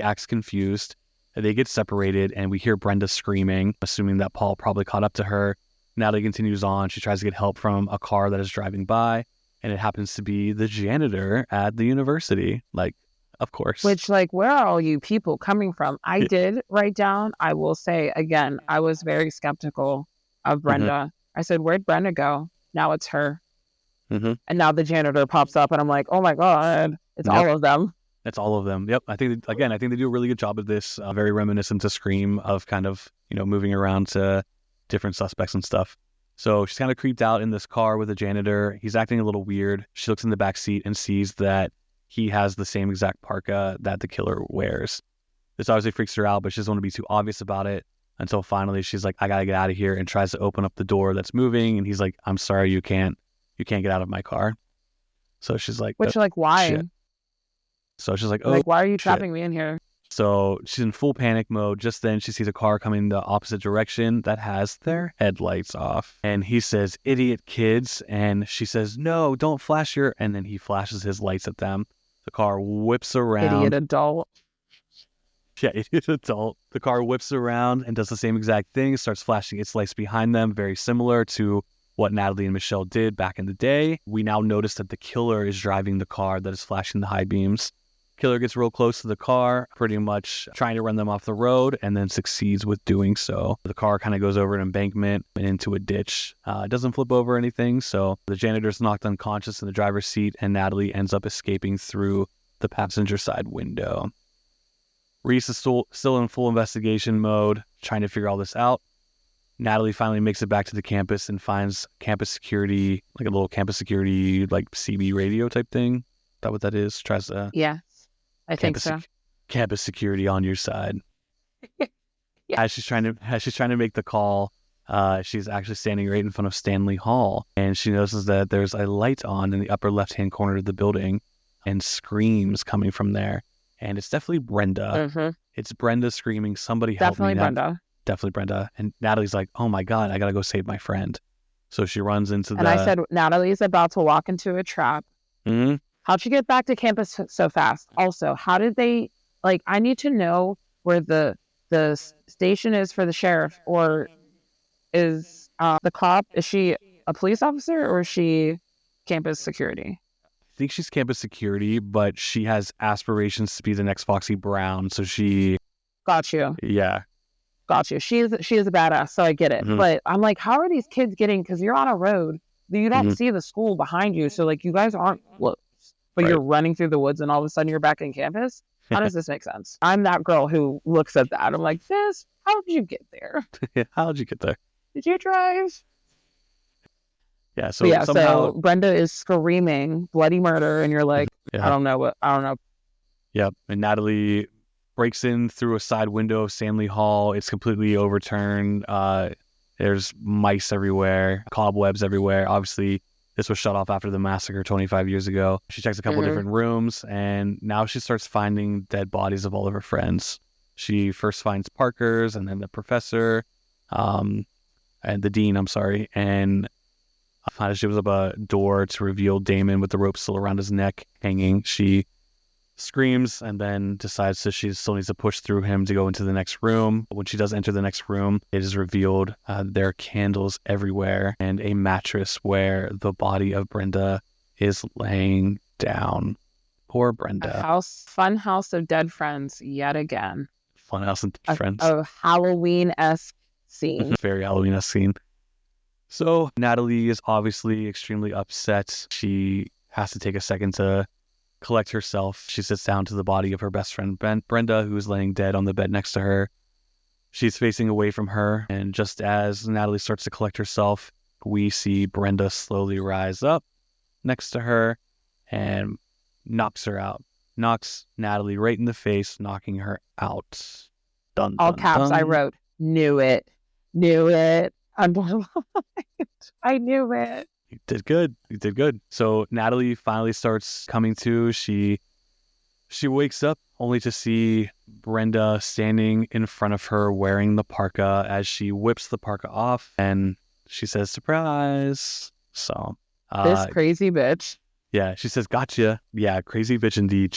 acts confused. They get separated, and we hear Brenda screaming, assuming that Paul probably caught up to her. Natalie continues on. She tries to get help from a car that is driving by, and it happens to be the janitor at the university. Like, of course. Which, like, where are all you people coming from? I did write down, I will say again, I was very skeptical of Brenda. I said, where'd Brenda go? Now it's her. And now the janitor pops up, and I'm like, oh my God, it's all of them. It's all of them. Yep. I think they do a really good job of this. Very reminiscent to Scream, of kind of, moving around to different suspects and stuff. So she's kind of creeped out in this car with the janitor. He's acting a little weird. She looks in the back seat and sees that he has the same exact parka that the killer wears. This obviously freaks her out, but she doesn't want to be too obvious about it, until finally she's like, I got to get out of here, and tries to open up the door that's moving. And he's like, I'm sorry, you can't get out of my car. So she's like, why? Shit. So she's like, oh, why are you trapping me in here? So she's in full panic mode. Just then she sees a car coming the opposite direction that has their headlights off. And he says, idiot kids. And she says, no, don't flash your... And then he flashes his lights at them. The car whips around. Idiot adult. Yeah, idiot adult. The car whips around and does the same exact thing. Starts flashing its lights behind them. Very similar to what Natalie and Michelle did back in the day. We now notice that the killer is driving the car that is flashing the high beams. Killer gets real close to the car, pretty much trying to run them off the road, and then succeeds with doing so. The car kind of goes over an embankment and into a ditch. It doesn't flip over anything, so the janitor's knocked unconscious in the driver's seat, and Natalie ends up escaping through the passenger side window. Reese is still in full investigation mode, trying to figure all this out. Natalie finally makes it back to the campus and finds campus security, like a little campus security, like CB radio type thing. Is that what that is? Tries to... Yeah. I think so. Campus security on your side. Yeah. As she's trying to make the call, she's actually standing right in front of Stanley Hall, and she notices that there's a light on in the upper left-hand corner of the building, and screams coming from there. And it's definitely Brenda. It's Brenda screaming, "Somebody help me!" Definitely Brenda. And Natalie's like, "Oh my God, I gotta go save my friend." So she runs into And I said, Natalie's about to walk into a trap. How'd she get back to campus so fast? Also, how did they, like, I need to know where the station is for the sheriff, or is the cop, is she a police officer or is she campus security? I think she's campus security, but she has aspirations to be the next Foxy Brown. So she, Got you. yeah. Got you. She is a badass, so I get it. Mm-hmm. But I'm like, how are these kids getting, because you're on a road, you don't Mm-hmm. see the school behind you. So like you guys aren't close, but Right. you're running through the woods and all of a sudden you're back in campus. How does this make sense? I'm that girl who looks at that. I'm like, this, how did you get there? How'd you get there? Did you drive? Yeah. But So yeah, somehow, so Brenda is screaming bloody murder, and you're like, yeah. I don't know. Yep. And Natalie breaks in through a side window of Stanley Hall. It's completely overturned. There's mice everywhere, cobwebs everywhere. Obviously, this was shut off after the massacre 25 years ago. She checks a couple different rooms, and now she starts finding dead bodies of all of her friends. She first finds Parker's, and then the professor, and the dean, I'm sorry. And she opens up a door to reveal Damon with the rope still around his neck, hanging. She screams and then decides that she still needs to push through him to go into the next room. When she does enter the next room, it is revealed there are candles everywhere and a mattress where the body of Brenda is laying down. Poor Brenda. Fun house of dead friends yet again. Funhouse and friends. A Halloween-esque scene. Very Halloween-esque scene. So Natalie is obviously extremely upset. She has to take a second to collect herself. She sits down to the body of her best friend Brenda, who is laying dead on the bed next to her. She's facing away from her, and just as Natalie starts to collect herself, we see Brenda slowly rise up next to her and knocks her out. Knocks Natalie right in the face, knocking her out. Dun, All dun, caps, dun. I wrote, knew it. I knew it. You did good. You did good. So Natalie finally starts coming to. She wakes up only to see Brenda standing in front of her wearing the parka as she whips the parka off and she says, "Surprise." So this crazy bitch. Yeah, she says, "Gotcha." Yeah, crazy bitch indeed.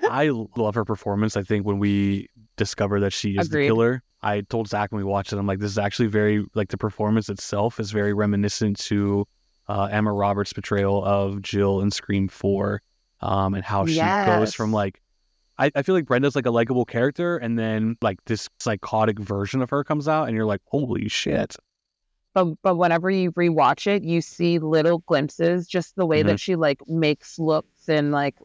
I love her performance. I think when we discover that she is the killer, I told Zach when we watched it, I'm like, this is actually very, like, the performance itself is very reminiscent to Emma Roberts' portrayal of Jill in Scream 4, and how she goes from, like, I feel like Brenda's like a likable character, and then like this psychotic version of her comes out, and you're like, holy shit. But whenever you rewatch it, you see little glimpses, just the way that she like makes looks and like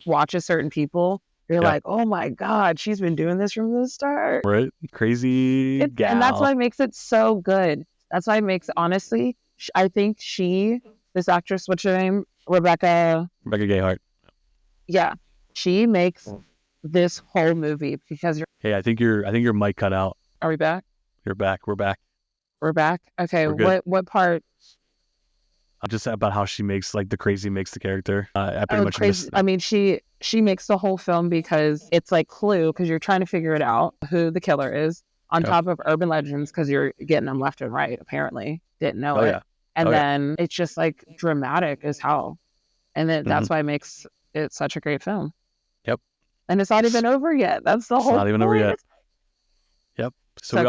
watches certain people. You're like, oh my God, she's been doing this from the start. Right? Crazy gal. And that's why it makes it so good. That's why it makes, honestly, I think this actress, what's her name? Rebecca Gayheart. Yeah. She makes this whole movie because Hey, I think your mic cut out. Are we back? You're back. We're back. We're back. Okay. What part? Just about how she makes like the crazy makes the character. I pretty much missed. I mean, she makes the whole film because it's like Clue, because you're trying to figure it out who the killer is, on top of urban legends because you're getting them left and right. Apparently, didn't know it. Yeah. And then it's just like dramatic as hell, and then that's why it makes it such a great film. Yep. And it's not even over yet. That's the whole. Not even over yet. Yep. So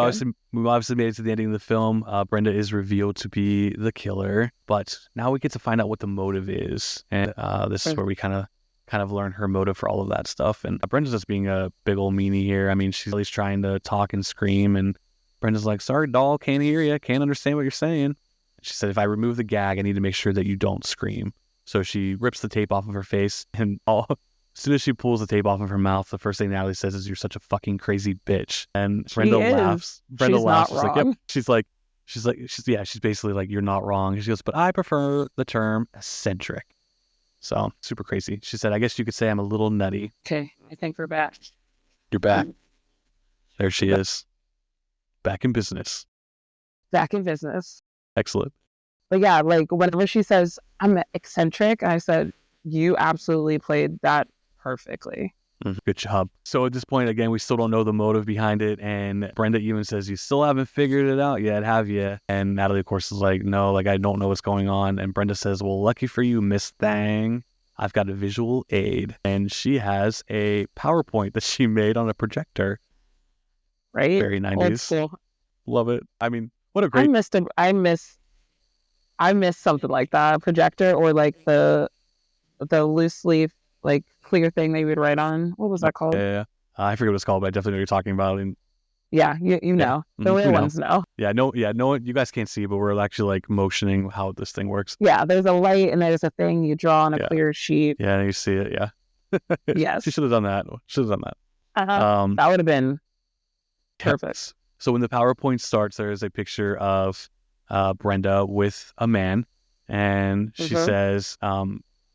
we obviously made it to the ending of the film. Brenda is revealed to be the killer, but now we get to find out what the motive is, and this is where we kind of learn her motive for all of that stuff. And Brenda's just being a big old meanie here. I mean, she's at least trying to talk and scream, and Brenda's like, "Sorry, doll, can't hear you, can't understand what you're saying." She said, "If I remove the gag, I need to make sure that you don't scream." So she rips the tape off of her face, and as soon as she pulls the tape off of her mouth, the first thing Natalie says is, "You're such a fucking crazy bitch." And Brenda laughs. Brenda laughs. She's like, "Yep." She's basically like, "You're not wrong." And she goes, "But I prefer the term eccentric." So super crazy. She said, "I guess you could say I'm a little nutty." Okay, I think we're back. You're back. There she is. Back in business. Back in business. Excellent. But yeah, like whenever she says, "I'm eccentric," I said, you absolutely played that perfectly. Good job. So at this point, again, we still don't know the motive behind it. And Brenda even says, "You still haven't figured it out yet, have you?" And Natalie, of course, is like, "No, like I don't know what's going on." And Brenda says, "Well, lucky for you, Miss Thang. I've got a visual aid. And she has a PowerPoint that she made on a projector. Right? Very Old 90s. school. Love it. I mean, what a I great... missed I miss something like that, a projector, or like the loose leaf, like clear thing they would write on. What was that called? Yeah. I forget what it's called, but I definitely know what you're talking about. And Yeah, you yeah, know. The real you know. ones know. Yeah, no, you guys can't see, but we're actually like motioning how this thing works. Yeah, there's a light and there's a thing you draw on a Yeah. clear sheet. Yeah, you see it. Yeah. Yes. She should have done that. That would have been perfect. Yes. So when the PowerPoint starts, there is a picture of Brenda with a man, and she says,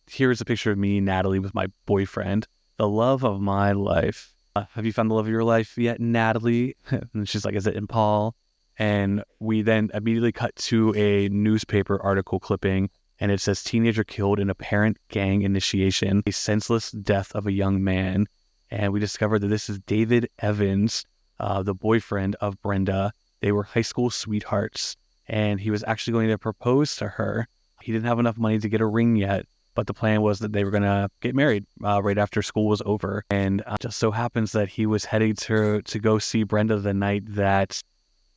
here's a picture of me, Natalie, with my boyfriend, the love of my life. Have you found the love of your life yet, Natalie? And she's like, is it in Paul? And we then immediately cut to a newspaper article clipping, and it says, teenager killed in apparent gang initiation, a senseless death of a young man. And we discovered that this is David Evans, the boyfriend of Brenda. They were high school sweethearts, and he was actually going to propose to her. He didn't have enough money to get a ring yet, but the plan was that they were going to get married right after school was over. And just so happens that he was heading to go see Brenda the night that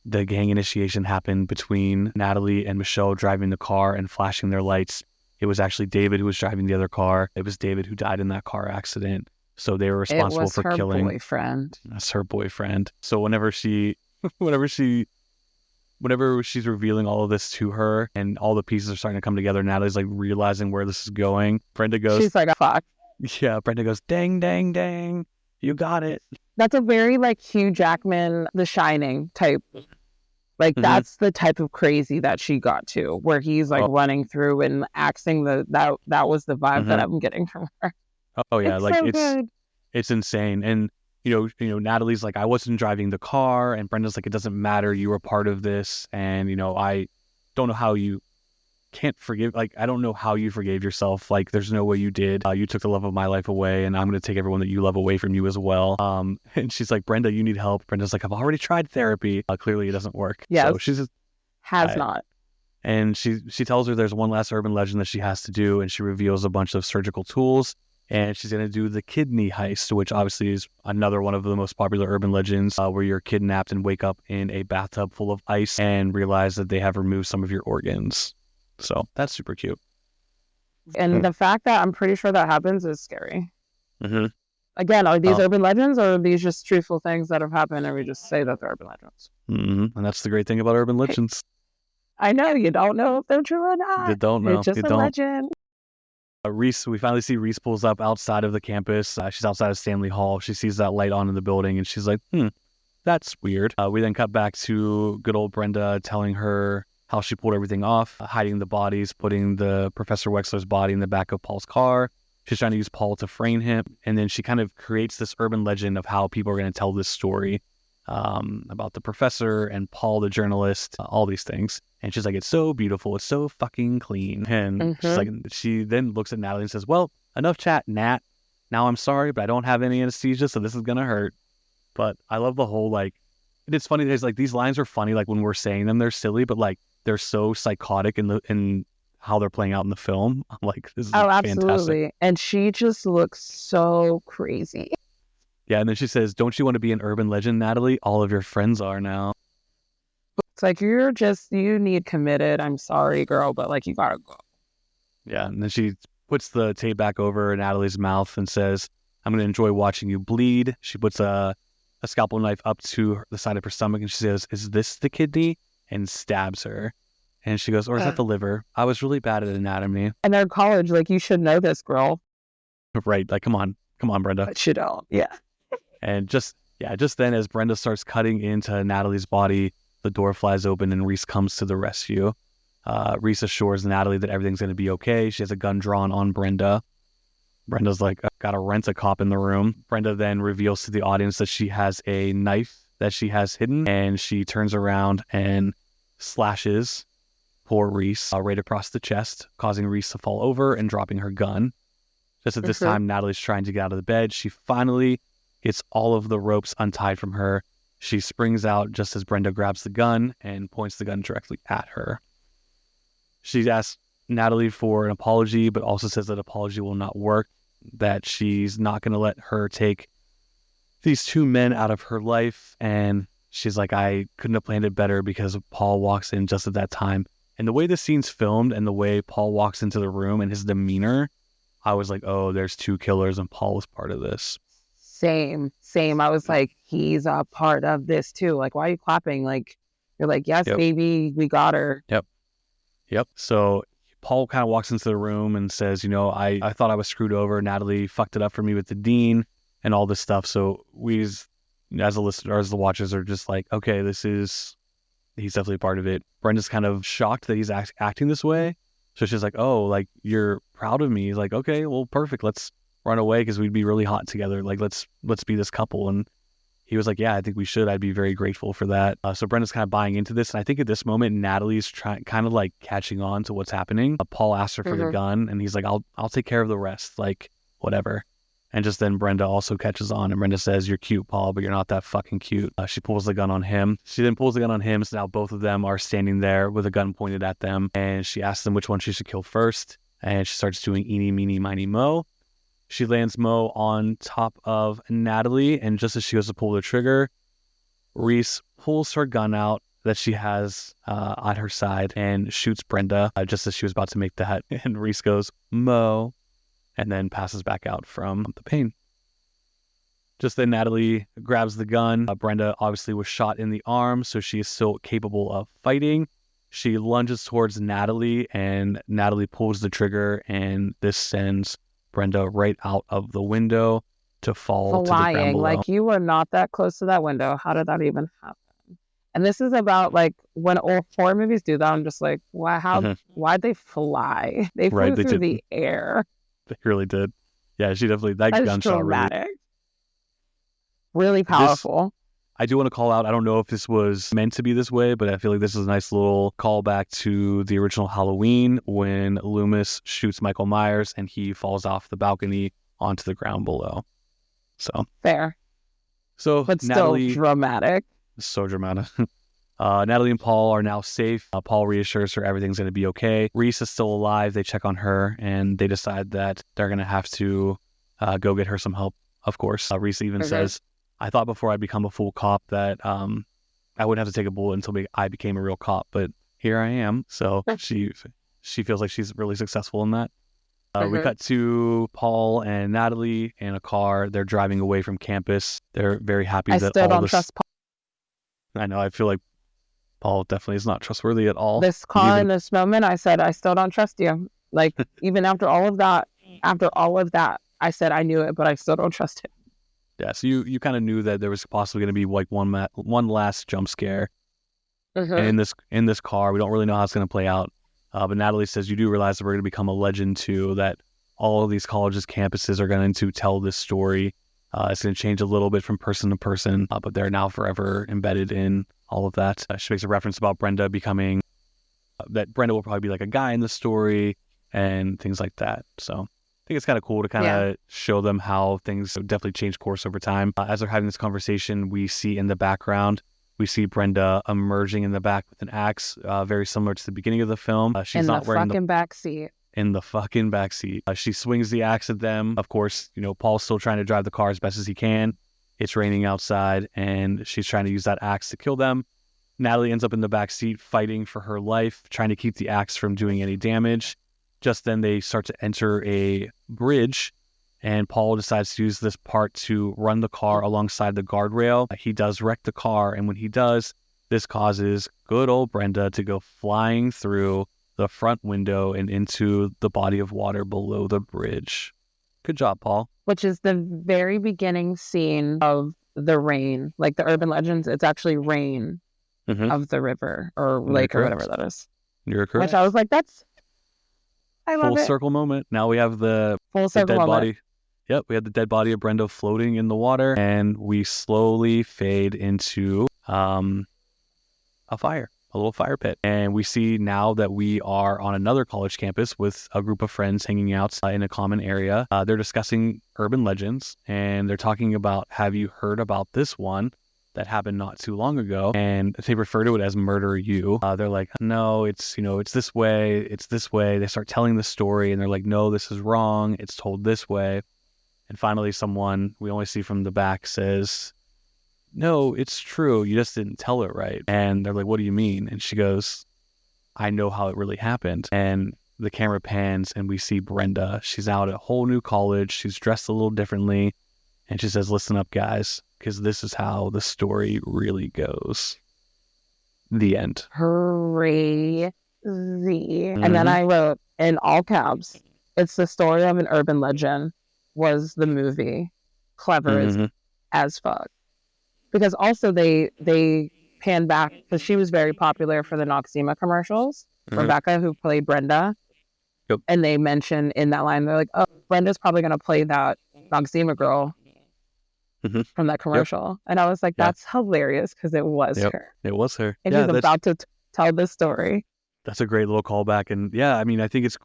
the gang initiation happened between Natalie and Michelle driving the car and flashing their lights. It was actually David who was driving the other car. It was David who died in that car accident. So they were responsible for killing. Boyfriend. That's her boyfriend. So whenever she's revealing all of this to her and all the pieces are starting to come together, Natalie's like realizing where this is going. Brenda goes, she's like, fuck. Yeah, Brenda goes, dang, dang, dang. You got it. That's a very like Hugh Jackman, The Shining type. Like that's the type of crazy that she got to, where he's like running through and axing that was the vibe that I'm getting from her. Oh yeah, it's like so good. It's insane. And you know, Natalie's like, I wasn't driving the car, and Brenda's like, it doesn't matter, you were part of this, and you know, I don't know how you can't forgive, like, I don't know how you forgave yourself. Like, there's no way you did. You took the love of my life away, and I'm going to take everyone that you love away from you as well. And she's like, Brenda, you need help. Brenda's like, I've already tried therapy. Clearly it doesn't work. Yeah, so she's just, not. And she tells her there's one last urban legend that she has to do, and she reveals a bunch of surgical tools, and she's going to do the kidney heist, which obviously is another one of the most popular urban legends, where you're kidnapped and wake up in a bathtub full of ice and realize that they have removed some of your organs. So that's super cute. And the fact that I'm pretty sure that happens is scary. Mm-hmm. Again, are these urban legends, or are these just truthful things that have happened and we just say that they're urban legends? Mm-hmm. And that's the great thing about urban legends. I know, you don't know if they're true or not. You don't know. It's just a legend. Reese, we finally see Reese pulls up outside of the campus. She's outside of Stanley Hall. She sees that light on in the building, and she's like, that's weird. We then cut back to good old Brenda telling her how she pulled everything off, hiding the bodies, putting the Professor Wexler's body in the back of Paul's car. She's trying to use Paul to frame him. And then she kind of creates this urban legend of how people are going to tell this story about the professor and Paul, the journalist, all these things. And she's like, it's so beautiful. It's so fucking clean. And she's like, she then looks at Natalie and says, well, enough chat, Nat. Now I'm sorry, but I don't have any anesthesia, so this is going to hurt. But I love the whole, like, it's funny. There's like, these lines are funny. Like when we're saying them, they're silly, but like, they're so psychotic in how they're playing out in the film. I'm like, this is fantastic. Absolutely. And she just looks so crazy. Yeah, and then she says, don't you want to be an urban legend, Natalie? All of your friends are now. It's like, you need committed. I'm sorry, girl, but like, you gotta go. Yeah, and then she puts the tape back over Natalie's mouth and says, I'm going to enjoy watching you bleed. She puts a scalpel knife up to the side of her stomach, and she says, is this the kidney? And stabs her. And she goes, or is that the liver? I was really bad at anatomy. And they're in college, like, you should know this, girl. Right, like, come on, Brenda. But you don't, yeah. And just then, as Brenda starts cutting into Natalie's body, the door flies open and Reese comes to the rescue. Reese assures Natalie that everything's going to be okay. She has a gun drawn on Brenda. Brenda's like, gotta rent a cop in the room. Brenda then reveals to the audience that she has a knife that she has hidden, and she turns around and slashes poor Reese right across the chest, causing Reese to fall over and dropping her gun. Just at this time, Natalie's trying to get out of the bed. She finally gets all of the ropes untied from her. She springs out just as Brenda grabs the gun and points the gun directly at her. She asks, Natalie for an apology, but also says that apology will not work, that she's not going to let her take these two men out of her life. And she's like, I couldn't have planned it better, because Paul walks in just at that time. And the way the scene's filmed and the way Paul walks into the room and his demeanor, I was like, oh, there's two killers and Paul was part of this. Same. I was like, he's a part of this too. Like, why are you clapping? Like, you're like, yes, baby, we got her. Yep. So Paul kind of walks into the room and says, I thought I was screwed over. Natalie fucked it up for me with the dean and all this stuff. So we, as a listener, as the watchers, are just like, okay, he's definitely part of it. Brenda's kind of shocked that he's acting this way. So she's like, oh, like, you're proud of me. He's like, okay, well, perfect. Let's run away, because we'd be really hot together. Like, let's be this couple. And he was like, yeah, I think we should. I'd be very grateful for that. So Brenda's kind of buying into this. And I think at this moment, Natalie's kind of like catching on to what's happening. Paul asked her for the gun, and he's like, I'll take care of the rest. Like, whatever. And just then Brenda also catches on, and Brenda says, you're cute, Paul, but you're not that fucking cute. She pulls the gun on him. She then pulls the gun on him. So now both of them are standing there with a gun pointed at them. And she asks them which one she should kill first. And she starts doing eeny, meeny, miny, mo. She lands Mo on top of Natalie, and just as she goes to pull the trigger, Reese pulls her gun out that she has on her side and shoots Brenda just as she was about to make that. And Reese goes, Mo, and then passes back out from the pain. Just then Natalie grabs the gun. Brenda obviously was shot in the arm, so she is still capable of fighting. She lunges towards Natalie, and Natalie pulls the trigger, and this sends Brenda right out of the window to fall to the ground below. Like, you were not that close to that window. How did that even happen? And this is about, like, when all horror movies do that, I'm just like, why'd they fly? They flew through the air. They really did. Yeah, she definitely, that gunshot really powerful. I do want to call out, I don't know if this was meant to be this way, but I feel like this is a nice little callback to the original Halloween when Loomis shoots Michael Myers and he falls off the balcony onto the ground below. So fair. So but Natalie, still dramatic. So dramatic. Natalie and Paul are now safe. Paul reassures her everything's going to be okay. Reese is still alive. They check on her and they decide that they're going to have to go get her some help, of course. Reese even says, I thought before I become a full cop that I wouldn't have to take a bullet until I became a real cop, but here I am. So she feels like she's really successful in that. We cut to Paul and Natalie in a car. They're driving away from campus. They're very happy that still don't trust Paul. I know. I feel like Paul definitely is not trustworthy at all. This car in this moment, I said, I still don't trust you. Like, even after all of that, I said I knew it, but I still don't trust him. Yeah, so you kind of knew that there was possibly going to be like one last jump scare. And in this car, we don't really know how it's going to play out. But Natalie says, you do realize that we're going to become a legend too, that all of these colleges, campuses are going to tell this story. It's going to change a little bit from person to person, but they're now forever embedded in all of that. She makes a reference about Brenda becoming, that Brenda will probably be like a guy in the story and things like that. So I think it's kind of cool to kind of show them how things definitely change course over time. As they're having this conversation, we see in the background, we see Brenda emerging in the back with an axe, very similar to the beginning of the film. She's not wearing the back seat. In the fucking backseat. She swings the axe at them. Of course, Paul's still trying to drive the car as best as he can. It's raining outside, and she's trying to use that axe to kill them. Natalie ends up in the backseat fighting for her life, trying to keep the axe from doing any damage. Just then, they start to enter a bridge, and Paul decides to use this part to run the car alongside the guardrail. He does wreck the car, and when he does, this causes good old Brenda to go flying through the front window and into the body of water below the bridge. Good job, Paul. Which is the very beginning scene of the rain. Like the urban legends, it's actually rain of the river or lake or whatever that is. You're correct. Which I was like, I love it. Full circle moment. Now we have the dead body. Yep, we had the dead body of Brenda floating in the water, and we slowly fade into a fire. A little fire pit. And we see now that we are on another college campus with a group of friends hanging out in a common area. They're discussing urban legends, and they're talking about, have you heard about this one? that happened not too long ago, and they refer to it as Murder You. They're like, no, it's, it's this way, it's this way. They start telling the story, and they're like, no, this is wrong. It's told this way. And finally, someone we only see from the back says, no, it's true. You just didn't tell it right. And they're like, what do you mean? And she goes, I know how it really happened. And the camera pans and we see Brenda. She's out at a whole new college. She's dressed a little differently. And she says, listen up, guys, because this is how the story really goes. The end. Crazy. And then I wrote in all caps, it's the story of an urban legend. Was the movie clever as fuck? Because also they pan back, because she was very popular for the Noxzema commercials. Rebecca, who played Brenda. Yep. And they mention in that line, they're like, oh, Brenda's probably going to play that Noxzema girl from that commercial. Yep. And I was like, that's hilarious, because it was her. It was her. And she's about to tell this story. That's a great little callback. And yeah, I mean, I think it's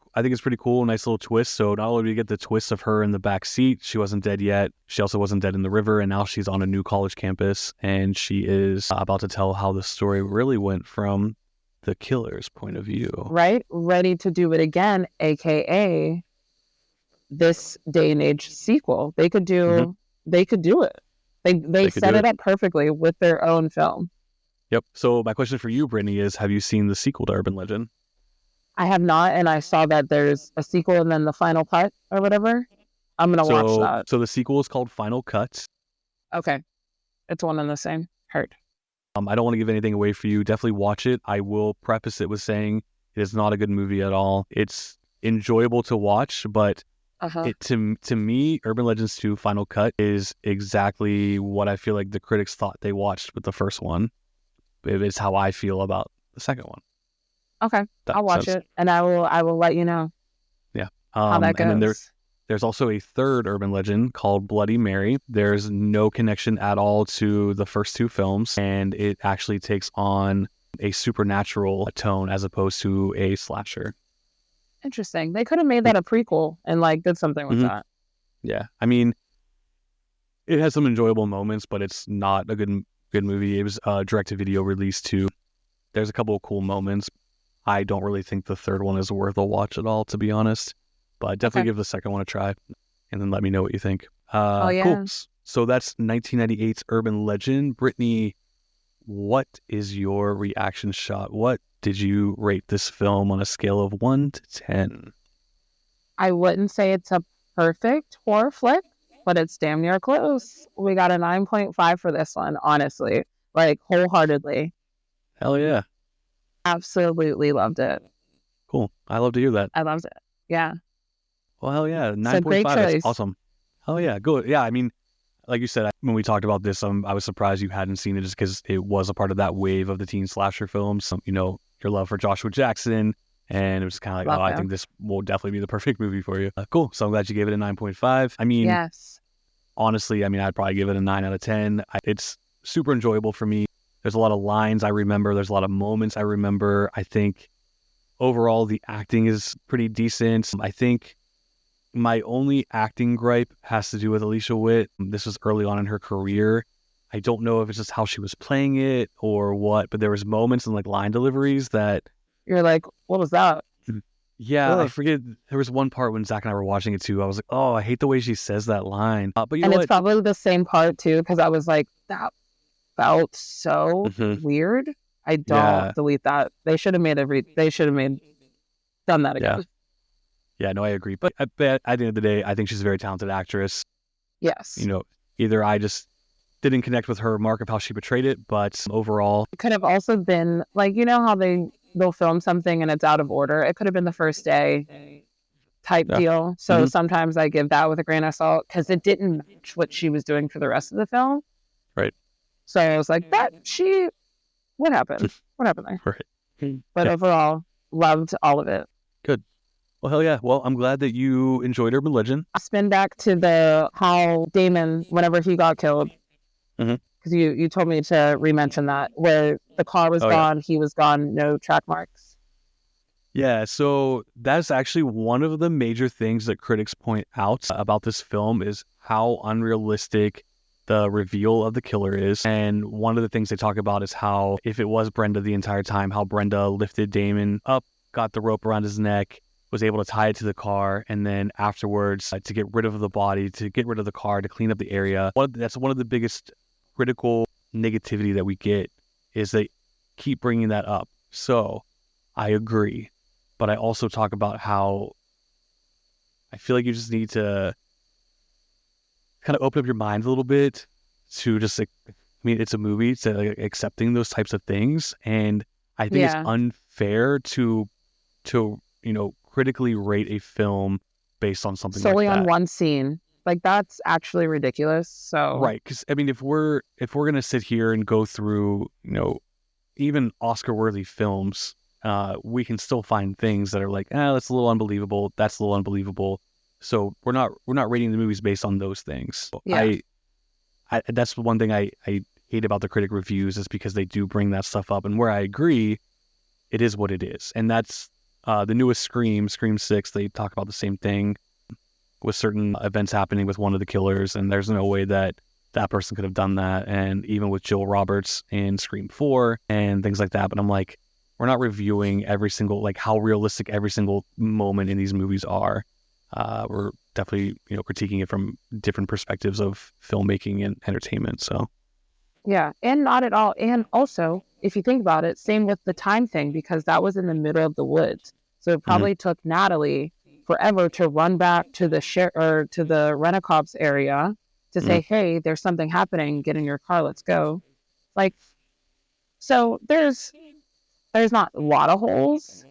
pretty cool. Nice little twist. So not only do we get the twist of her in the back seat, she wasn't dead yet. She also wasn't dead in the river. And now she's on a new college campus. And she is about to tell how the story really went from the killer's point of view. Right? Ready to do it again, AKA this day and age sequel. They could do it. They set it up perfectly with their own film. Yep. So my question for you, Brittany, is have you seen the sequel to Urban Legend? I have not, and I saw that there's a sequel and then the final cut or whatever. I'm going to watch that. So the sequel is called Final Cut. Okay. It's one and the same. Heard. I don't want to give anything away for you. Definitely watch it. I will preface it with saying it is not a good movie at all. It's enjoyable to watch, but to me, Urban Legends 2 Final Cut is exactly what I feel like the critics thought they watched with the first one. It's how I feel about the second one. Okay, I'll watch it, and I will let you know. Yeah, how that goes. And then there's also a third urban legend called Bloody Mary. There's no connection at all to the first two films, and it actually takes on a supernatural tone as opposed to a slasher. Interesting. They could have made that a prequel and did something with that. Yeah, I mean, it has some enjoyable moments, but it's not a good movie. It was direct-to-video release too. There's a couple of cool moments. I don't really think the third one is worth a watch at all, to be honest. But definitely give the second one a try, and then let me know what you think. Cool. So that's 1998's Urban Legend. Brittany, what is your reaction shot? What did you rate this film on a scale of 1 to 10? I wouldn't say it's a perfect horror flick, but it's damn near close. We got a 9.5 for this one, honestly. Wholeheartedly. Hell yeah. Absolutely loved it. Cool. I love to hear that. I loved it. Yeah. Well, hell yeah. 9.5. That's awesome. Hell yeah. Good. Yeah, I mean, like you said, when we talked about this, I was surprised you hadn't seen it just because it was a part of that wave of the teen slasher films. Your love for Joshua Jackson. And it was kind of like, I think this will definitely be the perfect movie for you. Cool. So I'm glad you gave it a 9.5. I mean, yes. Honestly, I'd probably give it a 9 out of 10. It's super enjoyable for me. There's a lot of lines I remember. There's a lot of moments I remember. I think overall the acting is pretty decent. I think my only acting gripe has to do with Alicia Witt. This was early on in her career. I don't know if it's just how she was playing it or what, but there was moments and line deliveries that you're like, what was that? Yeah, really? I forget. There was one part when Zach and I were watching it too. I was like, oh, I hate the way she says that line. But you know what? It's probably the same part too, because I was like, that felt so weird. I don't delete that. They should have done that again. Yeah, no, I agree. But at the end of the day, I think she's a very talented actress. Yes. Either I just didn't connect with her mark of how she portrayed it, but overall, it could have also been how they'll film something and it's out of order. It could have been the first day type deal. So sometimes I give that with a grain of salt because it didn't match what she was doing for the rest of the film. Right. So I was like, what happened? What happened there? Right. But overall, loved all of it. Good. Well, hell yeah. Well, I'm glad that you enjoyed Urban Legend. I spin back to how Damon, whenever he got killed, because you told me to re-mention that, where the car was gone, he was gone, no track marks. Yeah, so that's actually one of the major things that critics point out about this film is how unrealistic the reveal of the killer is. And one of the things they talk about is how if it was Brenda the entire time, how Brenda lifted Damon up, got the rope around his neck, was able to tie it to the car, and then afterwards to get rid of the body, to get rid of the car, to clean up the area. That's one of the biggest critical negativity that we get, is they keep bringing that up. So I agree, but I also talk about how I feel like you just need to kind of open up your mind a little bit to just like, I mean, it's a movie, to like, accepting those types of things. And I think it's Yeah. unfair to critically rate a film based on something like Solely on that. one scene. Like, that's actually ridiculous. So, Right. Because I mean, if we're gonna sit here and go through, even Oscar-worthy films, we can still find things that are like, that's a little unbelievable. That's a little unbelievable. So we're not rating the movies based on those things. yeah. That's the one thing I hate about the critic reviews, is because they do bring that stuff up. And where I agree, it is what it is. And that's the newest Scream 6. They talk about the same thing with certain events happening with one of the killers, and there's no way that that person could have done that. And even with Jill Roberts in Scream 4 and things like that. But I'm like, we're not reviewing every single, like, how realistic every single moment in these movies are. We're definitely, critiquing it from different perspectives of filmmaking and entertainment. So Yeah. And not at all. And also, if you think about it, same with the time thing, because that was in the middle of the woods. So it mhm, probably took Natalie forever to run back to the or to the rent-a-cops area to mhm, say, hey, there's something happening. Get in your car. Let's go. Like, so there's not a lot of holes.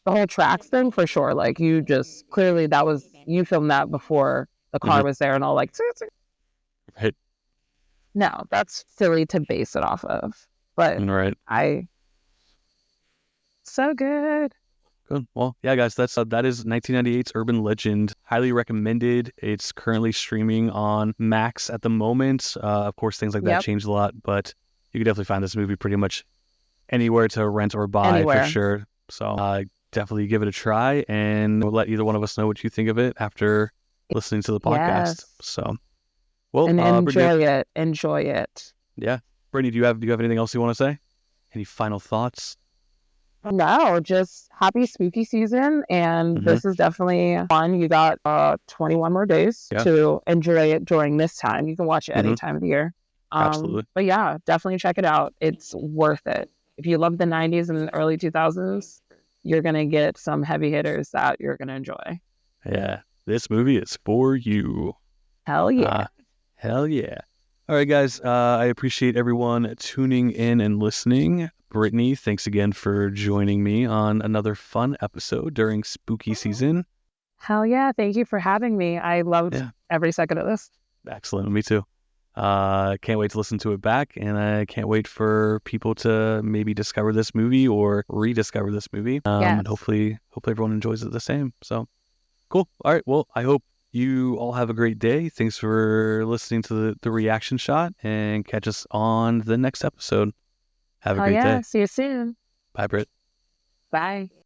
The whole tracks thing for sure. Like, you just clearly, that was, you filmed that before the mhm, car was there and all, like, "Tsk, tsk." right, No, that's silly to base it off of. But right. I, so good. Good. Well, yeah, guys, that is 1998's Urban Legend. Highly recommended. It's currently streaming on Max at the moment. Of course, things like that Yep. change a lot, but you can definitely find this movie pretty much anywhere to rent or buy for Anywhere. sure. So definitely give it a try, and we'll let either one of us know what you think of it after listening to the podcast. Yes. So, well, And Brittany, enjoy it. Enjoy it. yeah, Brittany, do you have anything else you want to say? Any final thoughts? No, just happy spooky season. And Hmm. this is definitely one. You got 21 more days Yeah. to enjoy it during this time. You can watch it any Hmm. time of the year. Absolutely. But yeah, definitely check it out. It's worth it. If you love the 90s and the early 2000s, you're going to get some heavy hitters that you're going to enjoy. Yeah, this movie is for you. Hell yeah. Uh, hell yeah. All right, guys. I appreciate everyone tuning in and listening. Brittany, thanks again for joining me on another fun episode during spooky season. Hell yeah. Thank you for having me. I loved Yeah, every second of this. excellent. Me too. Can't wait to listen to it back, and I can't wait for people to maybe discover this movie or rediscover this movie. And Yes. hopefully everyone enjoys it the same. So cool. All right. Well, I hope you all have a great day. Thanks for listening to the reaction shot, and catch us on the next episode. Have a Hell great yeah. day. See you soon. Bye, Britt. Bye.